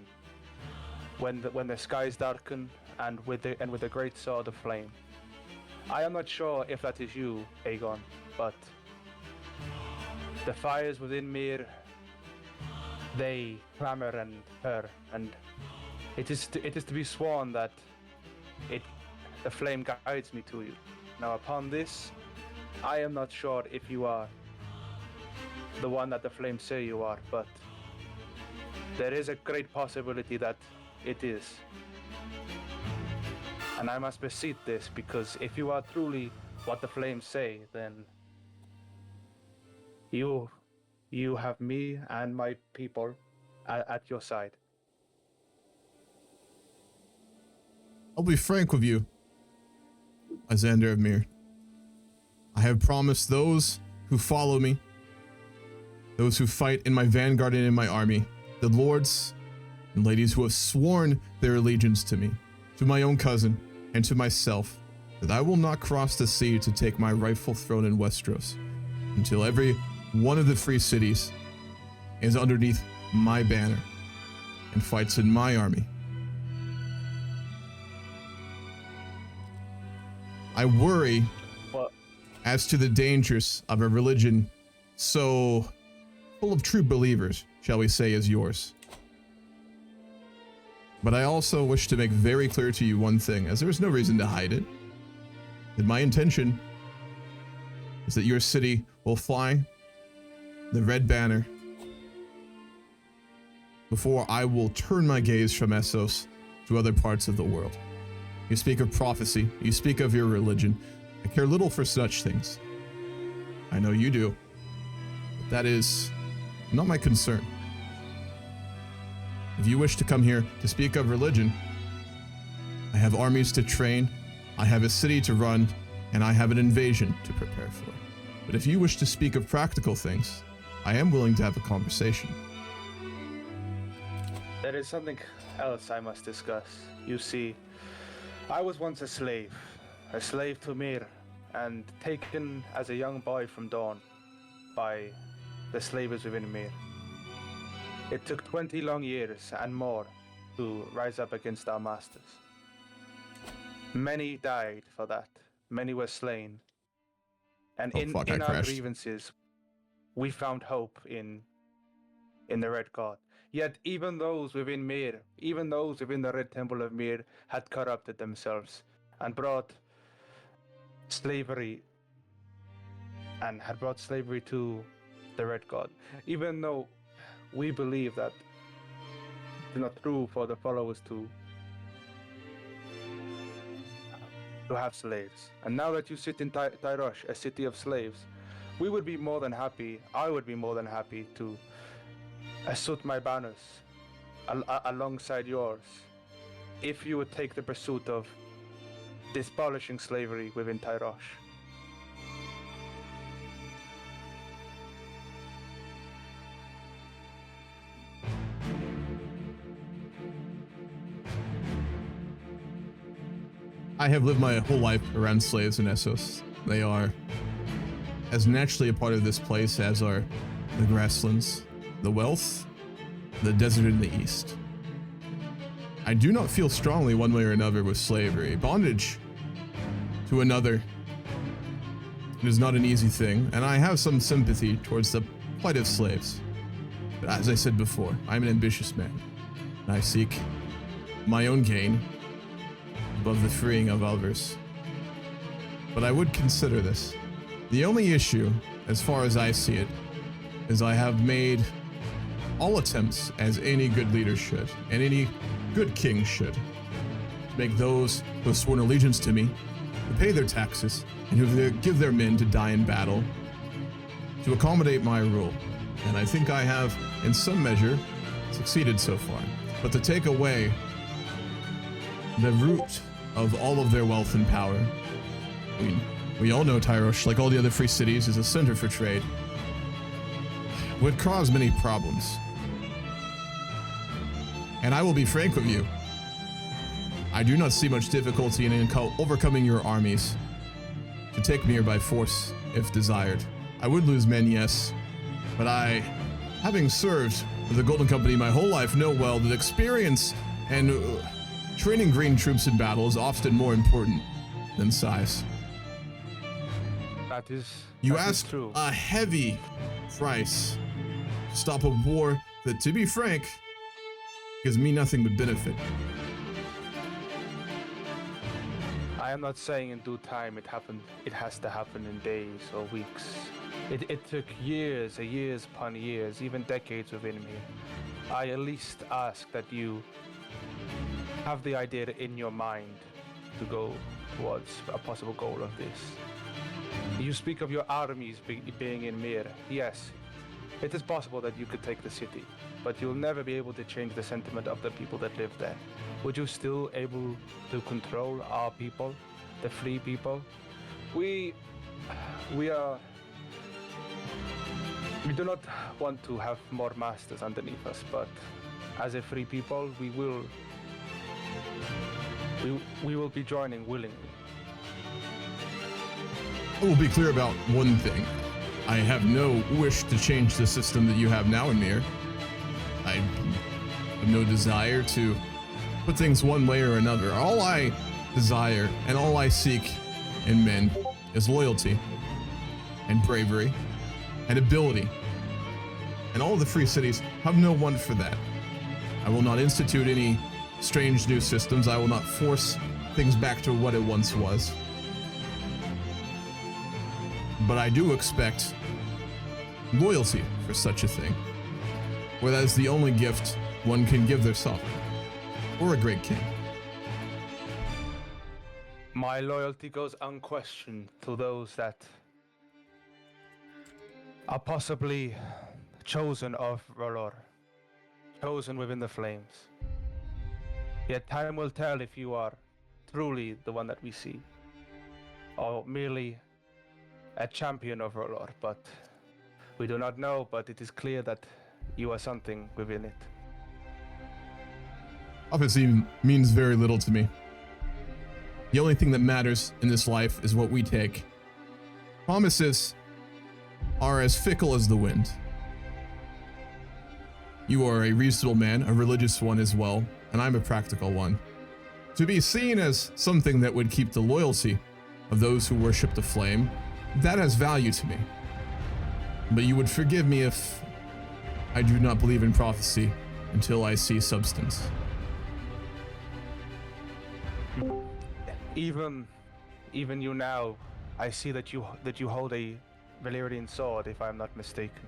when the skies darken and with the great sword of flame. I am not sure if that is you, Aegon, but the fires within Mir, they clamor and purr, and it is to be sworn that the flame guides me to you. Now, upon this, I am not sure if you are the one that the flames say you are, but there is a great possibility that it is. And I must beseech this, because if you are truly what the flames say, then you have me and my people at your side. I'll be frank with you, Lysander of Mir. I have promised those who follow me, those who fight in my vanguard and in my army, the lords and ladies who have sworn their allegiance to me, to my own cousin, and to myself, that I will not cross the sea to take my rightful throne in Westeros until every one of the free cities is underneath my banner and fights in my army. I worry as to the dangers of a religion so full of true believers, shall we say, as yours. But I also wish to make very clear to you one thing, as there is no reason to hide it, that my intention is that your city will fly the red banner before I will turn my gaze from Essos to other parts of the world. You speak of prophecy, you speak of your religion. I care little for such things. I know you do, but that is not my concern. If you wish to come here to speak of religion, I have armies to train, I have a city to run, and I have an invasion to prepare for. But if you wish to speak of practical things, I am willing to have a conversation. There is something else I must discuss. You see, I was once a slave to Mir, and taken as a young boy from Dawn by the slavers within Mir. It took 20 long years and more to rise up against our masters. Many died for that. Many were slain. And in our grievances, we found hope in the Red God. Yet even those within Mir, even those within the Red Temple of Mir, had corrupted themselves and brought slavery to the Red God. Even though we believe that it's not true for the followers to have slaves. And now that you sit in Tyrosh, a city of slaves, we would be more than happy, I would be more than happy to assert my banners alongside yours, if you would take the pursuit of dispolishing slavery within Tyrosh. I have lived my whole life around slaves in Essos. They are as naturally a part of this place as are the grasslands, the wealth, the desert in the east. I do not feel strongly one way or another with slavery. Bondage to another is not an easy thing, and I have some sympathy towards the plight of slaves. But as I said before, I'm an ambitious man, and I seek my own gain above the freeing of others. But I would consider this. The only issue, as far as I see it, is I have made all attempts, as any good leader should, and any good king should, make those who have sworn allegiance to me, who pay their taxes, and who give their men to die in battle, to accommodate my rule. And I think I have, in some measure, succeeded so far. But to take away the root of all of their wealth and power, I mean, we all know Tyrosh, like all the other free cities, is a center for trade, would cause many problems. And I will be frank with you, I do not see much difficulty in overcoming your armies to take me here by force, if desired. I would lose men, yes, but I, having served with the Golden Company my whole life, know well that experience and training green troops in battle is often more important than size. You asked a heavy price to stop a war that, to be frank, gives me nothing but benefit. I am not saying in due time it has to happen in days or weeks. It took years upon years, even decades within me. I at least ask that you have the idea in your mind to go towards a possible goal of this. You speak of your armies being in Mir. Yes, it is possible that you could take the city, but you'll never be able to change the sentiment of the people that live there. Would you still able to control our people, the free people? We do not want to have more masters underneath us, but as a free people, we will be joining willingly. I will be clear about one thing. I have no wish to change the system that you have now in Mir. I have no desire to put things one way or another. All I desire and all I seek in men is loyalty and bravery and ability. And all of the free cities have no want for that. I will not institute any strange new systems. I will not force things back to what it once was. But I do expect loyalty for such a thing, where that is the only gift one can give their sovereign, or a great king. My loyalty goes unquestioned to those that are possibly chosen of R'hllor, chosen within the flames. Yet time will tell if you are truly the one that we see, or merely a champion of R'hllor, but we do not know, but it is clear that you are something within it. Prophecy means very little to me. The only thing that matters in this life is what we take. Promises are as fickle as the wind. You are a reasonable man, a religious one as well, and I'm a practical one. To be seen as something that would keep the loyalty of those who worship the flame, that has value to me. But you would forgive me if I do not believe in prophecy until I see substance. Even you now, I see that you hold a Valyrian sword, if I'm not mistaken.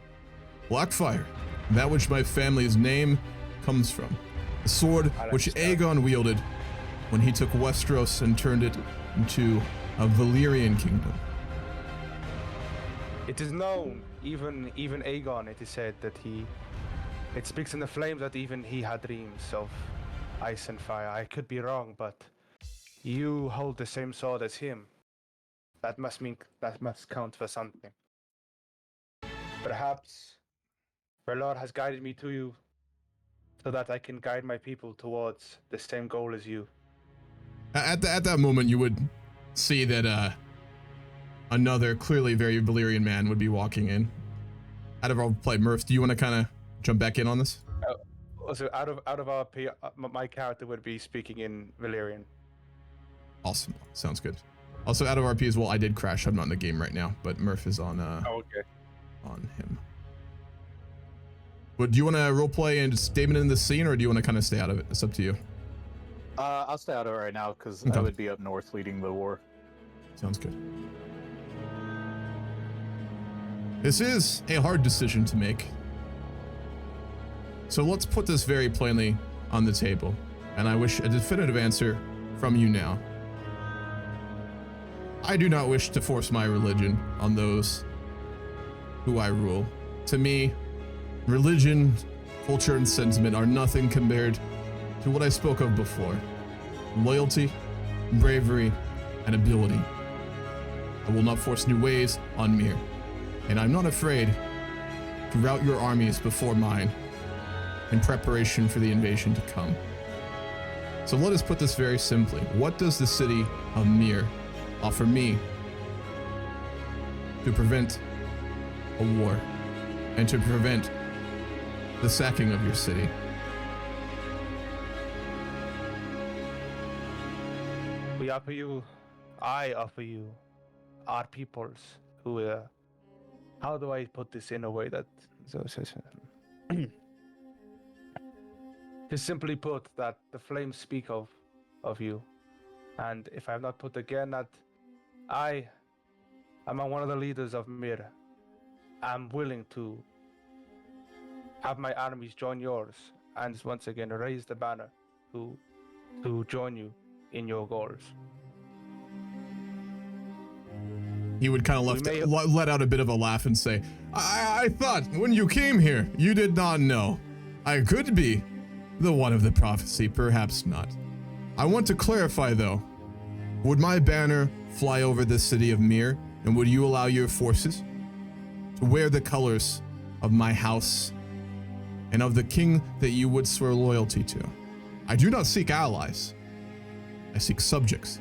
Blackfyre, that which my family's name comes from. The sword which Aegon wielded when he took Westeros and turned it into a Valyrian kingdom. It is known, even Aegon, it is said that it speaks in the flames that even he had dreams of ice and fire. I could be wrong, but you hold the same sword as him. That must count for something. Perhaps R'hllor has guided me to you so that I can guide my people towards the same goal as you. At that moment, you would see that another clearly very Valyrian man would be walking in. Out of our play, Murph, do you want to kind of jump back in on this? Also, out of our my character would be speaking in Valyrian. Awesome, sounds good. Also, out of RP as well, I did crash. I'm not in the game right now, but Murph is on. Okay. On him. But do you want to roleplay and just Daemon in the scene, or do you want to kind of stay out of it? It's up to you. I'll stay out of it right now because Okay. I would be up north leading the war. Sounds good. This is a hard decision to make. So let's put this very plainly on the table, and I wish a definitive answer from you now. I do not wish to force my religion on those who I rule. To me, religion, culture, and sentiment are nothing compared to what I spoke of before. Loyalty, bravery, and ability. I will not force new ways on Mir, and I'm not afraid to rout your armies before mine in preparation for the invasion to come. So let us put this very simply. What does the city of Mir offer me to prevent a war and to prevent the sacking of your city? I offer you our peoples who, how do I put this in a way that, to simply put, that the flames speak of you. And if I have not put again that I am one of the leaders of Mir, I'm willing to have my armies join yours and once again raise the banner to join you in your goals. He would kind of let out a bit of a laugh and say, I thought when you came here, you did not know. I could be the one of the prophecy, perhaps not. I want to clarify though, would my banner fly over the city of Mir, and would you allow your forces to wear the colors of my house and of the king that you would swear loyalty to? I do not seek allies. I seek subjects.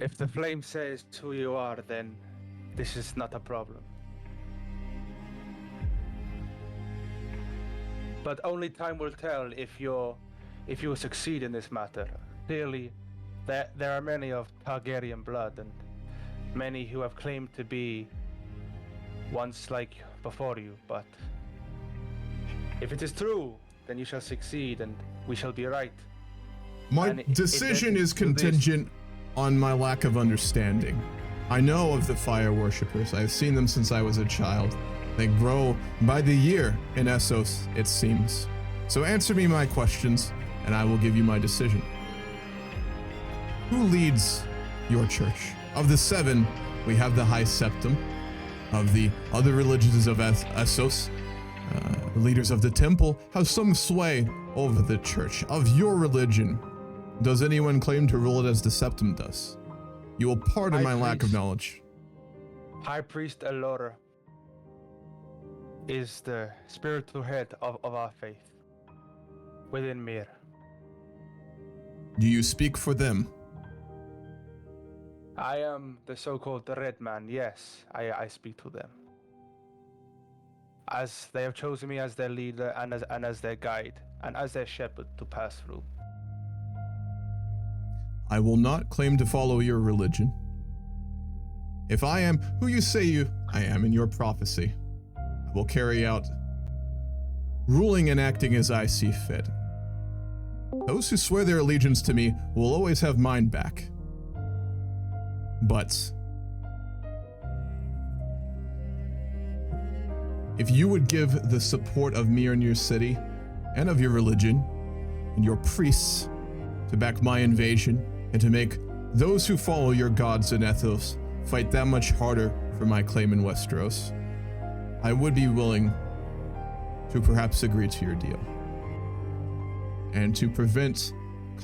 If the flame says who you are, then this is not a problem. But only time will tell if you succeed in this matter. Clearly, there are many of Targaryen blood and many who have claimed to be once like before you, but if it is true, then you shall succeed and we shall be right. My decision is contingent on my lack of understanding. I know of the fire worshippers. I've seen them since I was a child. They grow by the year in Essos, it seems. So answer me my questions, and I will give you my decision. Who leads your church? Of the 7, we have the High Septum. Of the other religions of Essos, the leaders of the temple have some sway over the church. Of your religion, does anyone claim to rule it as the Septum does? You will pardon my lack of knowledge. High Priest Elora is the spiritual head of our faith within Mir. Do you speak for them? I am the so-called Red Man, yes, I speak to them. As they have chosen me as their leader and as their guide and as their shepherd to pass through. I will not claim to follow your religion. If I am who you say I am in your prophecy, I will carry out ruling and acting as I see fit. Those who swear their allegiance to me will always have mine back. But if you would give the support of me and your city, and of your religion, and your priests, to back my invasion, and to make those who follow your gods in Essos fight that much harder for my claim in Westeros, I would be willing to perhaps agree to your deal. And to prevent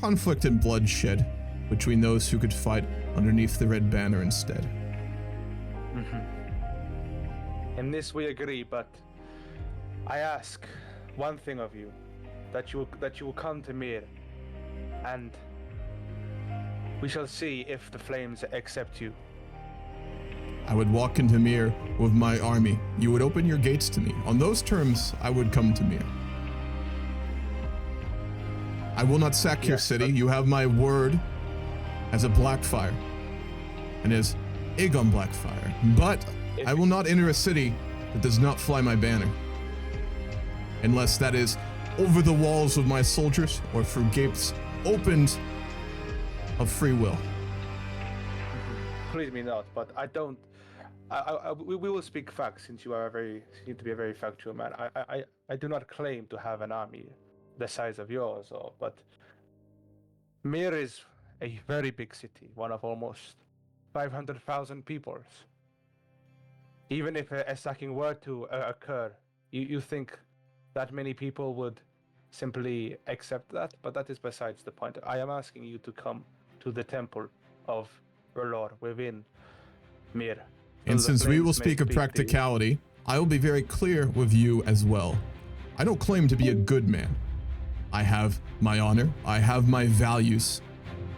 conflict and bloodshed between those who could fight underneath the red banner instead. In this we agree, but I ask one thing of you, that you will come to Mir, and we shall see if the flames accept you. I would walk into Mir with my army. You would open your gates to me. On those terms, I would come to Mir. I will not sack your city. You have my word as a Blackfyre and as Aegon Blackfyre. But I will not enter a city that does not fly my banner. Unless that is over the walls of my soldiers or through gates opened of free will. Please me not, but I don't. We will speak facts since you seem to be a very factual man. I do not claim to have an army the size of yours, but Mir is a very big city, one of almost 500,000 peoples. Even if a sacking were to occur, you think that many people would simply accept that? But that is besides the point. I am asking you to come to the temple of R'hllor within Mir. And since we will speak of practicality, I will be very clear with you as well. I don't claim to be a good man. I have my honor, I have my values,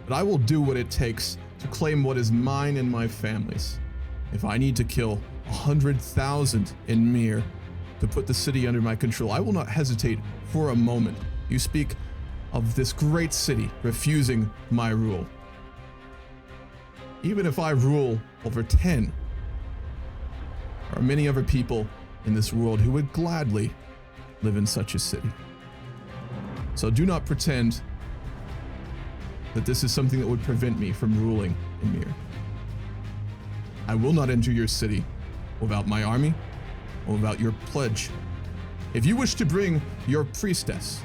but I will do what it takes to claim what is mine and my family's. If I need to kill 100,000 in Mir to put the city under my control, I will not hesitate for a moment. You speak of this great city refusing my rule. Even if I rule over 10, there are many other people in this world who would gladly live in such a city. So do not pretend that this is something that would prevent me from ruling in Mir. I will not enter your city without my army or without your pledge. If you wish to bring your priestess,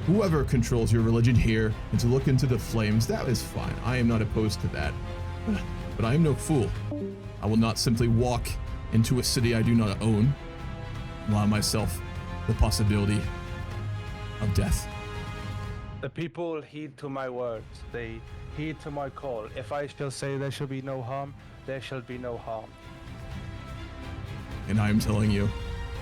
whoever controls your religion here, and to look into the flames, that is fine. I am not opposed to that. But I am no fool. I will not simply walk into a city I do not own, allow myself the possibility of death. The people heed to my words. They heed to my call. If I shall say there shall be no harm, there shall be no harm. And I am telling you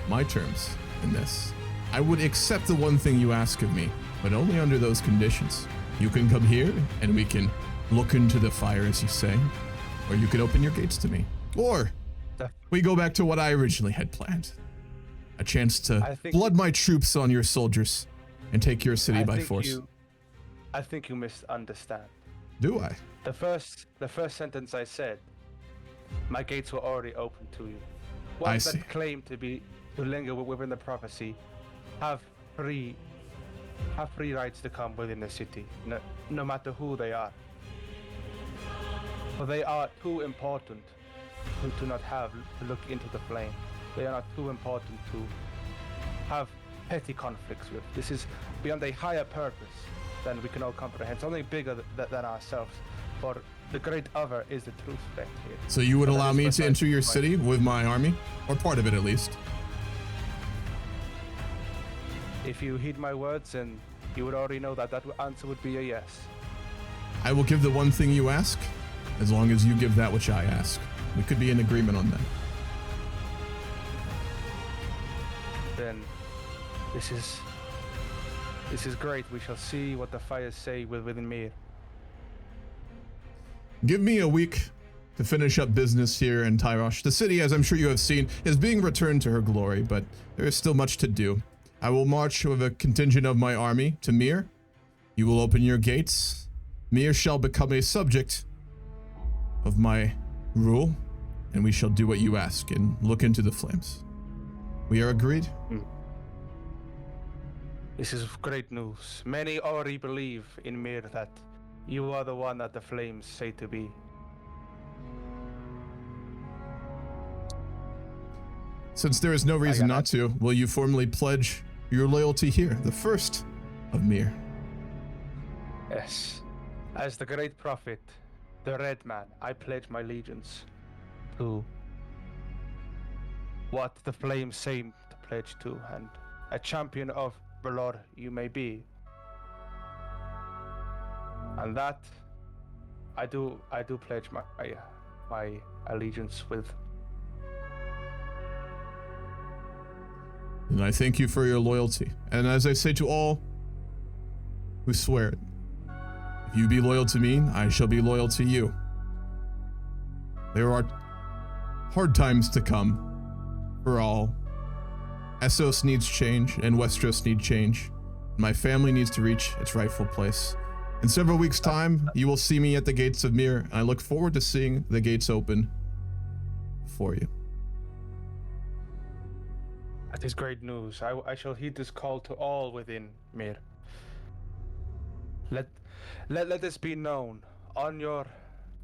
my terms in this. I would accept the one thing you ask of me, but only under those conditions. You can come here and we can look into the fire, as you say, or you can open your gates to me. Or we go back to what I originally had planned. A chance to blood my troops on your soldiers and take your city by force. I think you misunderstand. Do I? The first sentence I said, my gates were already open to you. Ones that claim to linger within the prophecy have free rights to come within the city, no matter who they are. For they are too important to not have to look into the flame. They are not too important to have petty conflicts with. This is beyond a higher purpose than we can all comprehend, something bigger than ourselves. For the great other is the true threat here. So you would allow me to enter your city with my army, or part of it at least? If you heed my words, and you would already know that answer would be a yes. I will give the one thing you ask, as long as you give that which I ask. We could be in agreement on that. Then this is great. We shall see what the fires say within Mir. Give me a week to finish up business here in Tyrosh. The city, as I'm sure you have seen, is being returned to her glory, but there is still much to do. I will march with a contingent of my army to Mir. You will open your gates. Mir shall become a subject of my rule, and we shall do what you ask and look into the flames. We are agreed? This is great news. Many already believe in Mir that you are the one that the flames say to be. Since there is no reason not to, will you formally pledge your loyalty here, the first of Mir? Yes. As the great prophet, the Red Man, I pledge my allegiance to what the flames seem to pledge to, and a champion of R'hllor you may be. And that I do pledge my allegiance with. And I thank you for your loyalty. And as I say to all who swear it, if you be loyal to me, I shall be loyal to you. There are hard times to come for all. Essos needs change, and Westeros needs change. My family needs to reach its rightful place. In several weeks' time, you will see me at the gates of Mir, and I look forward to seeing the gates open for you. That is great news. I shall heed this call to all within Mir. Let this be known. On your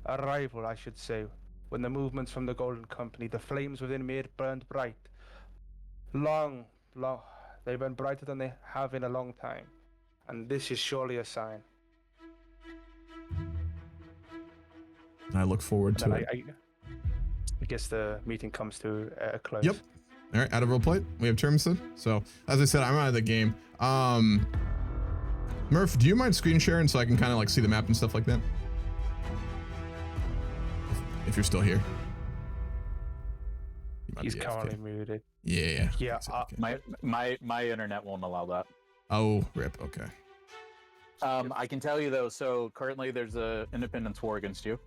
arrival, I should say, when the movements from the Golden Company, the flames within Mir burned bright. Long, they burn brighter than they have in a long time. and this is surely a sign. I look forward to it. I guess the meeting comes to a close. Yep. All right, out of roleplay, we have terms then. So, as I said, I'm out of the game. Murph, do you mind screen sharing so I can kind of like see the map and stuff like that? If you're still here. He's currently muted. Yeah. Yeah. My internet won't allow that. Oh, rip. Okay. I can tell you though. So currently, there's a independence war against you.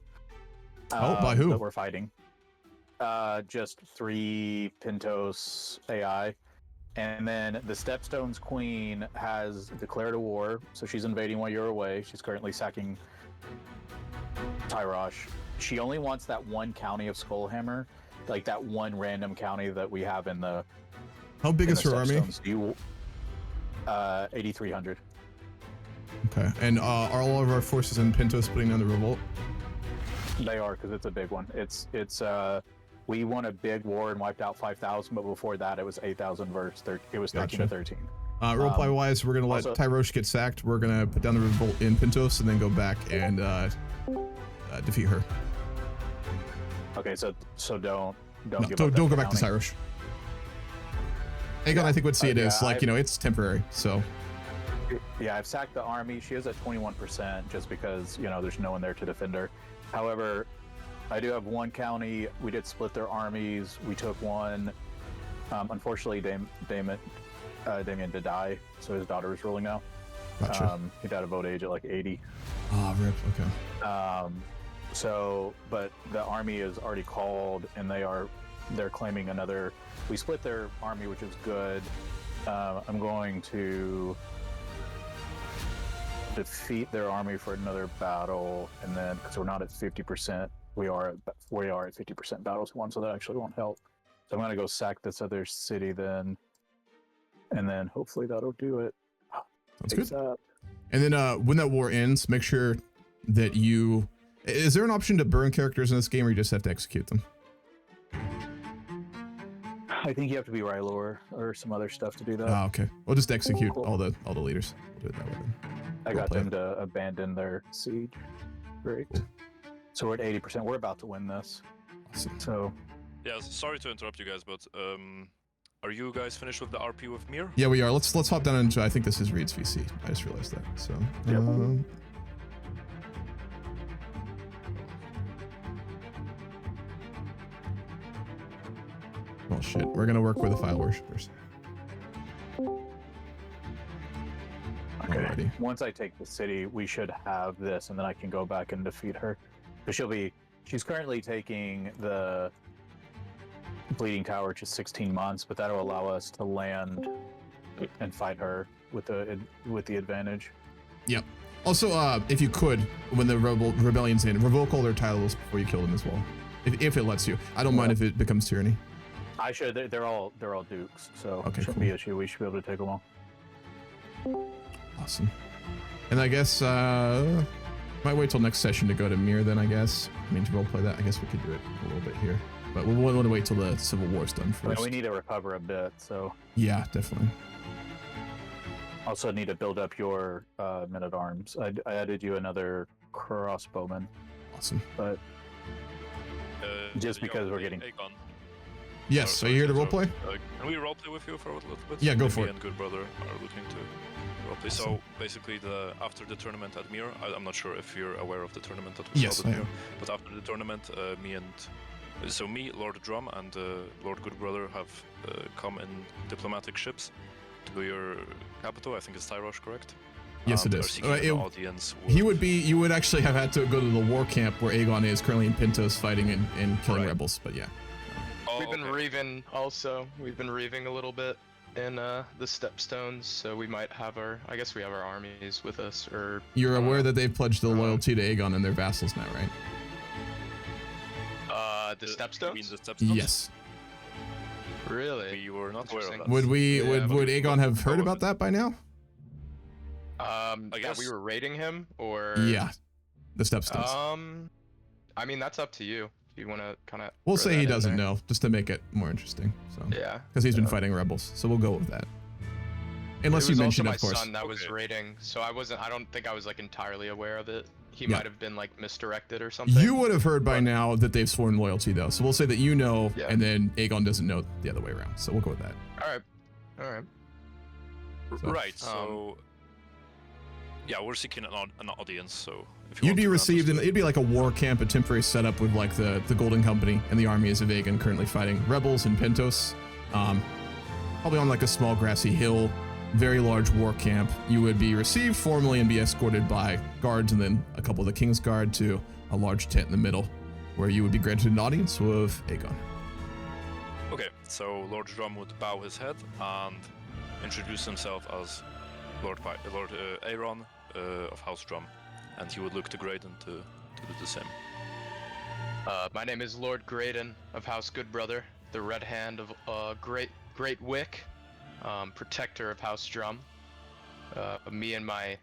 By who? That we're fighting. Just 3 Pentos AI. And then the Stepstone's queen has declared a war, so she's invading while you're away. She's currently sacking Tyrosh. She only wants that one county of Skullhammer, like that one random county that we have in the. How big is her army? 8,300. Okay, and are all of our forces in Pentos putting down the revolt? They are, because it's a big one. It's we won a big war and wiped out 5,000, but before that it was 8,000 versus 13. It was 13 to 13. Roleplay wise, we're gonna let Tyrosh get sacked. We're gonna put down the revolt in Pentos and then go back and defeat her. Okay, so don't go back to Tyrosh. Aegon, I think would see it as like, you know, it's temporary. So yeah, I've sacked the army. She is at 21% just because, you know, there's no one there to defend her. However, I do have one county. We did split their armies. We took one. Unfortunately, Daemon did die, so his daughter is ruling now. Gotcha. He died of old age at like 80. Ah, rip. Okay. So, but the army is already called, and they're claiming another. We split their army, which is good. I'm going to defeat their army for another battle, and then because we're not at 50%, we are at 50% battles won, so that actually won't help. So I'm gonna go sack this other city then, and then hopefully that'll do it. Sounds good. And then when that war ends, make sure that you. Is there an option to burn characters in this game, or you just have to execute them? I think you have to be Rylor or some other stuff to do that. Oh, okay. We'll just execute all the leaders. We'll do it that way then. I got them to abandon their siege. Great. So we're at 80%. We're about to win this. Awesome. So. Yeah, sorry to interrupt you guys, but are you guys finished with the RP with Mir? Yeah, we are. Let's hop down into. I think this is Reed's VC. I just realized that. So. Yep. Well, shit. We're gonna work with the file worshippers. Okay. Alrighty. Once I take the city, we should have this, and then I can go back and defeat her. But she's currently taking the Bleeding Tower, which is 16 months, but that'll allow us to land and fight her with the advantage. Yep. Also, if you could, when the rebellion's in, revoke all their titles before you kill them as well, if it lets you. I don't mind if it becomes tyranny. I should. They're all dukes, so okay, shouldn't be an issue. We should be able to take them all. Awesome. And I guess might wait till next session to go to Mir then, I guess. I mean, to roleplay that, I guess we could do it a little bit here. But we'll want to wait till the Civil War's done first. Well, we need to recover a bit, so. Yeah, definitely. Also need to build up your men-at-arms. I added you another crossbowman. Awesome. But just because we're getting... Aegon. Yes, are you here to roleplay? Can we roleplay with you for a little bit? Yeah, go for it. Me and Good Brother are looking to roleplay. Awesome. So basically, after the tournament at Mir, I'm not sure if you're aware of the tournament that we yes, held at I Mir, am. but after the tournament, me, Lord Drum, and Lord Good Brother have come in diplomatic ships to your capital. I think it's Tyrosh, correct? Yes, it are is. seeking an audience You would actually have had to go to the war camp where Aegon is currently in Pentos fighting and killing rebels, but yeah. We've been reaving also. We've been reaving a little bit in the Stepstones, so we might have I guess we have our armies with us, or... You're aware that they've pledged their loyalty to Aegon and their vassals now, right? The Stepstones? The Stepstones? Yes. Really? We were not aware of that. Would Aegon have heard about that by now? I guess we were raiding him, or... Yeah. The Stepstones. I mean, that's up to you. You want to kind of... We'll say he doesn't know, just to make it more interesting. So yeah. Because he's been fighting rebels, so we'll go with that. Unless you mentioned, also of course. my son that was raiding, so I don't think I was like entirely aware of it. He Yeah. might have been like misdirected or something. You would have heard by now that they've sworn loyalty, though. So we'll say that you know, Yeah. and then Aegon doesn't know the other way around. So we'll go with that. All right. Right. So yeah, we're seeking an audience. So if you You'd want be to received, grant and us it'd be like a war camp, a temporary setup with like the Golden Company and the armies of Aegon currently fighting rebels in Pentos. Probably on like a small grassy hill, very large war camp. You would be received formally and be escorted by guards, and then a couple of the King's Guard to a large tent in the middle, where you would be granted an audience with Aegon. Okay, so Lord Drum would bow his head and introduce himself as Lord Aeron of House Drum, and he would look to Graydon to do the same. My name is Lord Graydon of House Goodbrother, the Red Hand of Great Wick, protector of House Drum. Me and my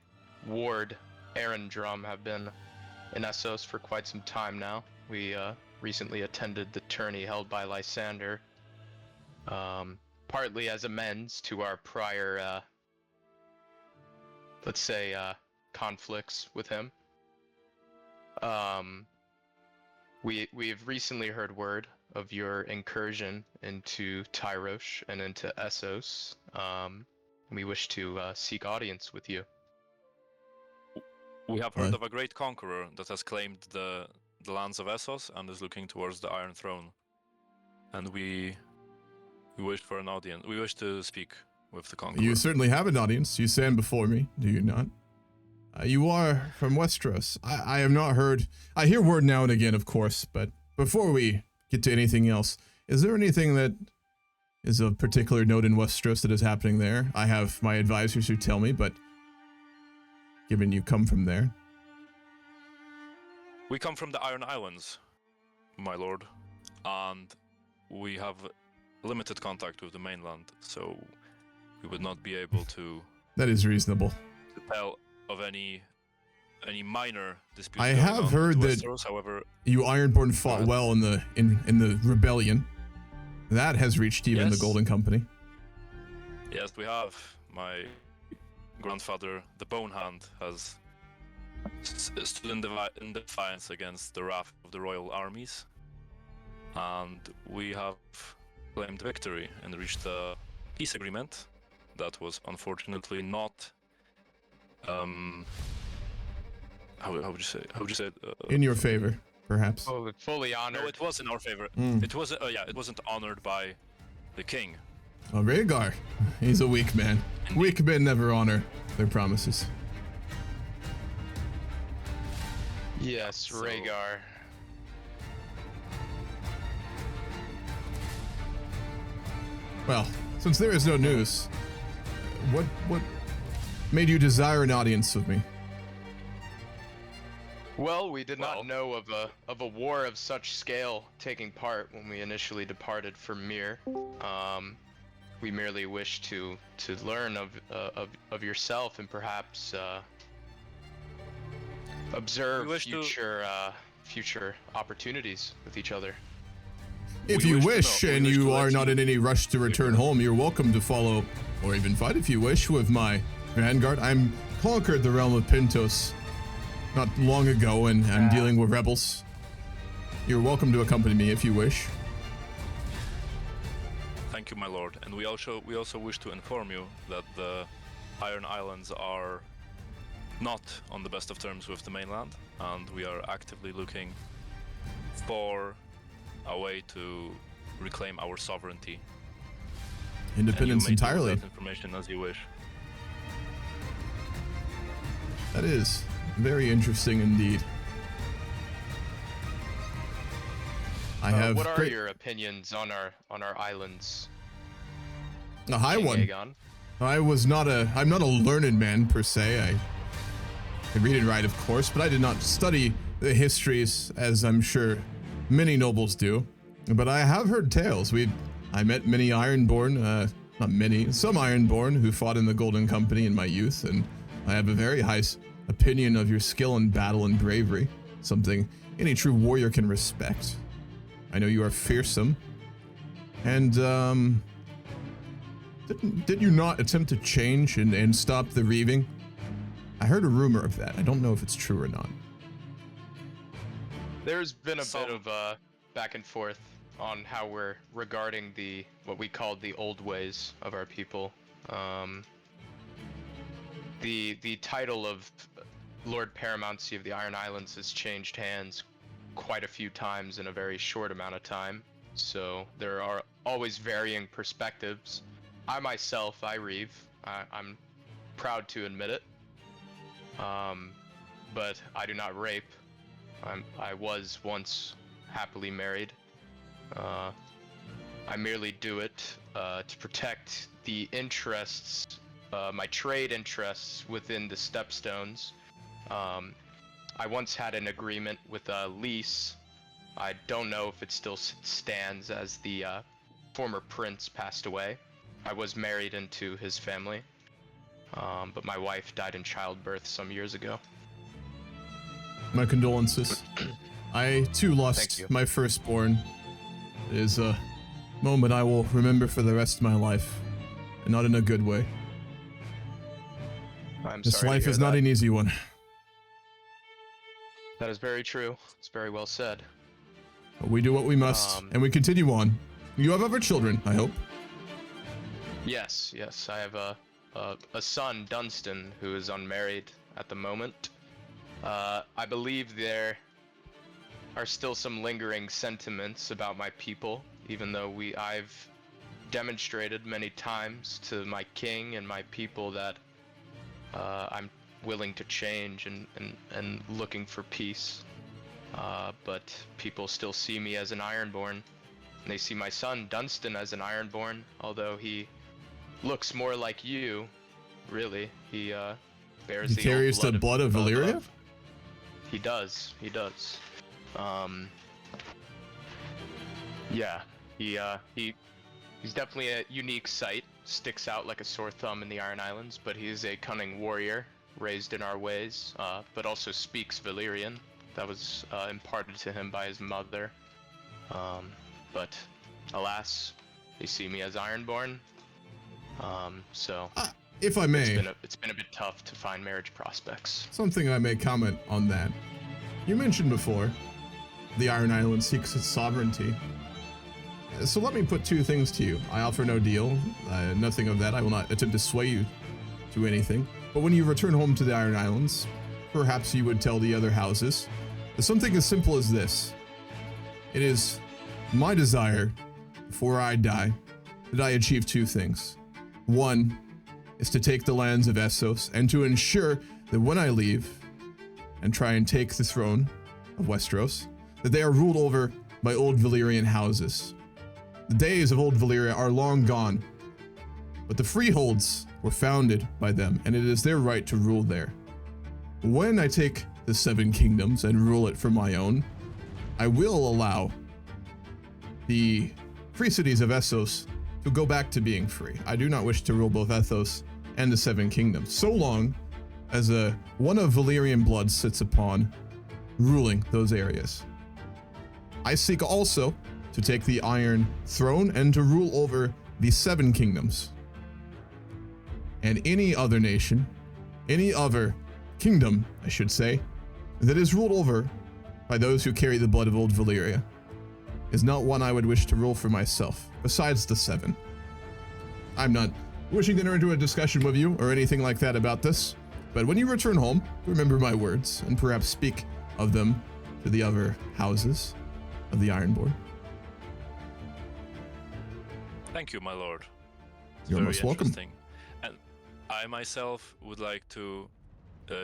ward, Aaron Drum, have been in Essos for quite some time now. We recently attended the tourney held by Lysander, partly as amends to our prior, let's say, conflicts with him. We have recently heard word of your incursion into Tyrosh and into Essos. We wish to seek audience with you. We have heard of a great conqueror that has claimed the lands of Essos and is looking towards the Iron Throne. And we wish for an audience. We wish to speak with the conqueror. You certainly have an audience. You stand before me, do you not? You are from Westeros. I have not heard. I hear word now and again, of course, but before we get to anything else, is there anything that is of particular note in Westeros that is happening there? I have my advisors who tell me, but given you come from there. We come from the Iron Islands, my lord, and we have limited contact with the mainland, so we would not be able to That is reasonable. tell of any minor disputes. I going have on heard with that Westeros, however, you Ironborn fought well in the rebellion. That has reached even the Yes. Golden Company. yes, we have. My grandfather, the Bone Hand, has stood in defiance against the wrath of the royal armies, and we have claimed victory and reached a peace agreement that was unfortunately not how would you say it? In your favor, perhaps. Fully honored. No, it was in our favor. Mm. It was it wasn't honored by the king. Oh, Rhaegar. He's a weak man. Weak men never honor their promises. Yes, Rhaegar. Well, since there is no news, what made you desire an audience with me? Well, we did not know of a war of such scale taking part when we initially departed from Mir. We merely wished to learn of yourself and perhaps observe future opportunities with each other. If you wish, and you are not in any rush to return home, you're welcome to follow, or even fight if you wish, with my vanguard. I'm conquered the realm of Pentos not long ago, and I'm dealing with rebels. You're welcome to accompany me if you wish. Thank you, my lord. And we also wish to inform you that the Iron Islands are not on the best of terms with the mainland, and we are actively looking for a way to reclaim our sovereignty. Independence and you may entirely. use that information as you wish. That is very interesting indeed. I have What are great, your opinions on our islands? a high King one. Aegon? I'm not a learned man per se. I can read and write, of course, but I did not study the histories, as I'm sure many nobles do. But I have heard tales. I met many Ironborn, not many, some Ironborn who fought in the Golden Company in my youth, and I have a very high opinion of your skill in battle and bravery, something any true warrior can respect. I know you are fearsome, and Did you not attempt to change and stop the reaving? I heard a rumor of that. I don't know if it's true or not. There's been a bit of back and forth on how we're regarding what we called the old ways of our people. The title of Lord Paramountcy of the Iron Islands has changed hands quite a few times in a very short amount of time. So there are always varying perspectives. I myself, I reave. I'm proud to admit it. But I do not rape. I was once happily married. I merely do it to protect the interests, my trade interests within the Stepstones. I once had an agreement with a lease. I don't know if it still stands, as the former prince passed away. I was married into his family, but my wife died in childbirth some years ago. My condolences. I too lost my firstborn. It is a moment I will remember for the rest of my life, and not in a good way. This life is not an easy one. That is very true. It's very well said. But we do what we must, and we continue on. You have other children, I hope. Yes. I have a son, Dunstan, who is unmarried at the moment. I believe there are still some lingering sentiments about my people, even though I've demonstrated many times to my king and my people that I'm willing to change and looking for peace. But people still see me as an Ironborn. And they see my son, Dunstan, as an Ironborn, although he looks more like you, really. He bears the carries the blood of Valyria? He does. Yeah, he's definitely a unique sight. Sticks out like a sore thumb in the Iron Islands, but he is a cunning warrior, raised in our ways, but also speaks Valyrian. That was imparted to him by his mother. But alas, they see me as Ironborn. So if I may, it's been a bit tough to find marriage prospects. Something I may comment on that. You mentioned before, the Iron Island seeks its sovereignty. So let me put two things to you. I offer no deal, nothing of that. I will not attempt to sway you to anything. But when you return home to the Iron Islands, perhaps you would tell the other houses something as simple as this. It is my desire, before I die, that I achieve two things. One is to take the lands of Essos, and to ensure that when I leave and try and take the throne of Westeros, that they are ruled over by old Valyrian houses. The days of old Valyria are long gone, but the freeholds were founded by them, and it is their right to rule there. When I take the Seven Kingdoms and rule it for my own, I will allow the free cities of Essos to go back to being free. I do not wish to rule both Essos and the Seven Kingdoms, so long as one of Valyrian blood sits upon ruling those areas. I seek also to take the Iron Throne and to rule over the Seven Kingdoms. And any other nation, any other kingdom, I should say, that is ruled over by those who carry the blood of old Valyria is not one I would wish to rule for myself, besides the Seven. I'm not wishing to enter into a discussion with you or anything like that about this, but when you return home, remember my words and perhaps speak of them to the other houses of the Ironborn. Thank you, my lord. It's You're very most welcome. interesting. And I myself would like to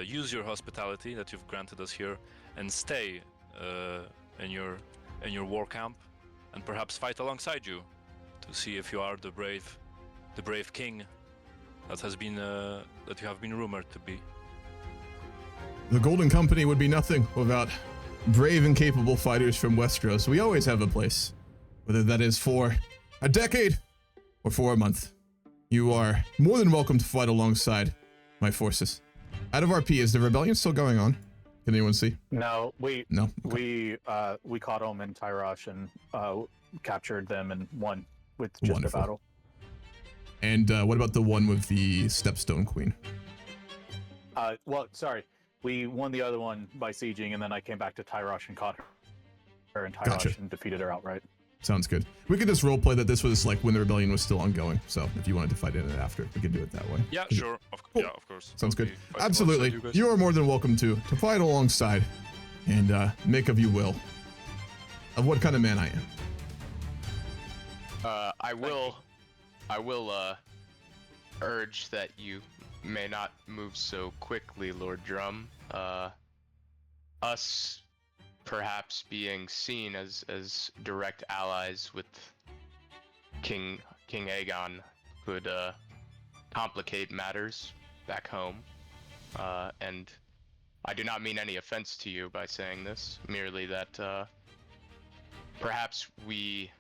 use your hospitality that you've granted us here and stay in your war camp and perhaps fight alongside you to see if you are the brave king that has been that you have been rumored to be. The Golden Company would be nothing without brave and capable fighters from Westeros. We always have a place, whether that is for a decade or for a month. You are more than welcome to fight alongside my forces. Out of RP, is the rebellion still going on? Can anyone see? No, we Okay. we caught them in Tyrosh and captured them and won with just Wonderful. a battle. And what about the one with the Stepstone Queen? Well, sorry. We won the other one by sieging, and then I came back to Tyrosh and caught her in Tyrosh Gotcha. and defeated her outright. Sounds good. We could just roleplay that this was like when the rebellion was still ongoing. So if you wanted to fight in it after, we could do it that way. Yeah, sure. Yeah, of course. Sounds good. We'll be fighting Absolutely. alongside you guys. You are more than welcome to fight alongside and make of you will of what kind of man I am. I will urge that you may not move so quickly, Lord Drum. Us perhaps being seen as direct allies with King Aegon could complicate matters back home. And I do not mean any offense to you by saying this, merely that perhaps we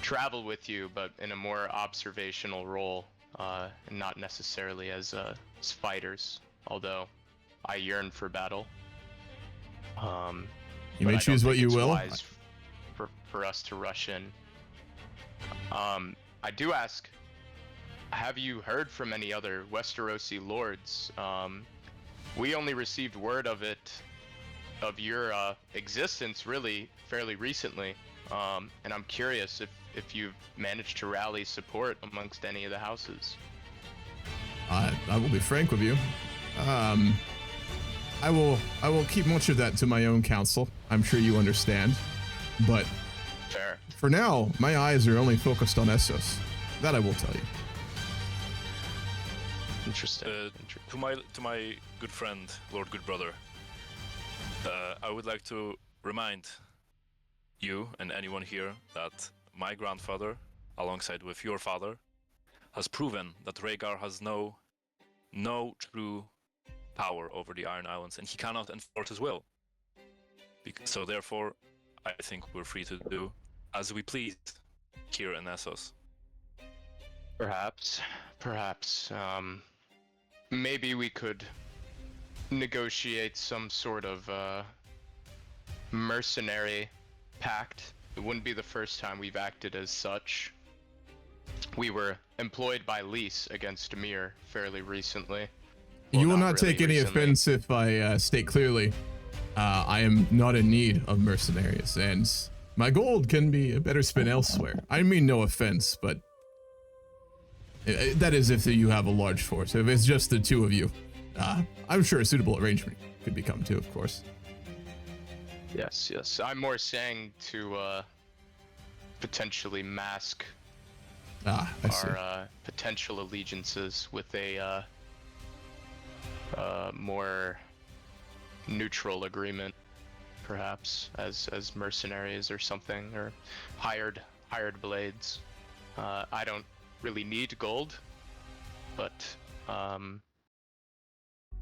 travel with you, but in a more observational role, and not necessarily as fighters, although I yearn for battle. You may choose what you will. Wise for us to rush in. I do ask, have you heard from any other Westerosi lords? We only received word of your existence really fairly recently, and I'm curious if you've managed to rally support amongst any of the houses. I will be frank with you. I will keep much of that to my own counsel. I'm sure you understand. But Fair. For now, my eyes are only focused on Essos. That I will tell you. Interesting. To my good friend, Lord Good Brother, I would like to remind you and anyone here that my grandfather, alongside with your father, has proven that Rhaegar has no true power over the Iron Islands, and he cannot enforce his will. So therefore, I think we're free to do as we please here in Essos. Perhaps. Maybe we could negotiate some sort of mercenary pact. It wouldn't be the first time we've acted as such. We were employed by lease against Mir fairly recently. You will not really take any recently. offense if I state clearly, I am not in need of mercenaries, and my gold can be better spent elsewhere. I mean no offense, but that is if you have a large force. If it's just the two of you, I'm sure a suitable arrangement could become too, of course. Yes. I'm more saying to potentially mask I see. our potential allegiances with a more neutral agreement, perhaps as mercenaries or something, or hired blades. I don't really need gold, but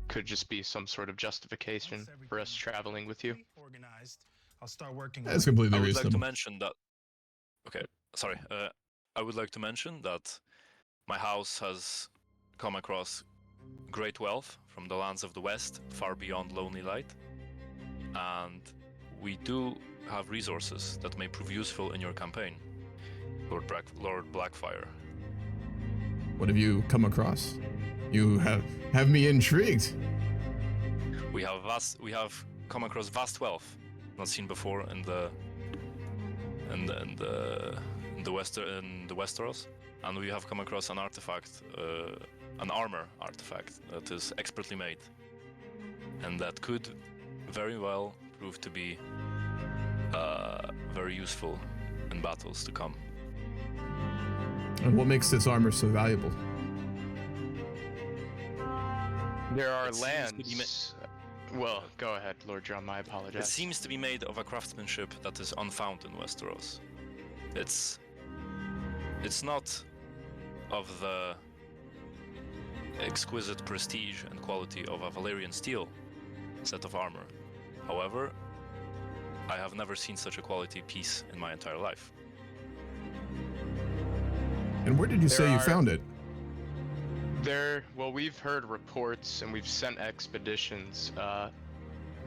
could just be some sort of justification for us traveling with you. Organized. I'll start working. That's completely I would reasonable. like to mention that. Okay, sorry. I would like to mention that my house has come across great wealth from the lands of the West, far beyond Lonely Light, and we do have resources that may prove useful in your campaign, Lord Blackfyre. What have you come across? You have me intrigued. We have come across vast wealth not seen before in the Westeros, and we have come across an artifact, an armor artifact that is expertly made, and that could very well prove to be very useful in battles to come. And what makes this armor so valuable? There are It seems to be lands. Well, go ahead, Lord Drum. I It apologize. seems to be made of a craftsmanship that is unfound in Westeros. It's not of the exquisite prestige and quality of a Valyrian steel set of armor. However, I have never seen such a quality piece in my entire life. And where did you say you found it? Well, we've heard reports and we've sent expeditions.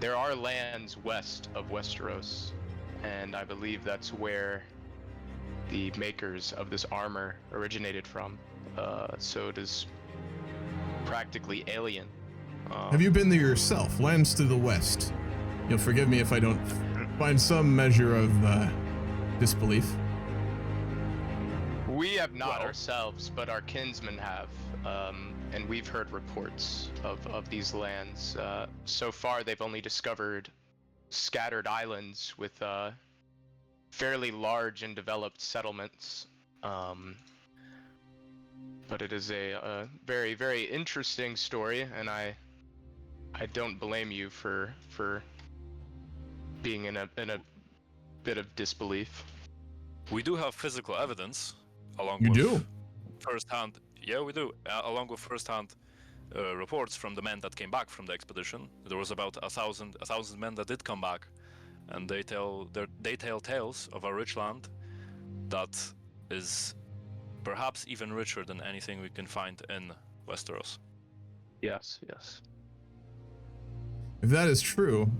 There are lands west of Westeros, and I believe that's where the makers of this armor originated from. so it is practically alien. Have you been there yourself? Lands to the west. You'll forgive me if I don't find some measure of disbelief. We have not ourselves, but our kinsmen have, and we've heard reports of these lands. So far, they've only discovered scattered islands with fairly large and developed settlements. But it is a very, very interesting story, and I don't blame you for being in a bit of disbelief. We do have physical evidence, along You with do? first-hand. Yeah, we do. Along with first-hand reports from the men that came back from the expedition. There was about a thousand men that did come back, and they tell tales of a rich land that is perhaps even richer than anything we can find in Westeros. Yes, yes. If that is true,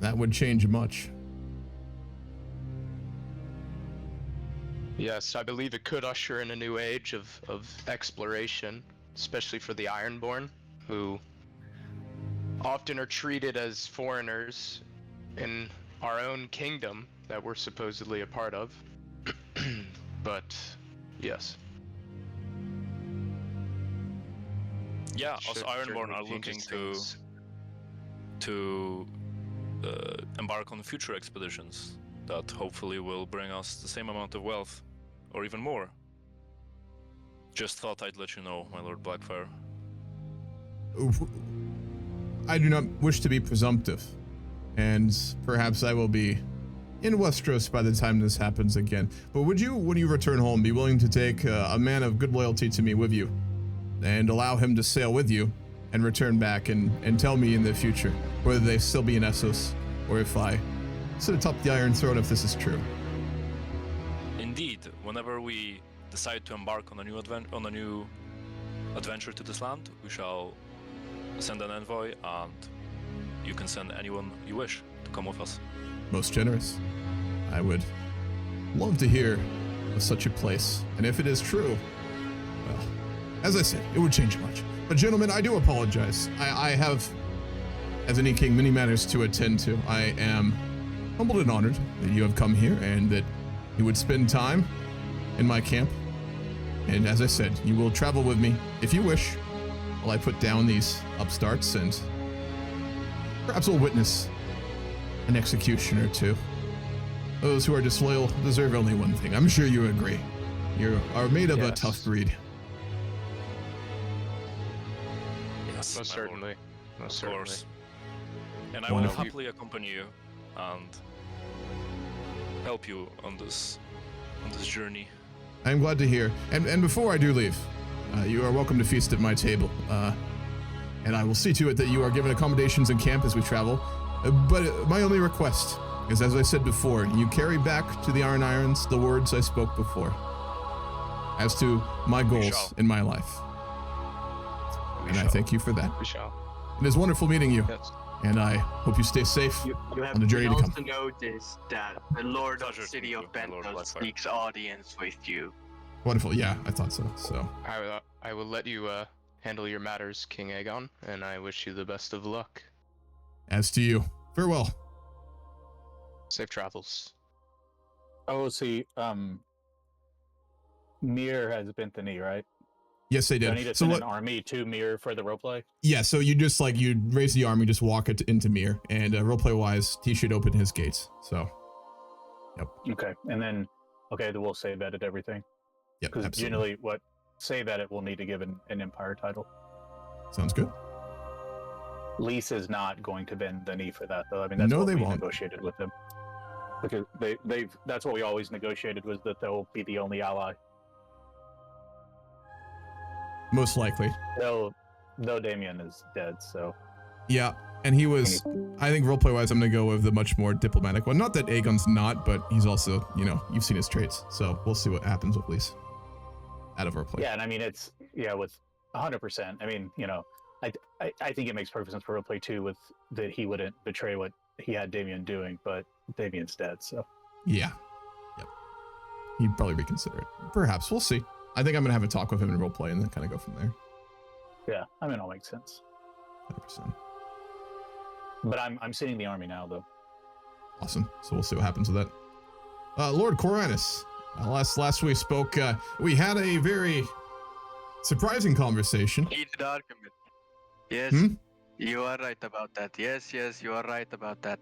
that would change much. Yes, I believe it could usher in a new age of exploration, especially for the Ironborn, who often are treated as foreigners in our own kingdom that we're supposedly a part of. But, yes. Yeah, us Ironborn are looking to embark on future expeditions that hopefully will bring us the same amount of wealth, or even more. Just thought I'd let you know, my Lord Blackfyre. I do not wish to be presumptive, and perhaps I will be in Westeros by the time this happens again. But would you, when you return home, be willing to take a man of good loyalty to me with you, and allow him to sail with you, and return back and tell me in the future whether they still be in Essos, or if I sit atop the Iron Throne if this is true? Indeed, whenever we decide to embark on a new adventure to this land, we shall send an envoy, and you can send anyone you wish to come with us. Most generous. I would love to hear of such a place, and if it is true, well, as I said, it would change much. But gentlemen, I do apologize. I have, as any king, many matters to attend to. I am humbled and honored that you have come here and that you would spend time in my camp. And as I said, you will travel with me, if you wish, while I put down these upstarts, and perhaps we'll witness an execution or two. Those who are disloyal deserve only one thing. I'm sure you agree. You are made of a tough breed. Yes, most certainly. Most of course. certainly. And I will happily accompany you and help you on this journey. I'm glad to hear. And before I do leave, you are welcome to feast at my table. And I will see to it that you are given accommodations in camp as we travel. But my only request is, as I said before, you carry back to the Iron Irons the words I spoke before as to my goals in my life. And I thank you for that. We shall. It is wonderful meeting you. Yes. And I hope you stay safe You have on the journey to come. also noticed that the Lord of the City of Pentos seeks audience with you. Wonderful. Yeah, I thought so. So I will let you handle your matters, King Aegon, and I wish you the best of luck. as to you, farewell. Safe travels. Oh, see, Mir has bent the knee, right? Yes, they So I did. need to So send what? an army to Mir for the roleplay. Yeah, so you just you raise the army, just walk it into Mir, and roleplay wise, he should open his gates. So, yep. Okay, and then then we'll save edit everything. Yep, Because absolutely. generally, what save edit will need to give an empire title. Sounds good. Lease is not going to bend the knee for that, though. I mean, that's No, what they we won't. negotiated with them. Because that's what we always negotiated, was that they'll be the only ally. Most likely. Though Damien is dead, so. Yeah, and he was. I think roleplay wise, I'm gonna go with the much more diplomatic one. Not that Aegon's not, but he's also, you've seen his traits. So we'll see what happens with Lease. Out of roleplay. Yeah, and I mean, it's with 100%. I mean, I think it makes perfect sense for roleplay too, with that he wouldn't betray what he had Damien doing, but Damien's dead, so. Yeah. Yep. He'd probably reconsider it. Perhaps. We'll see. I think I'm gonna have a talk with him in roleplay and then kind of go from there. Yeah, I mean, it all makes sense. 100%. But I'm seeing the army now, though. Awesome. So we'll see what happens with that. Lord Coranus, last we spoke, we had a very surprising conversation. Heated argument. Yes, you are right about that. Yes, you are right about that.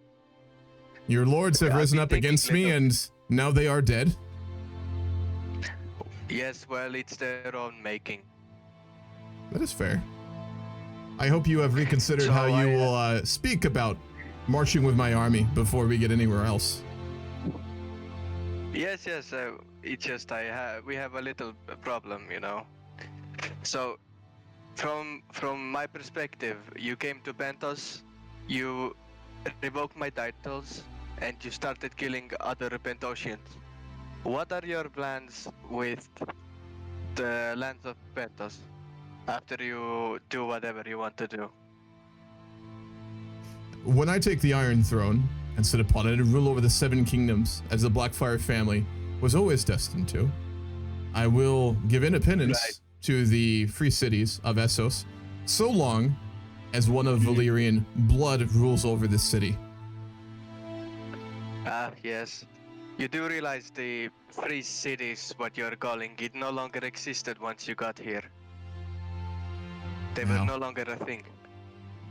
Your lords have risen up against me, and now they are dead. Yes, well, it's their own making. That is fair. I hope you have reconsidered how you will speak about marching with my army before we get anywhere else. Yes, it's just we have a little problem, you know. So, from my perspective, you came to Pentos, you revoked my titles, and you started killing other Pentosians. What are your plans with the lands of Pentos after you do whatever you want to do? When I take the Iron Throne and sit upon it and rule over the 7 kingdoms as the Blackfyre family was always destined to, I will give independence to the free cities of Essos so long as one of Valyrian blood rules over this city. Yes. You do realize the free cities, what you're calling, it no longer existed once you got here. They were no longer a thing.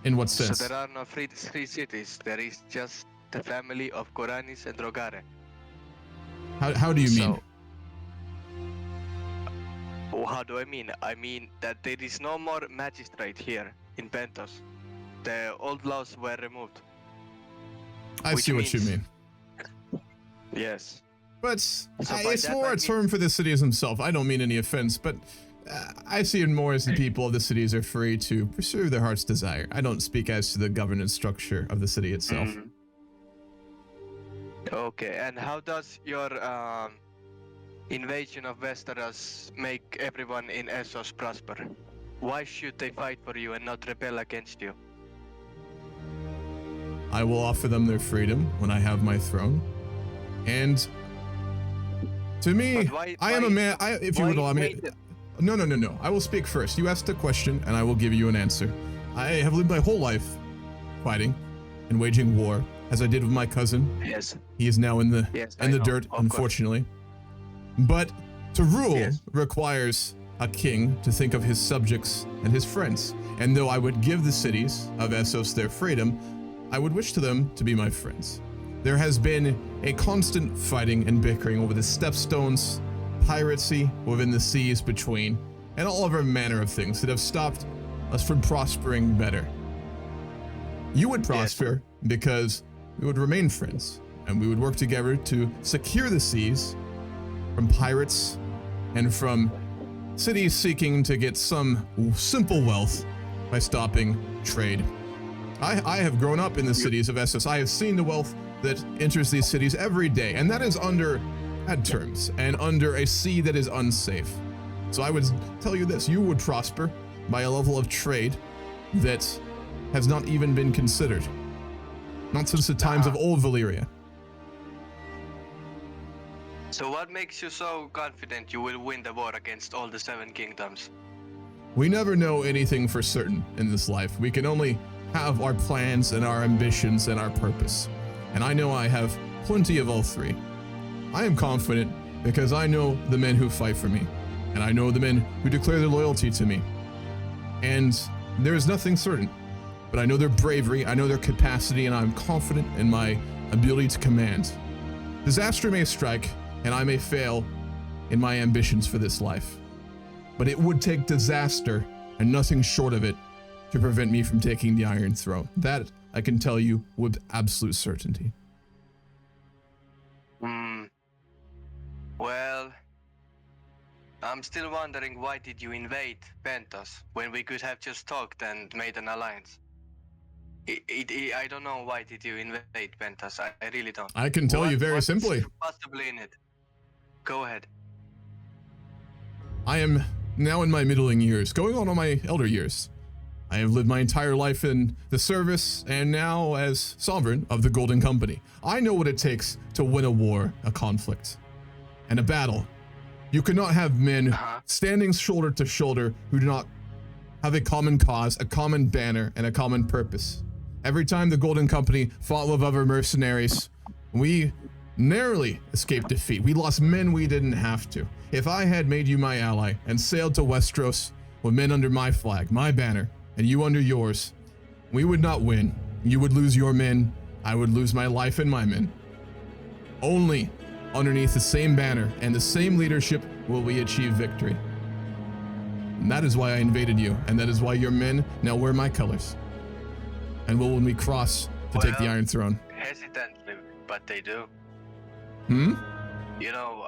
In what sense? So there are no free cities. There is just the family of Coranis and Rogare. How do you mean? How do I mean? I mean that there is no more magistrate here in Pentos. The old laws were removed. I see what you mean. Yes. But it's more a term for the cities themselves. I don't mean any offense, but I see it more as the people of the cities are free to pursue their heart's desire. I don't speak as to the governance structure of the city itself. Okay, and how does your invasion of Westeros make everyone in Essos prosper? Why should they fight for you and not rebel against you? I will offer them their freedom when I have my throne. And to me, I am a man. If you would allow me. No. I will speak first. You asked a question, and I will give you an answer. I have lived my whole life fighting and waging war, as I did with my cousin. Yes. He is now in the dirt, unfortunately. But to rule requires a king to think of his subjects and his friends. And though I would give the cities of Essos their freedom, I would wish to them to be my friends. There has been a constant fighting and bickering over the stepstones, piracy within the seas between, and all other manner of things that have stopped us from prospering better. You would prosper because we would remain friends, and we would work together to secure the seas from pirates and from cities seeking to get some simple wealth by stopping trade. I have grown up in the cities of Essos. I have seen the wealth that enters these cities every day, and that is under bad terms and under a sea that is unsafe. So I would tell you this, you would prosper by a level of trade that has not even been considered. Not since the times of old Valyria. So what makes you so confident you will win the war against all the 7 kingdoms? We never know anything for certain in this life. We can only have our plans and our ambitions and our purpose. And I know I have plenty of all 3. I am confident because I know the men who fight for me, and I know the men who declare their loyalty to me. And there is nothing certain, but I know their bravery, I know their capacity, and I'm confident in my ability to command. Disaster may strike, and I may fail in my ambitions for this life, but it would take disaster and nothing short of it to prevent me from taking the Iron Throne. That I can tell you with absolute certainty. Well, I'm still wondering, why did you invade Pentos when we could have just talked and made an alliance? I don't know, why did you invade Pentos? I really don't. I can tell you very simply. Possibly in it. Go ahead. I am now in my middling years, going on my elder years. I have lived my entire life in the service and now as sovereign of the Golden Company. I know what it takes to win a war, a conflict, and a battle. You cannot have men standing shoulder to shoulder who do not have a common cause, a common banner, and a common purpose. Every time the Golden Company fought with other mercenaries, we narrowly escaped defeat. We lost men we didn't have to. If I had made you my ally and sailed to Westeros with men under my flag, my banner, and you under yours, we would not win. You would lose your men, I would lose my life and my men. Only underneath the same banner and the same leadership will we achieve victory. And that is why I invaded you, and that is why your men now wear my colors. And will when we cross to take the Iron Throne. Hesitantly, but they do. Hmm? You know,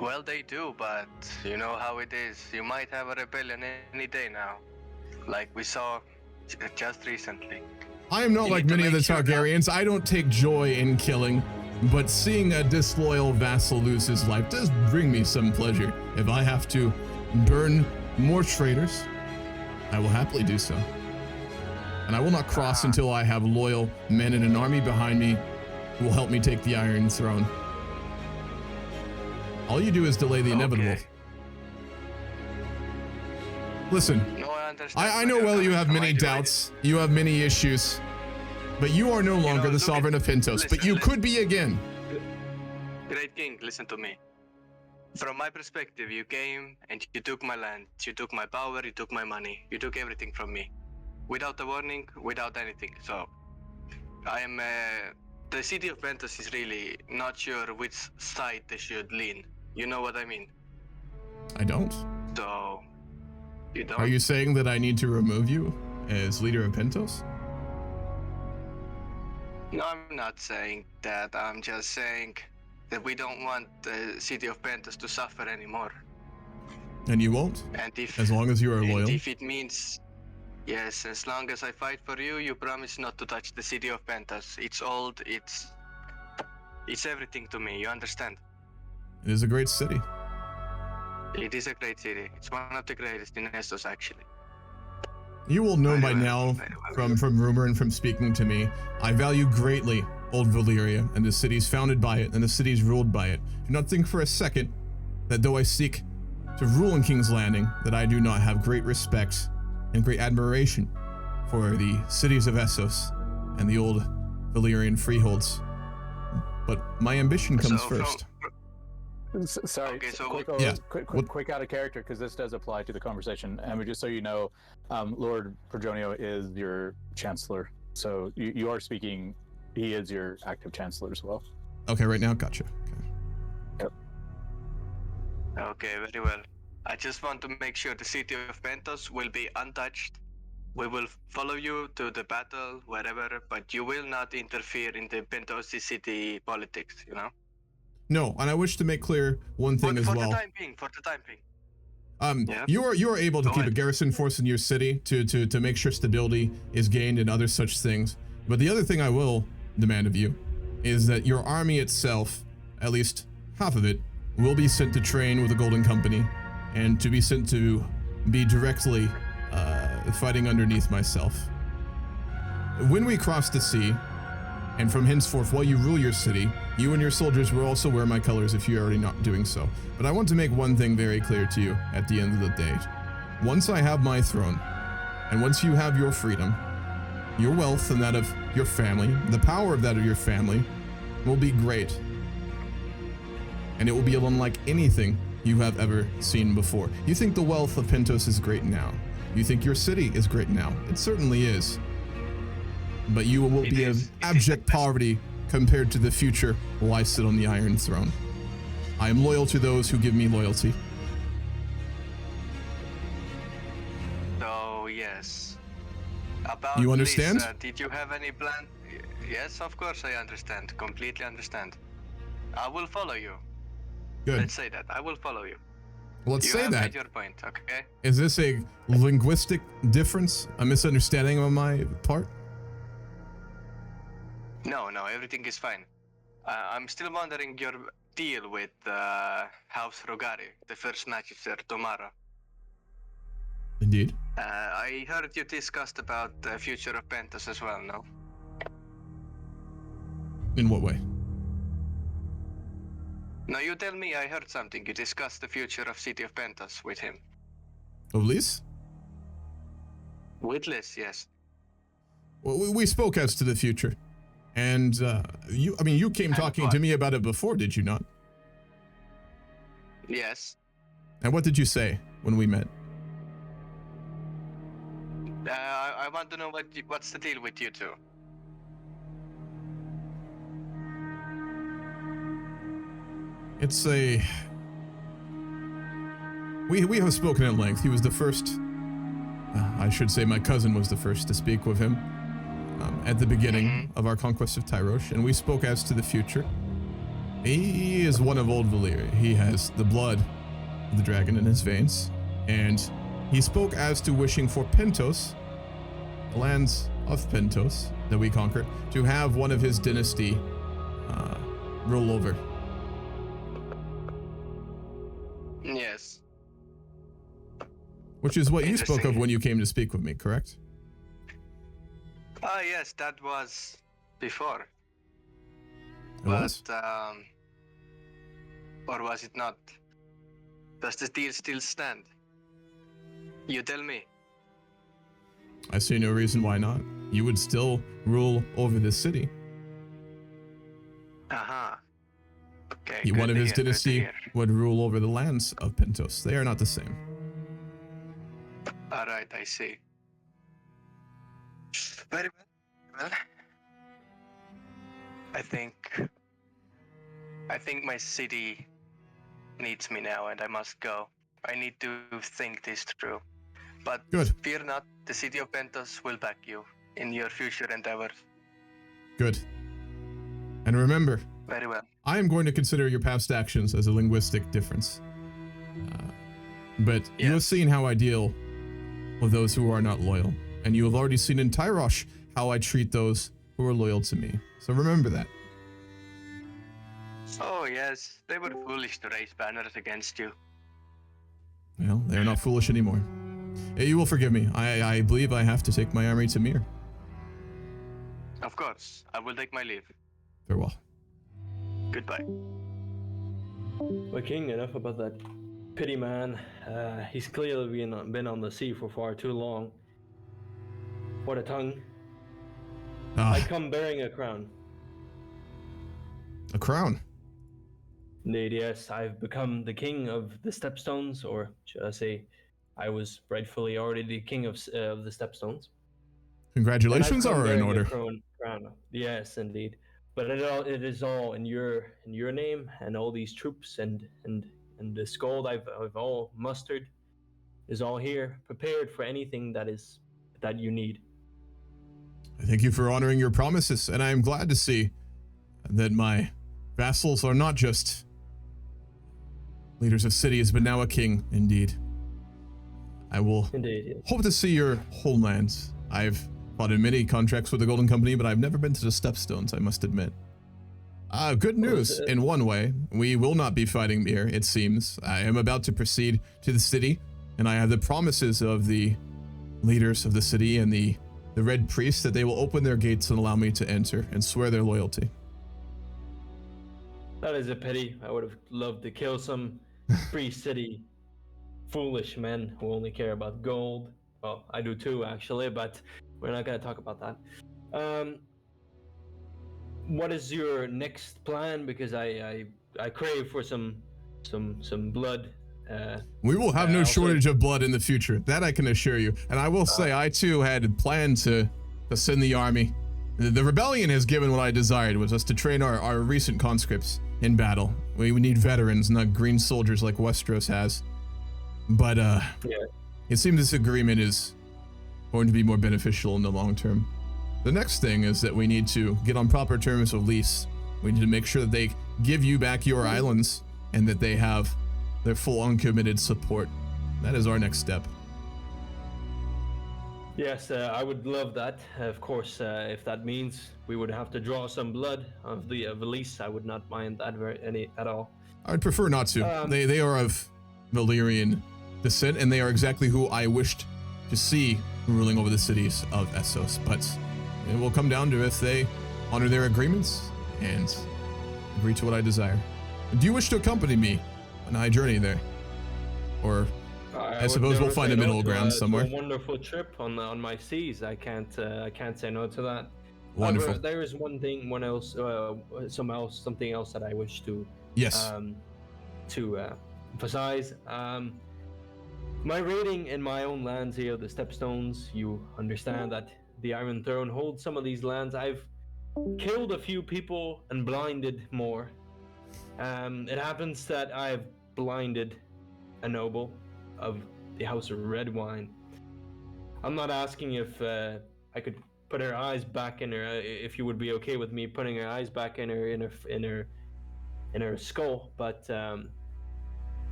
well, they do, but you know how it is. You might have a rebellion any day now, like we saw just recently. I am not like many of the Targaryens. I don't take joy in killing, but seeing a disloyal vassal lose his life does bring me some pleasure. If I have to burn more traitors, I will happily do so. And I will not cross until I have loyal men and an army behind me who will help me take the Iron Throne. All you do is delay the inevitable. Listen, I know well you have many doubts, you have many issues, but you are no longer the sovereign of Pentos, but you could be again. Great King, listen to me. From my perspective, you came and you took my land, you took my power, you took my money, you took everything from me. Without a warning, without anything. So, I am, the city of Pentos is really not sure which side they should lean. You know what I mean? I don't. So, you don't? Are you saying that I need to remove you as leader of Pentos? No, I'm not saying that. I'm just saying that we don't want the city of Pentos to suffer anymore. And you won't? And if, as long as you are loyal? And if it means, yes, as long as I fight for you, you promise not to touch the city of Pentos. It's old, it's everything to me, you understand? It is a great city. It is a great city. It's one of the greatest in Essos, actually. You will know by now, from rumor and from speaking to me, I value greatly old Valyria and the cities founded by it and the cities ruled by it. Do not think for a second that though I seek to rule in King's Landing, that I do not have great respect and great admiration for the cities of Essos and the old Valyrian freeholds. But my ambition comes first. Sorry, okay, so quick out of character, because this does apply to the conversation. And just so you know, Lord Perjonio is your chancellor, so you are speaking. He is your active chancellor as well. Okay, right now, gotcha. Okay. Yep. Okay, very well. I just want to make sure the city of Pentos will be untouched. We will follow you to the battle, wherever, but you will not interfere in the Pentos city politics, you know? No, and I wish to make clear one thing as well. For the time being. Yeah. You are able to keep a garrison force in your city to make sure stability is gained and other such things. But the other thing I will demand of you is that your army itself, at least half of it, will be sent to train with the Golden Company and to be sent to be directly fighting underneath myself. When we cross the sea, and from henceforth, while you rule your city, you and your soldiers will also wear my colors if you're already not doing so. But I want to make one thing very clear to you at the end of the day. Once I have my throne, and once you have your freedom, your wealth and that of your family, the power of that of your family, will be great. And it will be unlike anything you have ever seen before. You think the wealth of Pentos is great now. You think your city is great now. It certainly is. But you will be in abject poverty compared to the future while I sit on the Iron Throne. I am loyal to those who give me loyalty. So, yes. About you understand? This, did you have any plan? Yes, of course I understand. Completely understand. I will follow you. Good. Let's say that. I will follow you. Let's say You that. have made your point, okay? Is this a linguistic difference? A misunderstanding on my part? No, everything is fine. I'm still wondering your deal with House Rogari, the first magister tomorrow. Indeed. I heard you discussed about the future of Pentos as well, no? In what way? Now you tell me. I heard something. You discussed the future of city of Pentos with him. Of Lys? With Liz, yes. Well, we spoke as to the future. And you came talking to me about it before, did you not? Yes. And what did you say when we met? I want to know what's the deal with you two. It's a... We have spoken at length. He was the first... I should say my cousin was the first to speak with him at the beginning of our conquest of Tyrosh, and we spoke as to the future. He is one of old Valyria. He has the blood of the dragon in his veins, and he spoke as to wishing for Pentos, the lands of Pentos that we conquered, to have one of his dynasty rule over. Yes. Which is what you spoke of when you came to speak with me, correct? Yes, that was before. It was? Or was it not? Does the deal still stand? You tell me. I see no reason why not. You would still rule over this city. Okay. One of his dynasty would rule over the lands of Pentos. They are not the same. All right, I see. Very well. I think my city needs me now, and I must go. I need to think this through. But fear not, the city of Pentos will back you in your future endeavors. Good. And remember, very well. I am going to consider your past actions as a linguistic difference. But you have seen how I deal with those who are not loyal. And you have already seen in Tyrosh how I treat those who are loyal to me. So remember that. Oh yes, they were foolish to raise banners against you. Well, they're not foolish anymore. You will forgive me. I believe I have to take my army to Mir. Of course, I will take my leave. Farewell. Goodbye. Well, King, enough about that pity man. He's clearly been on the sea for far too long. What a tongue. I come bearing a crown. A crown? Indeed, yes. I've become the king of the Stepstones, or should I say, I was rightfully already the king of the Stepstones. Congratulations are in order. Crown. Yes, indeed. But it is all in your name, and all these troops and the gold I've all mustered is all here, prepared for anything that you need. I thank you for honoring your promises, and I am glad to see that my vassals are not just leaders of cities, but now a king, indeed. I will hope to see your homelands. I've fought in many contracts with the Golden Company, but I've never been to the Stepstones, I must admit. Good news, in one way. We will not be fighting here, it seems. I am about to proceed to the city, and I have the promises of the leaders of the city and the Red Priests that they will open their gates and allow me to enter and swear their loyalty. That is a pity. I would have loved to kill some pre-city foolish men who only care about gold. Well, I do too, actually, but we're not going to talk about that. What is your next plan? Because I crave for some blood. We will have no shortage of blood in the future. That I can assure you. And I will say, I too had planned to send the army. The rebellion has given what I desired, was us to train our recent conscripts in battle. We need veterans, not green soldiers like Westeros has. But it seems this agreement is going to be more beneficial in the long term. The next thing is that we need to get on proper terms with Lys. We need to make sure that they give you back your islands and that they have their full uncommitted support. That is our next step. Yes, I would love that. Of course, if that means we would have to draw some blood of the Lys, I would not mind that at all. I would prefer not to. They are of Valyrian descent, and they are exactly who I wished to see ruling over the cities of Essos. But it will come down to if they honor their agreements and agree to what I desire. Do you wish to accompany me on my journey there? Or I suppose we'll find a middle ground somewhere. A wonderful trip on my seas. I can't say no to that. Wonderful. However, there is something else that I wish to emphasize. My raiding in my own lands here, the Stepstones. You understand that the Iron Throne holds some of these lands. I've killed a few people and blinded more. It happens that I've blinded a noble of the House of Redwine. I'm not asking if I could put her eyes back in her. If you would be okay with me putting her eyes back in her skull, but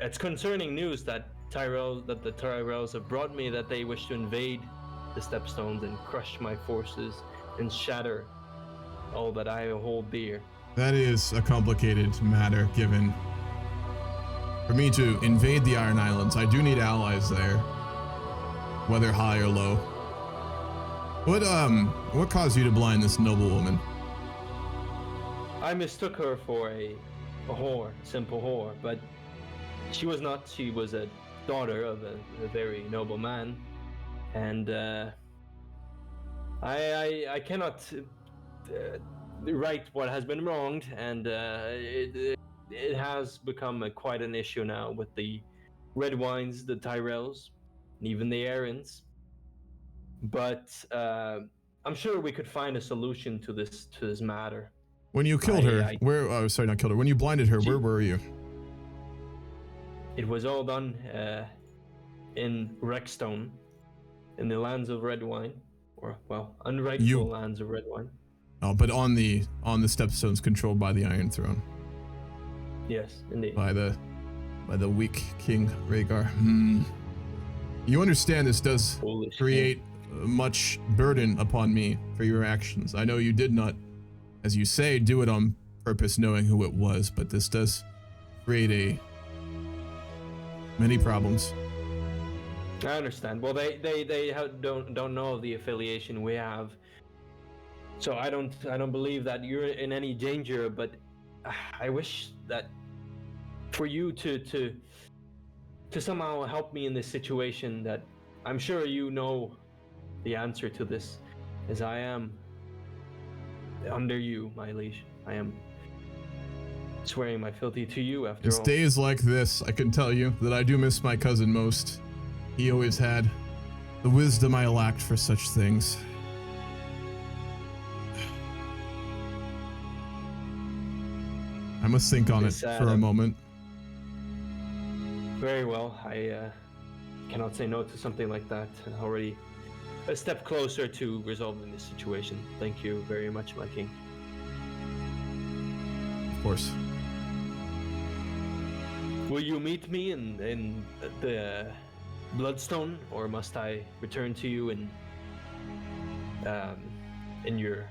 it's concerning news that the Tyrells have brought me, that they wish to invade the Stepstones and crush my forces and shatter all that I hold dear. That is a complicated matter, given for me to invade the Iron Islands, I do need allies there, whether high or low. What caused you to blind this noble woman? I mistook her for a whore, simple whore, but she was not. She was a daughter of a very noble man, and I cannot right what has been wronged, and it has become quite an issue now with the Red Wines, the Tyrells, and even the Aryans. But I'm sure we could find a solution to this matter. When you killed her, where? Oh, sorry, not killed her. When you blinded her, where were you? It was all done in Rexstone, in the lands of Redwine, or well, unrightful lands of Redwine. Oh, but on the Stepstones controlled by the Iron Throne. Yes, indeed. By the weak King Rhaegar. You understand this does create much burden upon me for your actions. I know you did not, as you say, do it on purpose, knowing who it was, but this does create many problems. I understand. Well, they don't know the affiliation we have, so I don't believe that you're in any danger. But I wish that for you to somehow help me in this situation. That I'm sure you know the answer to this, as I am under you, my liege. I am swearing my fealty to you after all. It's days like this, I can tell you, that I do miss my cousin most. He always had the wisdom I lacked for such things. I must think on it for a moment. Very well. I cannot say no to something like that. Already a step closer to resolving this situation. Thank you very much, my king. Of course. Will you meet me in the Bloodstone, or must I return to you in your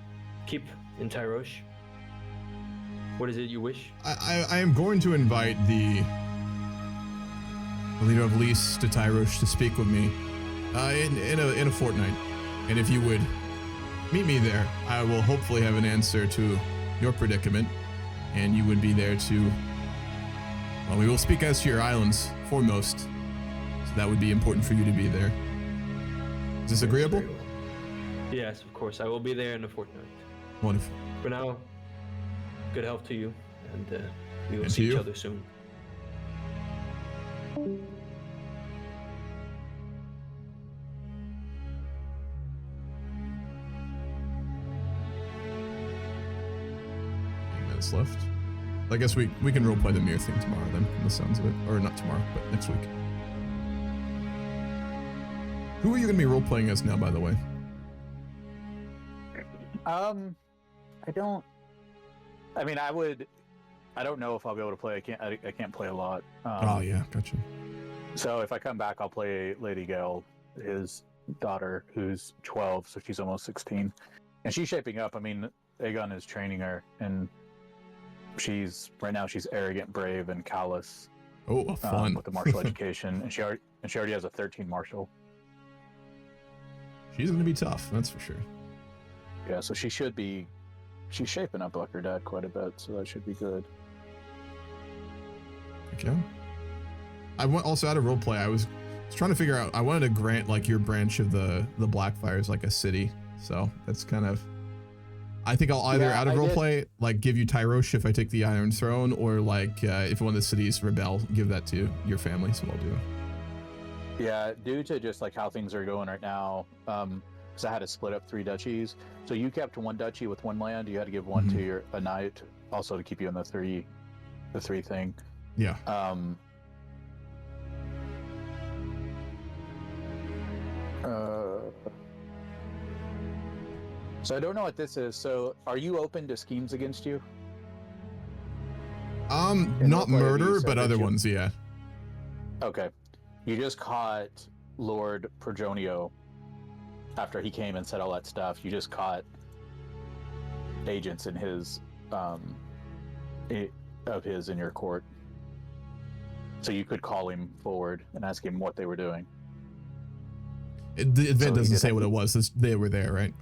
keep in Tyrosh? What is it you wish? I am going to invite the leader of Lys to Tyrosh to speak with me in a fortnight, and if you would meet me there, I will hopefully have an answer to your predicament, and you would be there to. Well, we will speak as to your islands foremost, so that would be important for you to be there. Is this agreeable? Yes, of course. I will be there in a fortnight. Wonderful. For now, good health to you, and we will see each other soon. Minutes left. I guess we can roleplay the mirror thing tomorrow then, from the sounds of it. Or not tomorrow, but next week. Who are you going to be roleplaying as now, by the way? I don't know if I'll be able to play. I can't play a lot. Oh yeah, gotcha. So if I come back, I'll play Lady Gale, his daughter, who's 12, so she's almost 16, and she's shaping up. I mean, Aegon is training her, and right now she's arrogant, brave, and callous. Oh, fun! With the martial education, and she already has a 13 martial. She's gonna be tough, that's for sure. Yeah, so she's shaping up like her dad quite a bit, so that should be good. Heck yeah. I also out of roleplay. I was trying to figure out. I wanted to grant like your branch of the Blackfyres like a city. So that's kind of. I think I'll either out of roleplay like give you Tyrosh if I take the Iron Throne, or like if one of the cities rebel, give that to your family. So I'll do. Yeah, due to just like how things are going right now, because I had to split up 3 duchies. So you kept 1 duchy with 1 land. You had to give 1 to a knight, also to keep you in the three thing. Yeah. So I don't know what this is. So are you open to schemes against you? Not murder, but other ones, yeah. Okay. You just caught Lord Projonio after he came and said all that stuff. You just caught agents in his of his in your court. So you could call him forward and ask him what they were doing. The event doesn't say what it was. They were there, right?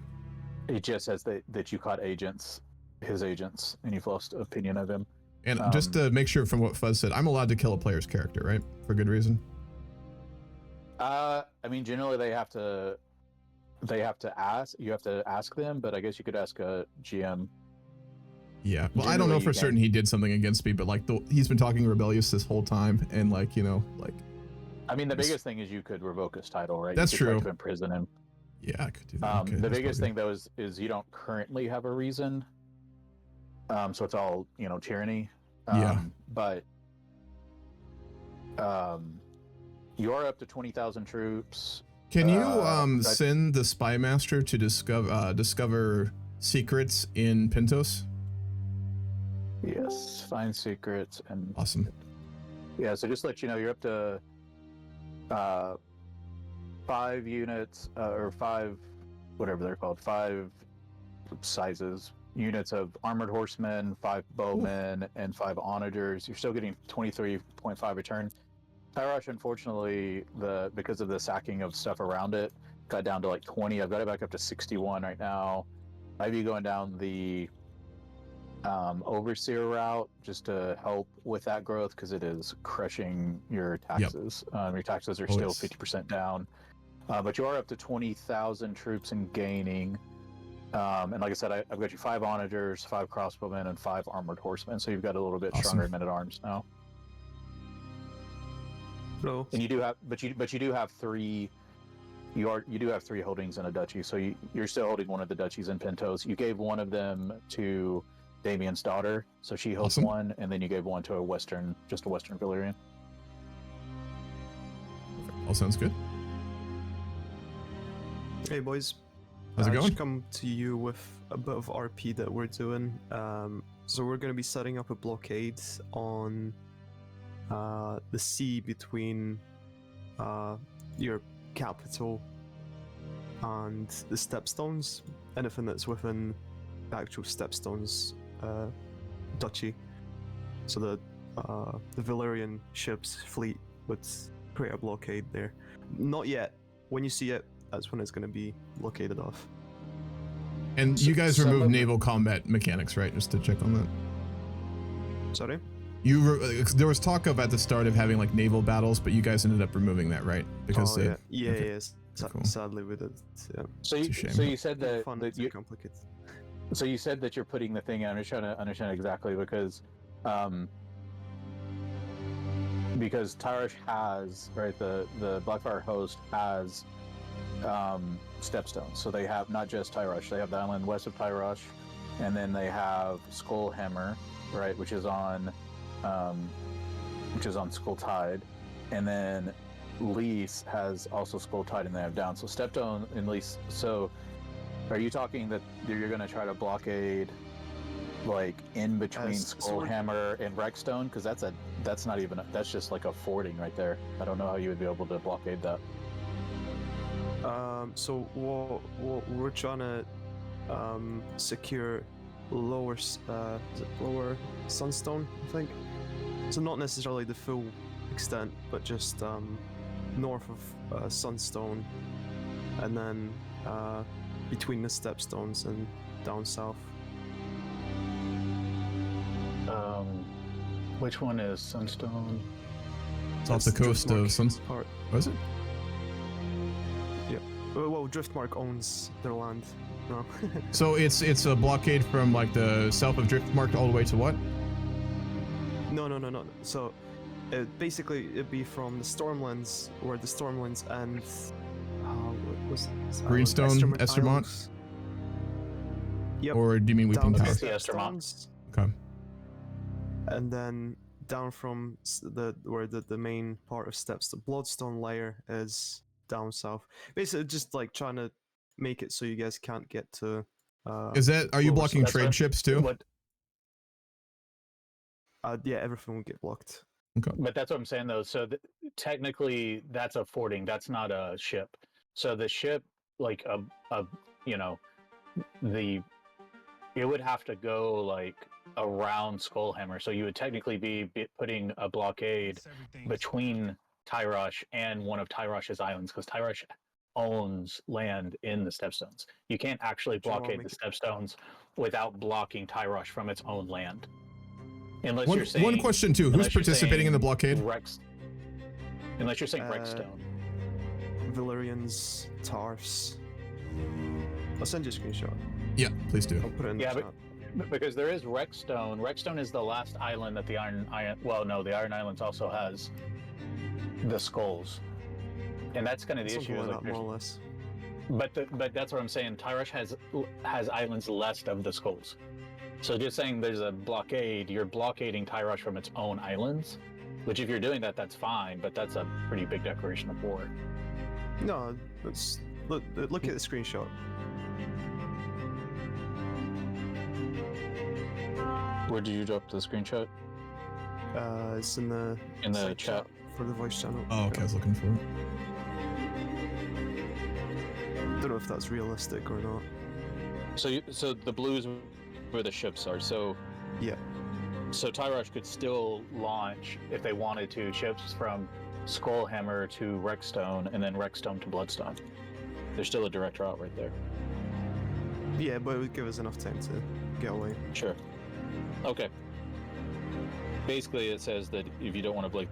It just says that you caught agents, his agents, and you've lost opinion of him. And just to make sure from what Fuzz said, I'm allowed to kill a player's character, right? For good reason. I mean, generally they have to ask. You have to ask them, but I guess you could ask a GM. Yeah. Well, I don't know for certain he did something against me, but like he's been talking rebellious this whole time, and like I mean, the biggest thing is you could revoke his title, right? That's you could true. Try to imprison him. Yeah, I could do that. Okay, the biggest thing though is you don't currently have a reason. So it's all tyranny. Yeah. But you are up to 20,000 troops. Can you send the spy master to discover secrets in Pentos? Yes, find secrets and awesome. Yeah, so just to let you know, you're up to 5 units or 5, whatever they're called, 5 sizes. Units of armored horsemen, 5 bowmen, and 5 onagers. You're still getting 23.5 return. Tyrosh, unfortunately, because of the sacking of stuff around it, got down to like 20. I've got it back up to 61 right now. I'd be going down the overseer route just to help with that growth because it is crushing your taxes. Yep. Your taxes are still 50% down. But you are up to 20,000 troops and gaining. And like I said, I've got you 5 onagers, 5 crossbowmen, and 5 armored horsemen. So you've got a little bit stronger men-at-arms now. Hello. And you do have, but you do have 3. You do have 3 holdings in a duchy. So you're still holding one of the duchies in Pentos. You gave one of them to Damien's daughter, so she holds one, and then you gave one to a Western Valyrian. All sounds good. Hey boys. How's it going? Just come to you with a bit of RP that we're doing. So we're going to be setting up a blockade on the sea between your capital and the stepstones. Anything that's within the actual stepstones duchy. So the Valyrian ships fleet would create a blockade there. Not yet. When you see it, that's when it's going to be located off. And you guys removed naval combat mechanics, right? Just to check on that. Sorry? There was talk of at the start of having like naval battles, but you guys ended up removing that, right? Because yes. Cool. Sadly, we did. Yeah. So you said that you complicated. So you said that you're putting the thing. I'm just trying to understand exactly because Tyrosh has the Blackfyre host has stepstones. So they have not just Tyrosh. They have the island west of Tyrosh, and then they have Skullhammer, right, which is on Skull Tide, and then Lys has also Skull Tide, and they have down. So stepstone and Lys. So are you talking that you're going to try to blockade like in between Skullhammer and Wreckstone? Because that's not even that's just like a fording right there. I don't know how you would be able to blockade that. So what we're trying to secure lower Sunstone, I think. So not necessarily the full extent, but just north of Sunstone, and then between the stepstones and down south. Which one is Sunstone? It's off the coast of Suns. Was it? Yeah. Well, Driftmark owns their land. No. So it's a blockade from like the south of Driftmark all the way to what? No. So, basically, it'd be from the Stormlands, where the Stormlands and what was this Greenstone, Estermont? Yep. Or do you mean Weeping down Tower? to Estermont. Okay. And then down from where the main part of Steps, the Bloodstone layer is down south. Basically, just like trying to make it so you guys can't get to. Are you blocking trade ships too? Yeah, everything will get blocked. Okay. But that's what I'm saying though. So technically, that's a fording. That's not a ship. So the ship, like it would have to go like around Skullhammer. So you would technically be putting a blockade between Tyrosh and one of Tyrosh's islands, because Tyrosh owns land in the Stepstones. You can't actually blockade the Stepstones without blocking Tyrosh from its own land. Unless you're saying, one question too. Who's participating in the blockade? Unless you're saying Rexstone. Valyrians, Tars. I'll send you a screenshot. Yeah, please do. I'll put it in the chat. Because there is Rexstone. Rexstone is the last island that the Iron Islands also has the skulls, and that's kind of the issue. Like more or less. But that's what I'm saying. Tyrosh has islands less of the skulls. So just saying there's a blockade, you're blockading Tyrosh from its own islands. Which, if you're doing that, that's fine. But that's a pretty big declaration of war. No, look at the screenshot. Where did you drop the screenshot? It's in the chat for the voice channel. Oh, okay, I was looking for it. Don't know if that's realistic or not. So the blues where the ships are. So yeah. So Tyrosh could still launch, if they wanted to, ships from Skullhammer to Rexstone and then Rexstone to Bloodstone. There's still a direct route right there. Yeah, but it would give us enough time to get away. Sure. Okay. Basically, it says that if you don't want to break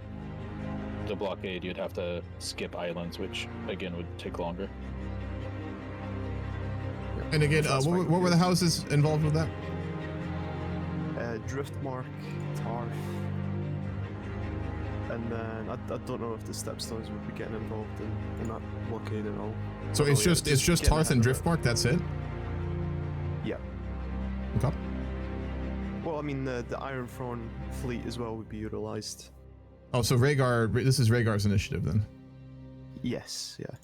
the blockade, you'd have to skip islands, which again would take longer. And again, what were the houses involved with that? Driftmark, Tarth, and then I don't know if the Stepstones would be getting involved in that blockade at all. So it's just Tarth and Driftmark. That's it. Yeah. Okay. Well, I mean the Iron Throne fleet as well would be utilized. Oh, so Rhaegar. This is Rhaegar's initiative then. Yes. Yeah.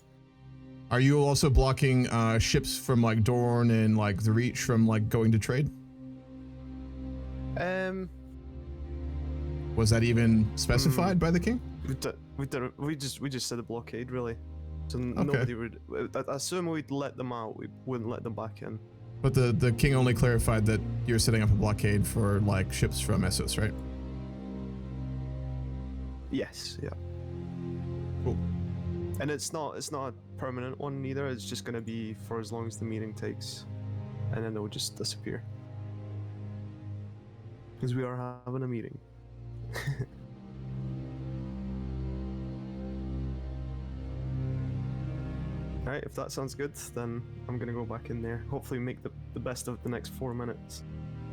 Are you also blocking ships from like Dorne and like the Reach from like going to trade? Was that even specified by the king? We just said a blockade, really. So nobody would. I assume we'd let them out. We wouldn't let them back in. But the king only clarified that you're setting up a blockade for like ships from Essos, right? Yes. Yeah. Cool. And it's not a permanent one either. It's just gonna be for as long as the meeting takes, and then they'll just disappear. Because we are having a meeting. Alright, if that sounds good, then I'm gonna go back in there. Hopefully make the best of the next 4 minutes.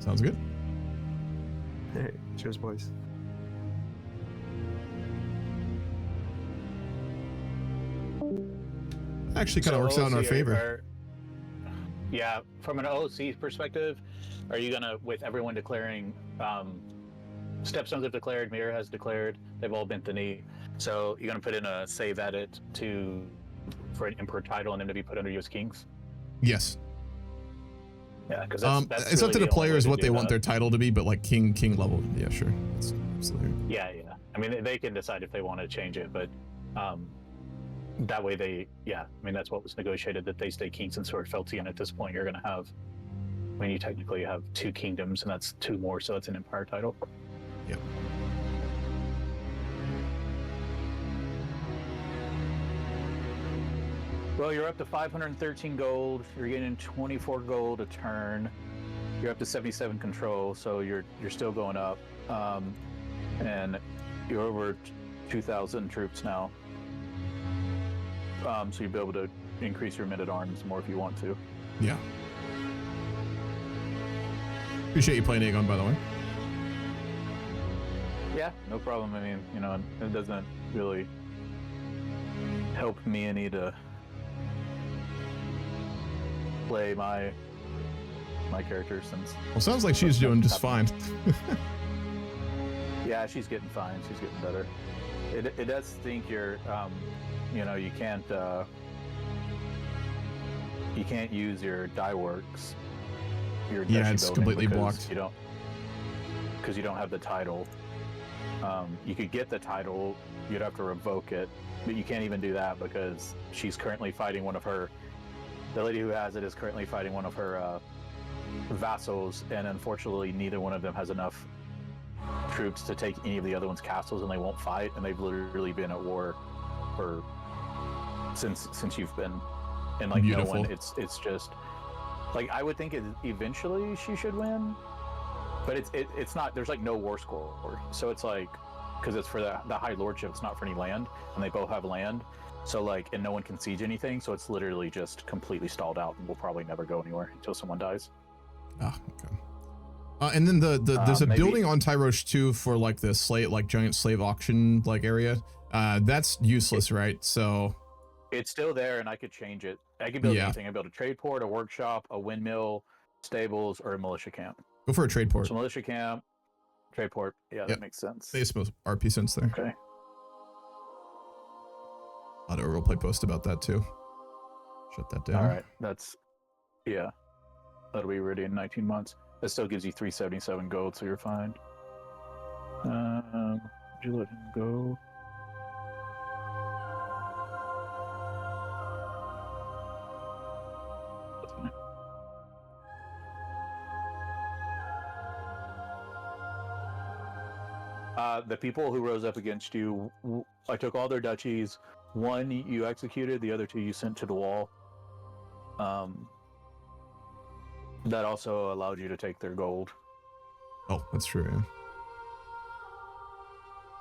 Sounds good. Alright, cheers boys. Actually kind of works out in our favor. Yeah, from an OC perspective, are you gonna, with everyone declaring, Stepstones have declared, Mirror has declared, they've all bent the knee, so you're gonna put in a save edit for an Emperor title and them to be put under US Kings? Yes. Yeah, because that's it's really up to the players what they want their their title to be, but like king level, yeah, sure. Absolutely. Yeah. I mean, they can decide if they want to change it, but that way that's what was negotiated, that they stay kings and Swordfelty, and at this point you're going to have, you technically have 2 kingdoms, and that's 2 more, so it's an empire title. Yep. Well, you're up to 513 gold, you're getting 24 gold a turn, you're up to 77 control, so you're still going up. and you're over 2,000 troops now. So you'll be able to increase your men-at-arms more if you want to. Yeah. Appreciate you playing Aegon, by the way. Yeah, no problem. I mean, you know, it doesn't really help me any to play my character since. Well, sounds like she's doing just fine. Yeah, she's getting fine. She's getting better. It does stink you're, you know, you can't use your die works. Your Yeah, it's completely because blocked. You don't have the title. You could get the title, you'd have to revoke it, but you can't even do that because she's currently fighting the lady who has it is currently fighting one of her vassals, and unfortunately neither one of them has enough troops to take any of the other one's castles, and they won't fight, and they've literally been at war for since you've been, and like Beautiful. no one, it's just like I would think eventually she should win, but it's not. There's like no war score, so it's like because it's for the High Lordship, it's not for any land, and they both have land, so like and no one can siege anything, so it's literally just completely stalled out, and will probably never go anywhere until someone dies. Ah, okay. And then there's a maybe, building on Tyrosh too for like the giant slave auction like area. That's useless, right? So it's still there, and I could change it. I could build Yeah. anything. I build a trade port, a workshop, a windmill, stables, or a militia camp. go for a trade port. So militia camp, trade port. Yeah, that makes sense. Makes most RP sense there. Okay. A lot of roleplay post about that too. Shut that down. All right. That'll be ready in 19 months. That still gives you 377 gold, so you're fine. Would you let him go? That's fine. The people who rose up against you, I took all their duchies. One you executed, the other two you sent to the wall. That also allowed you to take their gold. Oh, that's true. Yeah.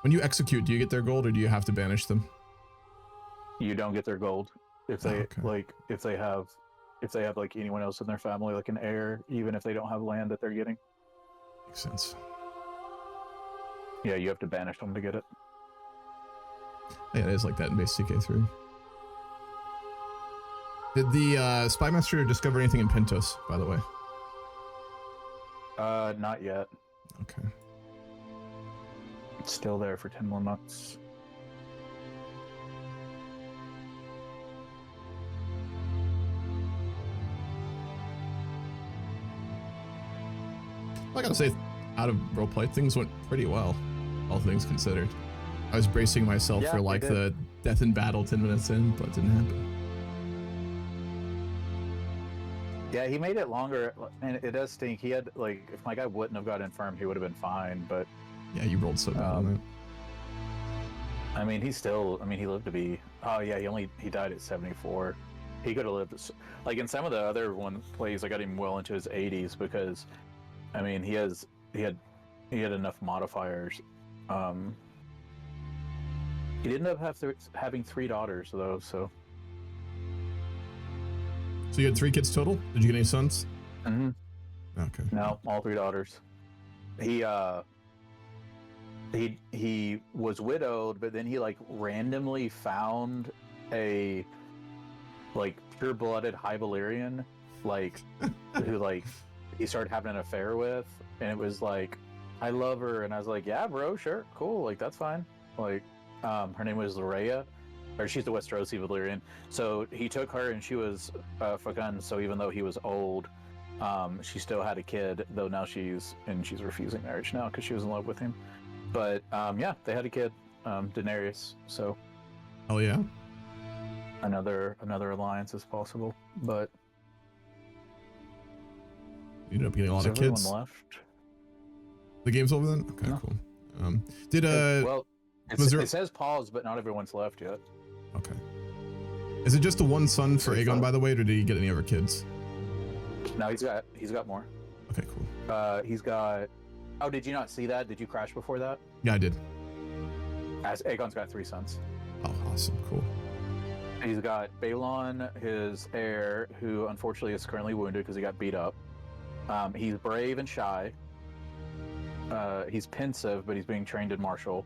When you execute, do you get their gold, or do you have to banish them? You don't get their gold if they if they have like anyone else in their family, like an heir, even if they don't have land that they're getting. Makes sense. Yeah, you have to banish them to get it. Yeah, it is like that in base CK3. Did the Spy Master discover anything in Pentos, by the way? Not yet. Okay. It's still there for 10 more months. I gotta say, out of roleplay, things went pretty well, all things considered. I was bracing myself for like the death in battle 10 minutes in, but it didn't happen. Yeah, he made it longer, and it does stink. He had, like, if my guy wouldn't have got infirmed, he would have been fine, but... Yeah, you rolled so bad on it. I mean, he lived to be... Oh, yeah, he died at 74. He could have lived... Like, in some of the other plays, I got him well into his 80s, because, I mean, he had enough modifiers. He didn't end up having 3 daughters, though, so... So you had 3 kids total? Did you get any sons? Mm-hmm. Okay. No, all 3 daughters. He was widowed, but then he like randomly found a like pure-blooded High Valyrian, like who like he started having an affair with, and it was like, I love her, and I was like, yeah, bro, sure, cool, like that's fine. Like, her name was Loraya. Or she's the Westeros Valyrian. So he took her, and she was fecund. So even though he was old, she still had a kid. Though now she's refusing marriage now because she was in love with him. But yeah, they had a kid, Daenerys. So, oh yeah, another alliance is possible. But you ended up getting a lot of kids. Left. The game's over then. Okay, cool. It says pause, but not everyone's left yet. Okay. Is it just the one son for Aegon, by the way, or did he get any other kids? No, he's got more. Okay, cool. He's got Oh, did you not see that? Did you crash before that? Yeah, I did. As Aegon's got 3 sons. Oh, awesome. Cool. He's got Balon, his heir, who unfortunately is currently wounded because he got beat up. He's brave and shy. He's pensive, but he's being trained in martial.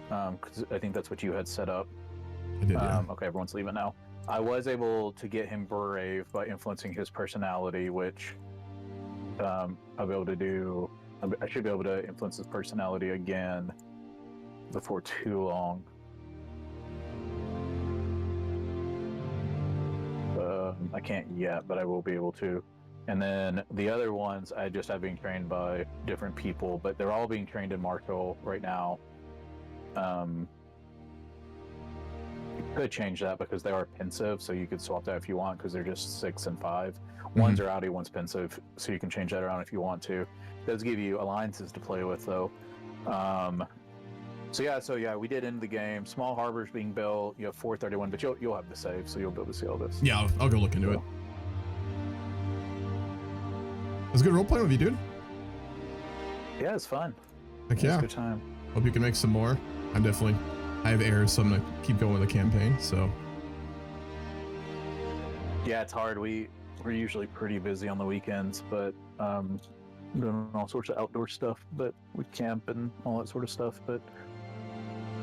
Because I think that's what you had set up. I did, yeah. Okay, everyone's leaving now. I was able to get him brave by influencing his personality, which I'll be able to do. I should be able to influence his personality again before too long. I can't yet, but I will be able to. And then the other ones, I just have being trained by different people, but they're all being trained in martial right now. You could change that because they are pensive, so you could swap that if you want because they're just 6 and 5. One's rowdy, one's pensive, so you can change that around if you want to. It does give you alliances to play with, though. So yeah, we did end the game. Small harbors being built. You have 431, but you'll have the save, so you'll be able to see all this. Yeah, I'll go look into it. It was a good role playing with you, dude. Yeah, it's fun. Heck yeah. It's a good time. Hope you can make some more. I have heirs, so I'm gonna keep going with the campaign. So yeah, it's hard. We're usually pretty busy on the weekends, but doing all sorts of outdoor stuff. But we camp and all that sort of stuff. But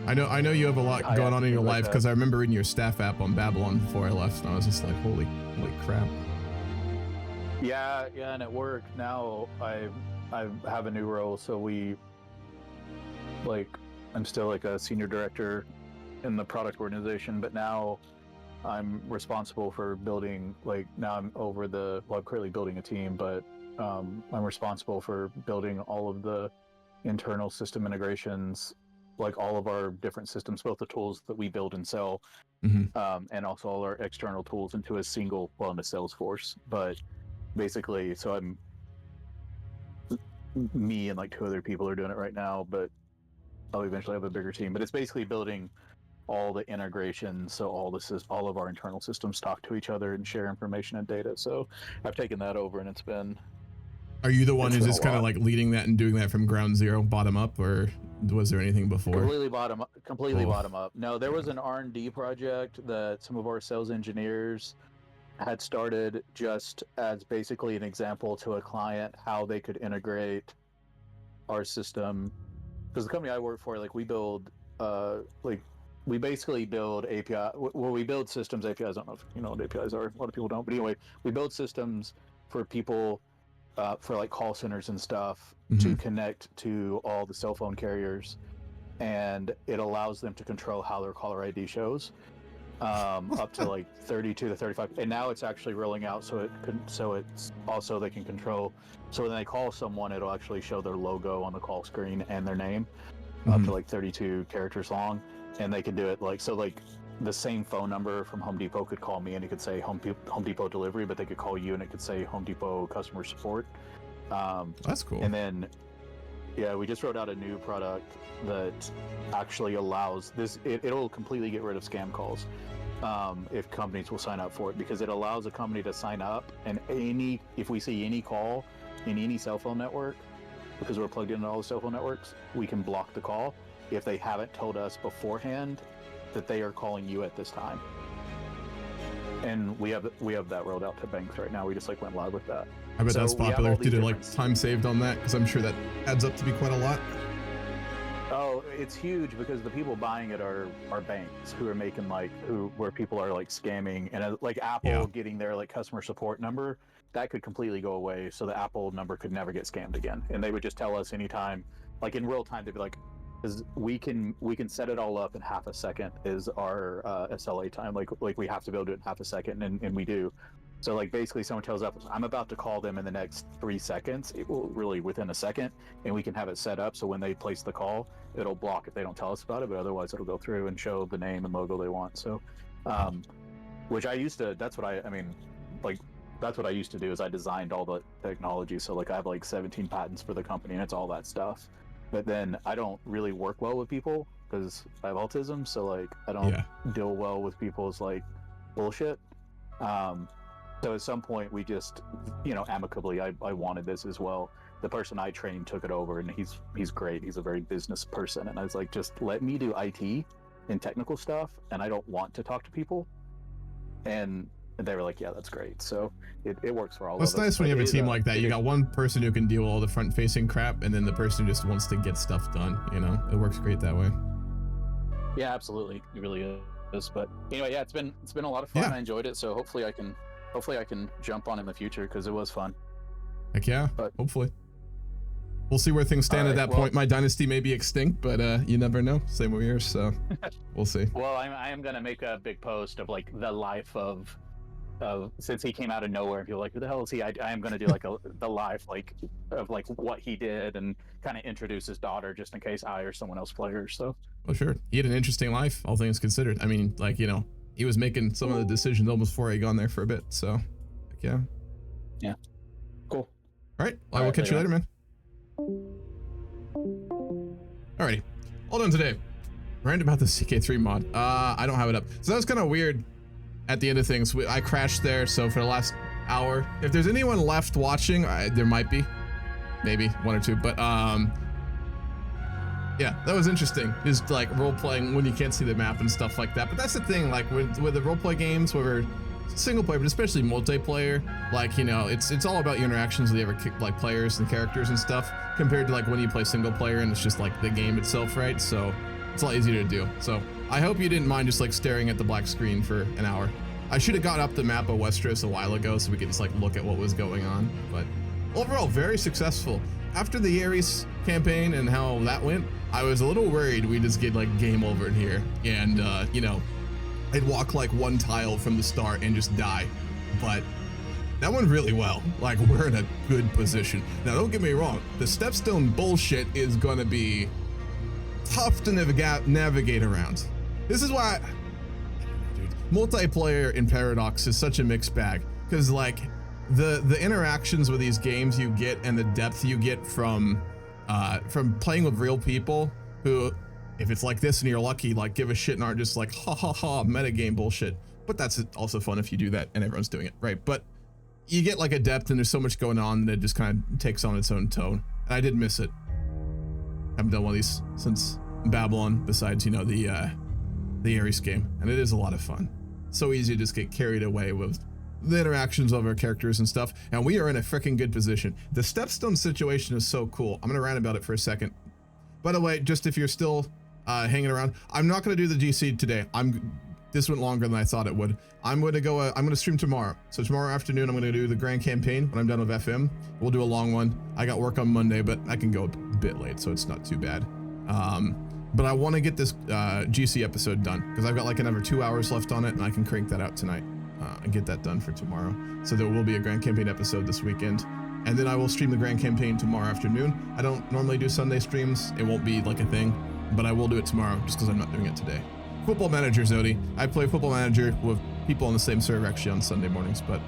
I know you have a lot going on in your life because I remember reading your staff app on Babylon before I left, and I was just like, holy crap. Yeah, and at work now I have a new role, so I'm still like a senior director in the product organization, but now I'm responsible for building, I'm currently building a team, but I'm responsible for building all of the internal system integrations, like all of our different systems, both the tools that we build and sell, and also all our external tools into a Salesforce. But basically, so me and 2 other people are doing it right now, but I'll eventually have a bigger team. But it's basically building all the integrations, so all of our internal systems talk to each other and share information and data. So I've taken that over, and it's been. Are you the one who's just kind of leading that and doing that from ground zero, bottom up, or was there anything before? Completely bottom up. No, there was an R&D project that some of our sales engineers had started just as basically an example to a client how they could integrate our system. Because the company I work for, we build, we basically build API. Well, we build systems APIs. I don't know if you know what APIs are. A lot of people don't. But anyway, we build systems for people, for call centers and stuff, to connect to all the cell phone carriers, and it allows them to control how their caller ID shows. Up to 32 to 35, and now it's actually rolling out so it's also they can control, so when they call someone it'll actually show their logo on the call screen and their name, up to 32 characters long, and they can do it the same phone number from Home Depot could call me and it could say Home Depot delivery, but they could call you and it could say Home Depot customer support. That's cool. And then we just wrote out a new product that actually allows this. It'll completely get rid of scam calls if companies will sign up for it, because it allows a company to sign up, and if we see any call in any cell phone network, because we're plugged into all the cell phone networks, we can block the call if they haven't told us beforehand that they are calling you at this time. And we have that rolled out to banks right now. We just went live with that. I bet that's popular. Did it time saved on that? Because I'm sure that adds up to be quite a lot. Oh, it's huge because the people buying it are banks who are making where people are scamming, and Apple getting their customer support number, that could completely go away. So the Apple number could never get scammed again, and they would just tell us anytime, in real time, they'd be like, "Because we can set it all up in half a second is our SLA time. We have to be able to do it in half a second, and we do." So basically someone tells us, I'm about to call them in the next 3 seconds, it will really within a second, and we can have it set up so when they place the call, it'll block if they don't tell us about it, but otherwise it'll go through and show the name and logo they want. So, which that's what I used to do, is I designed all the technology. So I have 17 patents for the company, and it's all that stuff. But then I don't really work well with people because I have autism, so I don't deal well with people's bullshit. So at some point we just, amicably, I wanted this as well. the person I trained took it over, and he's great. He's a very business person, and I was like, just let me do IT and technical stuff, and I don't want to talk to people. And they were like, yeah, that's great. So it works for all of us. It's nice when you have a team like that. You got one person who can deal with all the front-facing crap, and then the person who just wants to get stuff done. You know, it works great that way. Yeah, absolutely, it really is. But anyway, yeah, it's been a lot of fun. Yeah. I enjoyed it. So hopefully I can jump on in the future because it was fun. Heck yeah, hopefully. We'll see where things stand at that point. My dynasty may be extinct, but you never know. Same with yours, so we'll see. Well, I am gonna make a big post of like the life of since he came out of nowhere and people are like, who the hell is he? I am gonna do like the life of what he did and kind of introduce his daughter just in case I or someone else play her. So. Well, sure. He had an interesting life, all things considered. I mean, like, you know, he was making some of the decisions almost before he gone there for a bit. So, like, yeah. Yeah. Cool. All right. I will catch you later, man. Alrighty. All done today. Rant about the CK3 mod. I don't have it up. So that was kind of weird at the end of things. I crashed there, so for the last hour. If there's anyone left watching, there might be. Maybe one or two, but yeah, that was interesting. Just like role-playing when you can't see the map and stuff like that. But that's the thing, like with the role-play games, whether single player, but especially multiplayer, like, you know, it's all about your interactions with the other like players and characters and stuff, compared to like when you play single player and it's just like the game itself, right? So it's a lot easier to do. So I hope you didn't mind just like staring at the black screen for an hour. I should have got up the map of Westeros a while ago so we could just like look at what was going on. But overall, very successful. After the Ares campaign and how that went, I was a little worried we just get like game over in here, and you know, I'd walk like one tile from the start and just die. But that went really well. Like, we're in a good position. Now, don't get me wrong, the stepstone bullshit is gonna be tough to navigate around. This is why, dude, multiplayer in Paradox is such a mixed bag, because like the interactions with these games you get and the depth you get from playing with real people who, if it's like this and you're lucky, like give a shit and aren't just like ha ha ha metagame bullshit. But that's also fun if you do that and everyone's doing it, right? But you get like a depth and there's so much going on that it just kind of takes on its own tone. And I did miss it. Haven't done one of these since Babylon, besides, you know, the Ares game, and it is a lot of fun. So easy to just get carried away with the interactions of our characters and stuff, and we are in a freaking good position. The stepstone situation is so cool. I'm gonna rant about it for a second. By the way, just if you're still hanging around, I'm not gonna do the GC today. This went longer than I thought it would. I'm gonna stream tomorrow. So tomorrow afternoon, I'm gonna do the grand campaign when I'm done with FM. We'll do a long one. I got work on Monday, but I can go a bit late, so it's not too bad. But I want to get this GC episode done because I've got like another 2 hours left on it, and I can crank that out tonight and get that done for tomorrow. So there will be a grand campaign episode this weekend, and then I will stream the grand campaign tomorrow afternoon. I don't normally do Sunday streams. It won't be like a thing, but I will do it tomorrow just because I'm not doing it today. Football Manager, Zodi. I play Football Manager with people on the same server actually on Sunday mornings. But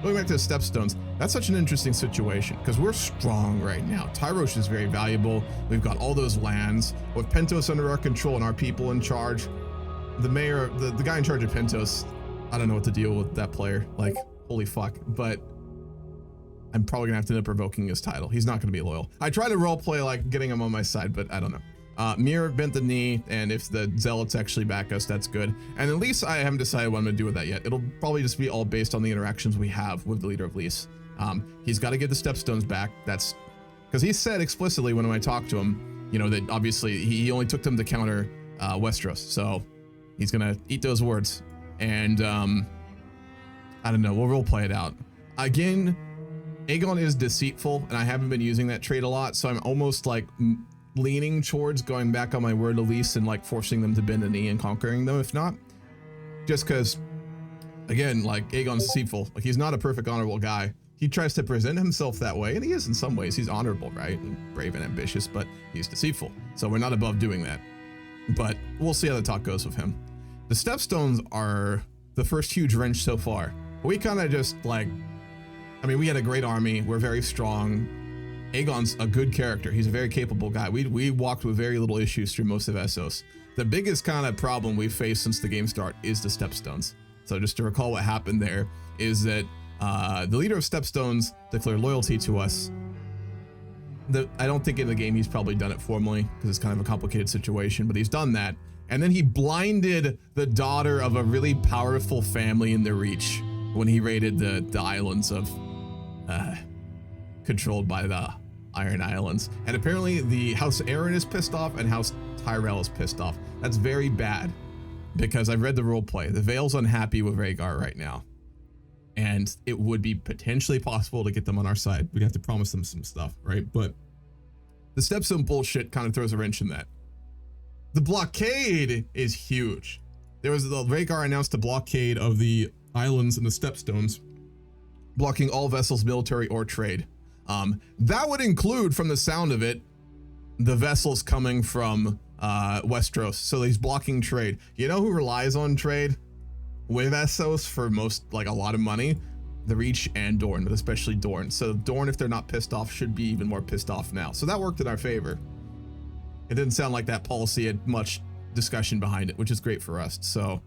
going back to the Stepstones, that's such an interesting situation because we're strong right now. Tyrosh is very valuable. We've got all those lands. With Pentos under our control and our people in charge, the mayor, the guy in charge of Pentos, I don't know what to deal with that player. Like, holy fuck. But I'm probably gonna have to end up revoking his title. He's not gonna be loyal. I try to roleplay like getting him on my side, but I don't know. Mir bent the knee, and if the zealots actually back us, that's good. And at least I haven't decided what I'm gonna do with that yet. It'll probably just be all based on the interactions we have with the leader of Lys. He's got to get the stepstones back. That's because he said explicitly when I talked to him, you know, that obviously he only took them to counter Westeros, so he's gonna eat those words. And I don't know, we'll roleplay it out. Again, Aegon is deceitful, and I haven't been using that trait a lot, so I'm almost like leaning towards going back on my word of Lys and like forcing them to bend the knee and conquering them, if not. Just because, again, like Aegon's deceitful. Like, he's not a perfect honorable guy. He tries to present himself that way, and he is in some ways. He's honorable, right? And brave and ambitious, but he's deceitful. So we're not above doing that. But we'll see how the talk goes with him. The Stepstones are the first huge wrench so far. We kind of just like, I mean, we had a great army. We're very strong. Aegon's a good character. He's a very capable guy. We walked with very little issues through most of Essos. The biggest kind of problem we've faced since the game start is the Stepstones. So just to recall what happened there is that the leader of Stepstones declared loyalty to us. I don't think in the game he's probably done it formally because it's kind of a complicated situation, but he's done that. And then he blinded the daughter of a really powerful family in the Reach when he raided the islands of controlled by the Iron Islands. And apparently the House Aaron is pissed off and House Tyrell is pissed off. That's very bad because I've read the roleplay. The Vale's unhappy with Rhaegar right now. And it would be potentially possible to get them on our side. We'd have to promise them some stuff, right? But the Stepstone bullshit kind of throws a wrench in that. The blockade is huge. Rhaegar announced a blockade of the islands and the Stepstones, blocking all vessels, military, or trade. That would include, from the sound of it, the vessels coming from Westeros. So he's blocking trade. You know who relies on trade with Essos for a lot of money? The Reach and Dorne, but especially Dorne. So Dorne, if they're not pissed off, should be even more pissed off now. So that worked in our favor. It didn't sound like that policy had much discussion behind it, which is great for us. So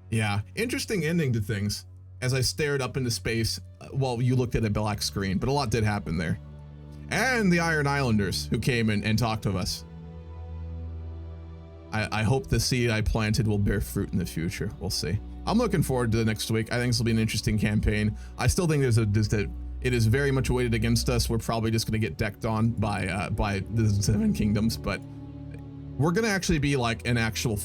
yeah, interesting ending to things as I stared up into space while you looked at a black screen, but a lot did happen there. And the Iron Islanders who came and talked to us. I hope the seed I planted will bear fruit in the future. We'll see. I'm looking forward to the next week. I think this will be an interesting campaign. I still think it is very much weighted against us. We're probably just going to get decked on by the Seven Kingdoms, but we're going to actually be like an actual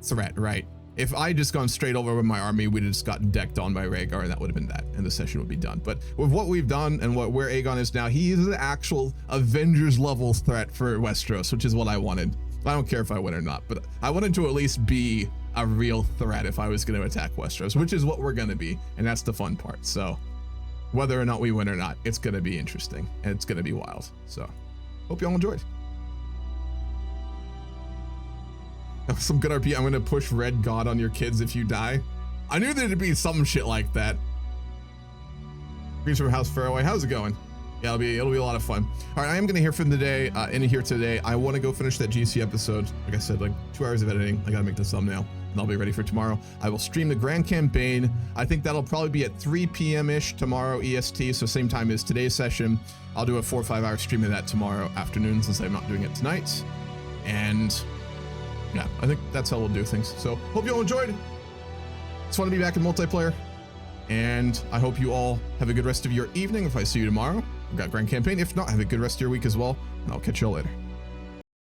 threat, right? If I just gone straight over with my army, we'd have just gotten decked on by Rhaegar, and that would have been that, and the session would be done. But with what we've done and where Aegon is now, he is an actual Avengers level threat for Westeros, which is what I wanted. I don't care if I win or not, but I wanted to at least be a real threat if I was going to attack Westeros, which is what we're going to be, and that's the fun part. So whether or not we win or not, it's going to be interesting, and it's going to be wild. So hope y'all enjoyed. Some good RP. I'm going to push Red God on your kids if you die. I knew there'd be some shit like that. Greetings from House Fairway. How's it going? Yeah, it'll be a lot of fun. All right, I am going to hear from today, in here today. I want to go finish that GC episode. Like I said, like 2 hours of editing. I got to make the thumbnail, and I'll be ready for tomorrow. I will stream the Grand Campaign. I think that'll probably be at 3 p.m.-ish tomorrow EST, so same time as today's session. I'll do a 4 or 5 hour stream of that tomorrow afternoon since I'm not doing it tonight. And yeah, I think that's how we'll do things. So hope you all enjoyed. Just want to be back in multiplayer. And I hope you all have a good rest of your evening. If I see you tomorrow, we've got Grand Campaign. If not, have a good rest of your week as well. And I'll catch you all later.